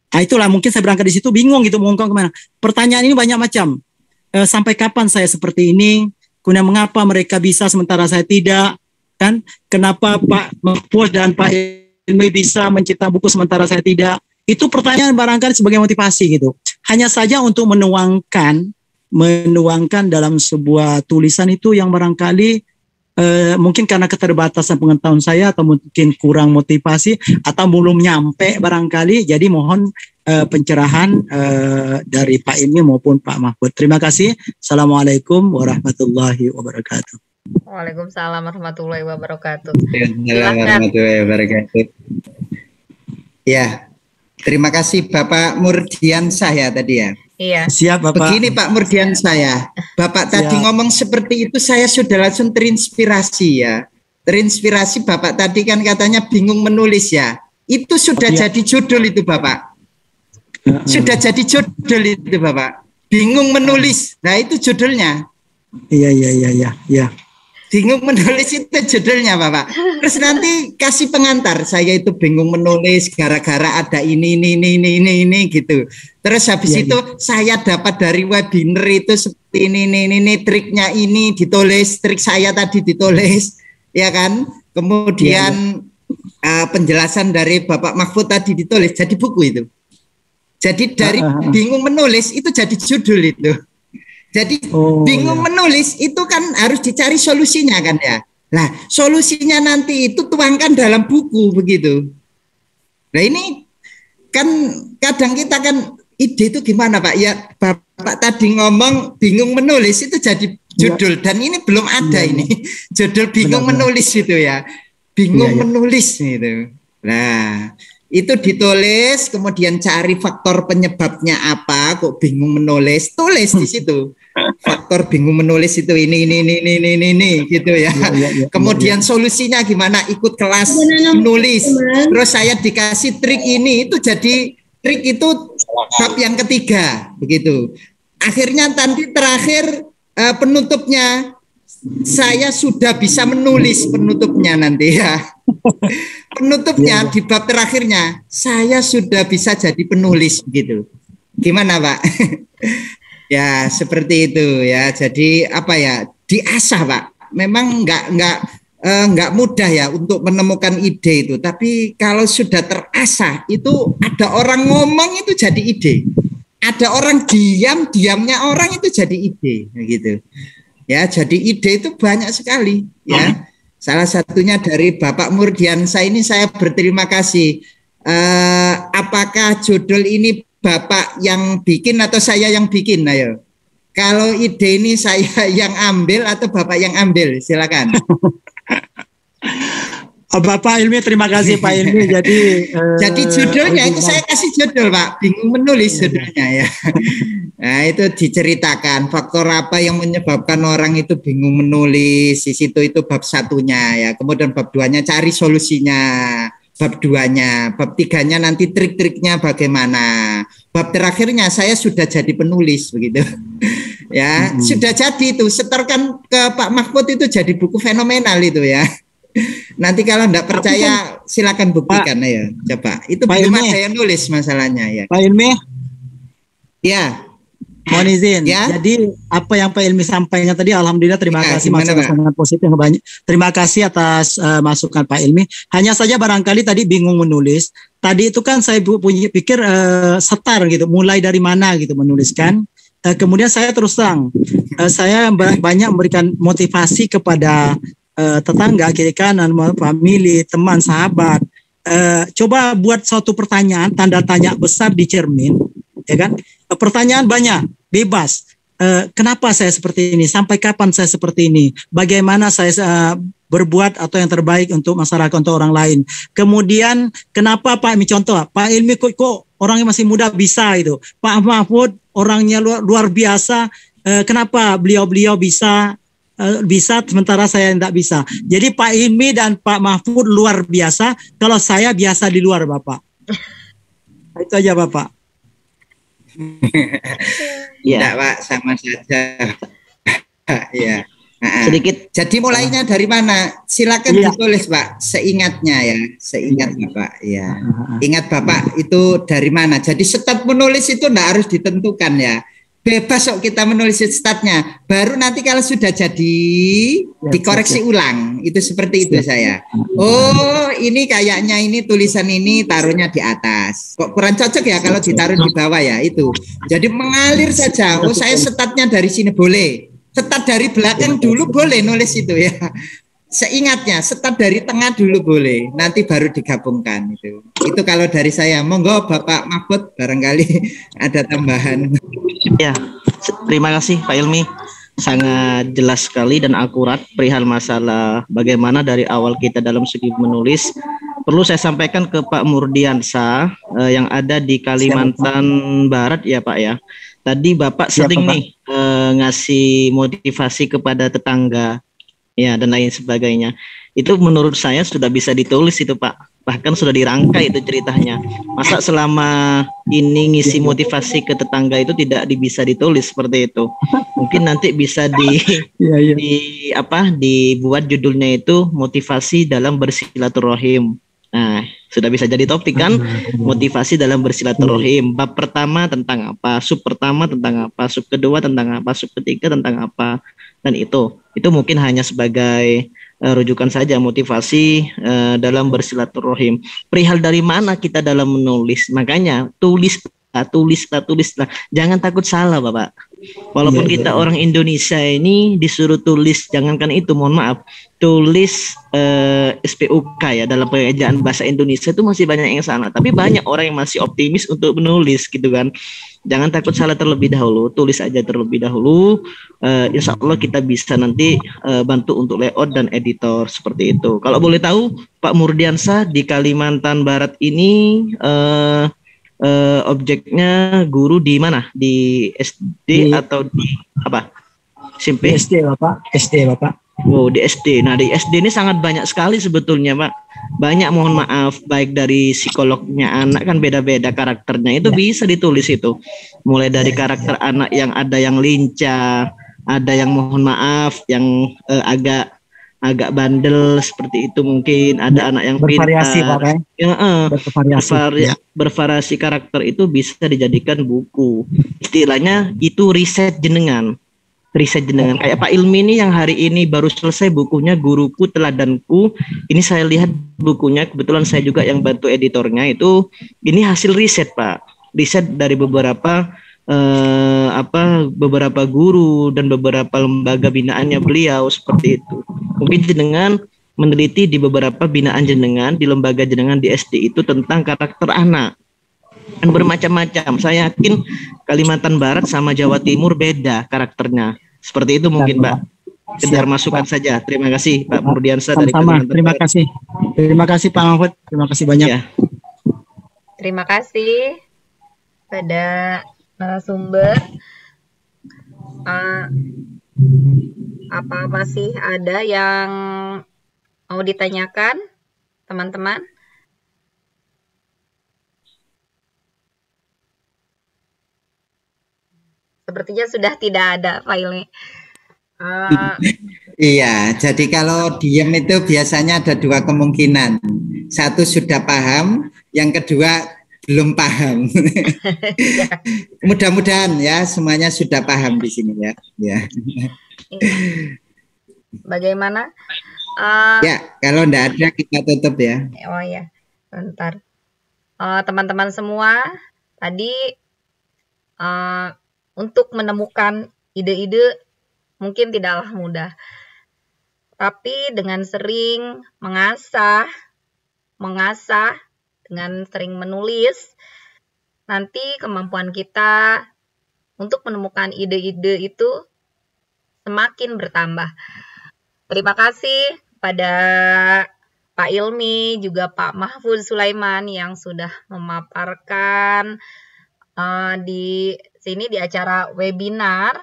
Nah, itulah mungkin saya berangkat di situ bingung gitu mengungkap kemana. Pertanyaan ini banyak macam. Sampai kapan saya seperti ini? Kemudian mengapa mereka bisa sementara saya tidak? Kan? Kenapa Pak Mahfud dan Pak Ilmi bisa mencipta buku sementara saya tidak? Itu pertanyaan barangkali sebagai motivasi gitu. Hanya saja untuk menuangkan dalam sebuah tulisan itu yang barangkali mungkin karena keterbatasan pengetahuan saya atau mungkin kurang motivasi atau belum nyampe barangkali, jadi mohon pencerahan dari Pak Ilmi maupun Pak Mahfud. Terima kasih. Assalamualaikum warahmatullahi wabarakatuh. Waalaikumsalam warahmatullahi wabarakatuh. Warahmatullahi wabarakatuh. Ya, terima kasih Bapak Murdiansyah ya tadi ya. Iya. Siap Bapak. Begini Pak Murdiansyah, Bapak tadi ngomong seperti itu saya sudah langsung terinspirasi ya. Terinspirasi Bapak tadi kan katanya bingung menulis ya. Itu sudah jadi judul itu Bapak. Sudah jadi judul itu Bapak. Bingung menulis. Nah itu judulnya. Iya. Bingung menulis itu judulnya Bapak. Terus nanti kasih pengantar, saya itu bingung menulis gara-gara ada ini gitu. Terus habis itu saya dapat dari webinar itu seperti ini triknya ini ditulis, trik saya tadi ditulis, ya kan? Kemudian penjelasan dari Bapak Mahfud tadi ditulis jadi buku itu. Jadi dari bingung menulis itu jadi judul itu. Jadi bingung menulis itu kan harus dicari solusinya kan ya. Nah solusinya nanti itu tuangkan dalam buku begitu. Nah ini kan kadang kita kan ide itu gimana Pak? Ya Bapak tadi ngomong bingung menulis itu jadi judul dan ini belum ada ini judul bingung menulis itu ya. Bingung menulis gitu. Nah itu ditulis, kemudian cari faktor penyebabnya apa, kok bingung menulis, tulis di situ. faktor bingung menulis itu ini gitu ya. Kemudian solusinya gimana? Ikut kelas menulis. Terus saya dikasih trik ini, itu jadi trik itu bab yang ketiga begitu. Akhirnya nanti terakhir penutupnya saya sudah bisa menulis penutupnya nanti ya. Penutupnya di bab terakhirnya saya sudah bisa jadi penulis gitu. Gimana Pak? Ya seperti itu ya. Jadi apa ya, diasah Pak. Memang nggak mudah ya untuk menemukan ide itu. Tapi kalau sudah terasah itu, ada orang ngomong itu jadi ide. Ada orang diamnya orang itu jadi ide gitu. Ya, jadi ide itu banyak sekali ya. Salah satunya dari Bapak Murdiansa ini saya berterima kasih. Apakah judul ini Bapak yang bikin atau saya yang bikin? Ayo. Kalau ide ini saya yang ambil atau Bapak yang ambil? Silakan. Bapak Ilmi, terima kasih Pak Ilmi. Jadi judulnya ini saya kasih judul Pak, bingung menulis judulnya ya. Nah itu diceritakan faktor apa yang menyebabkan orang itu bingung menulis. Di situ itu bab satunya ya. Kemudian bab 2-nya cari solusinya. Bab 2-nya, bab 3-nya nanti trik-triknya bagaimana. Bab terakhirnya saya sudah jadi penulis begitu. Ya, sudah jadi itu. Setorkan ke Pak Mahfud itu jadi buku fenomenal itu ya. Nanti kalau enggak percaya silakan buktikan ya. Coba. Itu belum ada yang nulis masalahnya ya. Pak Ilmi. Ya. Mohon izin. Ya. Jadi apa yang Pak Ilmi sampaikan tadi, alhamdulillah terima kasih, sangat positif banyak. Terima kasih atas masukan Pak Ilmi. Hanya saja barangkali tadi bingung menulis. Tadi itu kan saya pikir setar gitu, mulai dari mana gitu menuliskan. Kemudian saya terus terang, saya banyak memberikan motivasi kepada tetangga, kiri kanan, famili, teman, sahabat. Coba buat suatu pertanyaan, tanda tanya besar di cermin, ya kan? Pertanyaan banyak, bebas. Kenapa saya seperti ini? Sampai kapan saya seperti ini? Bagaimana saya berbuat atau yang terbaik untuk masyarakat, untuk orang lain? Kemudian kenapa Pak Ilmi, contoh Pak Ilmi kok orangnya masih muda bisa itu? Pak Mahfud orangnya luar biasa. Kenapa beliau bisa sementara saya tidak bisa? Jadi Pak Ilmi dan Pak Mahfud luar biasa, kalau saya biasa di luar Bapak. Itu aja Bapak. Ya Pak, sama saja. Ya. Sedikit. Jadi mulainya dari mana? Silakan ditulis Pak, seingatnya ya, seingatnya Pak. Ya. Ingat Bapak itu dari mana? Jadi start menulis itu enggak harus ditentukan ya. Bebas kok kita menulis statnya. Baru nanti kalau sudah jadi dikoreksi ulang. Itu seperti itu saya. Oh, ini kayaknya ini tulisan ini taruhnya di atas. Kok kurang cocok ya kalau ditaruh di bawah ya itu. Jadi mengalir saja. Oh, saya statnya dari sini boleh. Stat dari belakang dulu boleh nulis itu ya. Seingatnya stat dari tengah dulu boleh. Nanti baru digabungkan itu. Itu kalau dari saya. Monggo Bapak Mahfud barangkali ada tambahan. Ya, terima kasih Pak Ilmi. Sangat jelas sekali dan akurat perihal masalah bagaimana dari awal kita dalam segi menulis. Perlu saya sampaikan ke Pak Murdiansa yang ada di Kalimantan Barat ya Pak ya. Tadi Bapak sering nih ngasih motivasi kepada tetangga ya dan lain sebagainya. Itu menurut saya sudah bisa ditulis itu Pak. Bahkan sudah dirangkai itu ceritanya. Masa selama ini ngisi motivasi ke tetangga itu tidak bisa ditulis seperti itu. Mungkin nanti bisa dibuat judulnya itu motivasi dalam bersilaturahim. Nah, sudah bisa jadi topik kan? Motivasi dalam bersilaturahim. Bab pertama tentang apa? Sub pertama tentang apa? Sub kedua tentang apa? Sub ketiga tentang apa? Dan itu mungkin hanya sebagai rujukan saja motivasi dalam bersilaturahim. Perihal dari mana kita dalam menulis, makanya tulislah. Jangan takut salah Bapak. Walaupun kita orang Indonesia ini disuruh tulis, jangankan itu, mohon maaf, tulis SPUK ya dalam pengejaan bahasa Indonesia itu masih banyak yang salah. Tapi banyak orang yang masih optimis untuk menulis gitu kan. Jangan takut salah terlebih dahulu, tulis aja terlebih dahulu. Insya Allah kita bisa nanti bantu untuk layout dan editor seperti itu. Kalau boleh tahu, Pak Murdiansa di Kalimantan Barat ini objeknya guru di mana? Di SD atau di apa? SMP? SD Bapak, SD Bapak. Oh, di SD. Nah, di SD ini sangat banyak sekali sebetulnya, Pak. Banyak, mohon maaf, baik dari psikolognya anak kan beda-beda karakternya. Itu bisa ditulis itu. Mulai dari karakter anak yang ada yang lincah, ada yang mohon maaf, yang agak bandel seperti itu mungkin. Ada anak yang Bervariasi pintar. Pak, Ya, bervariasi. bervariasi karakter itu bisa dijadikan buku. Istilahnya itu riset jenengan kayak Pak Ilmi ini yang hari ini baru selesai bukunya Guruku Teladanku. Ini saya lihat bukunya, kebetulan saya juga yang bantu editornya itu. Ini hasil riset Pak, riset dari beberapa beberapa guru dan beberapa lembaga binaannya beliau seperti itu. Mungkin jenengan meneliti di beberapa binaan jenengan, di lembaga jenengan di SD itu tentang karakter anak. Dan bermacam-macam. Saya yakin Kalimantan Barat sama Jawa Timur beda karakternya. Seperti itu mungkin Pak. Sekedar masukan saja. Terima kasih Pak Murdiansyah dari Sama-sama. Kalimantan Terima Barat. kasih. Terima kasih Pak Mahfud. Terima kasih banyak. Ya. Terima kasih pada narasumber. Apa masih ada yang mau ditanyakan, teman-teman? Sepertinya sudah tidak ada filenya. Iya, jadi kalau diem itu biasanya ada dua kemungkinan. Satu sudah paham, yang kedua belum paham. Mudah-mudahan ya semuanya sudah paham di sini ya. Ya. Bagaimana? Ya, kalau enggak ada kita tutup ya. Oh ya, bentar. Teman-teman semua, tadi untuk menemukan ide-ide mungkin tidaklah mudah. Tapi dengan sering mengasah, dengan sering menulis, nanti kemampuan kita untuk menemukan ide-ide itu semakin bertambah. Terima kasih pada Pak Ilmi, juga Pak Mahfud Sulaiman yang sudah memaparkan di sini di acara webinar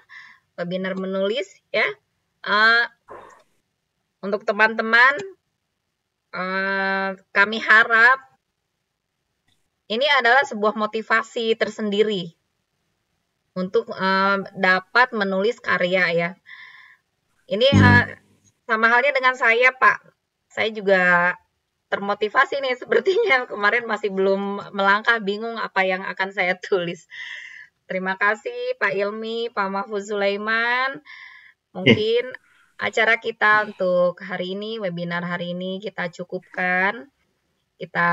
menulis ya. Untuk teman-teman, kami harap ini adalah sebuah motivasi tersendiri untuk dapat menulis karya ya. Ini sama halnya dengan saya Pak. Saya juga termotivasi nih sepertinya, kemarin masih belum melangkah, bingung apa yang akan saya tulis. Terima kasih Pak Ilmi, Pak Mahfud Sulaiman. Mungkin acara kita untuk hari ini, webinar hari ini kita cukupkan. Kita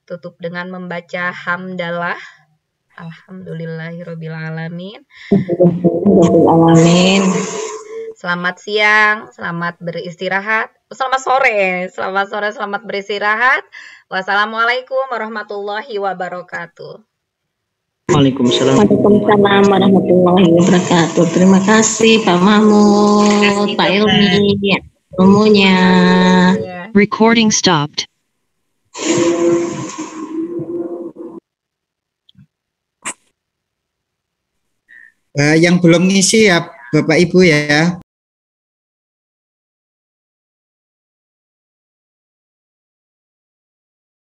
tutup dengan membaca hamdalah. Alhamdulillahirabbil alamin. Amin. Selamat siang, selamat beristirahat. Selamat sore, selamat beristirahat. Wassalamualaikum warahmatullahi wabarakatuh. Waalaikumsalam. Waalaikumsalam warahmatullahi wabarakatuh. Terima kasih Pak Mahmud, Pak Ilmi, ilmunya. Recording stopped. Yang belum ngisi ya Bapak Ibu ya.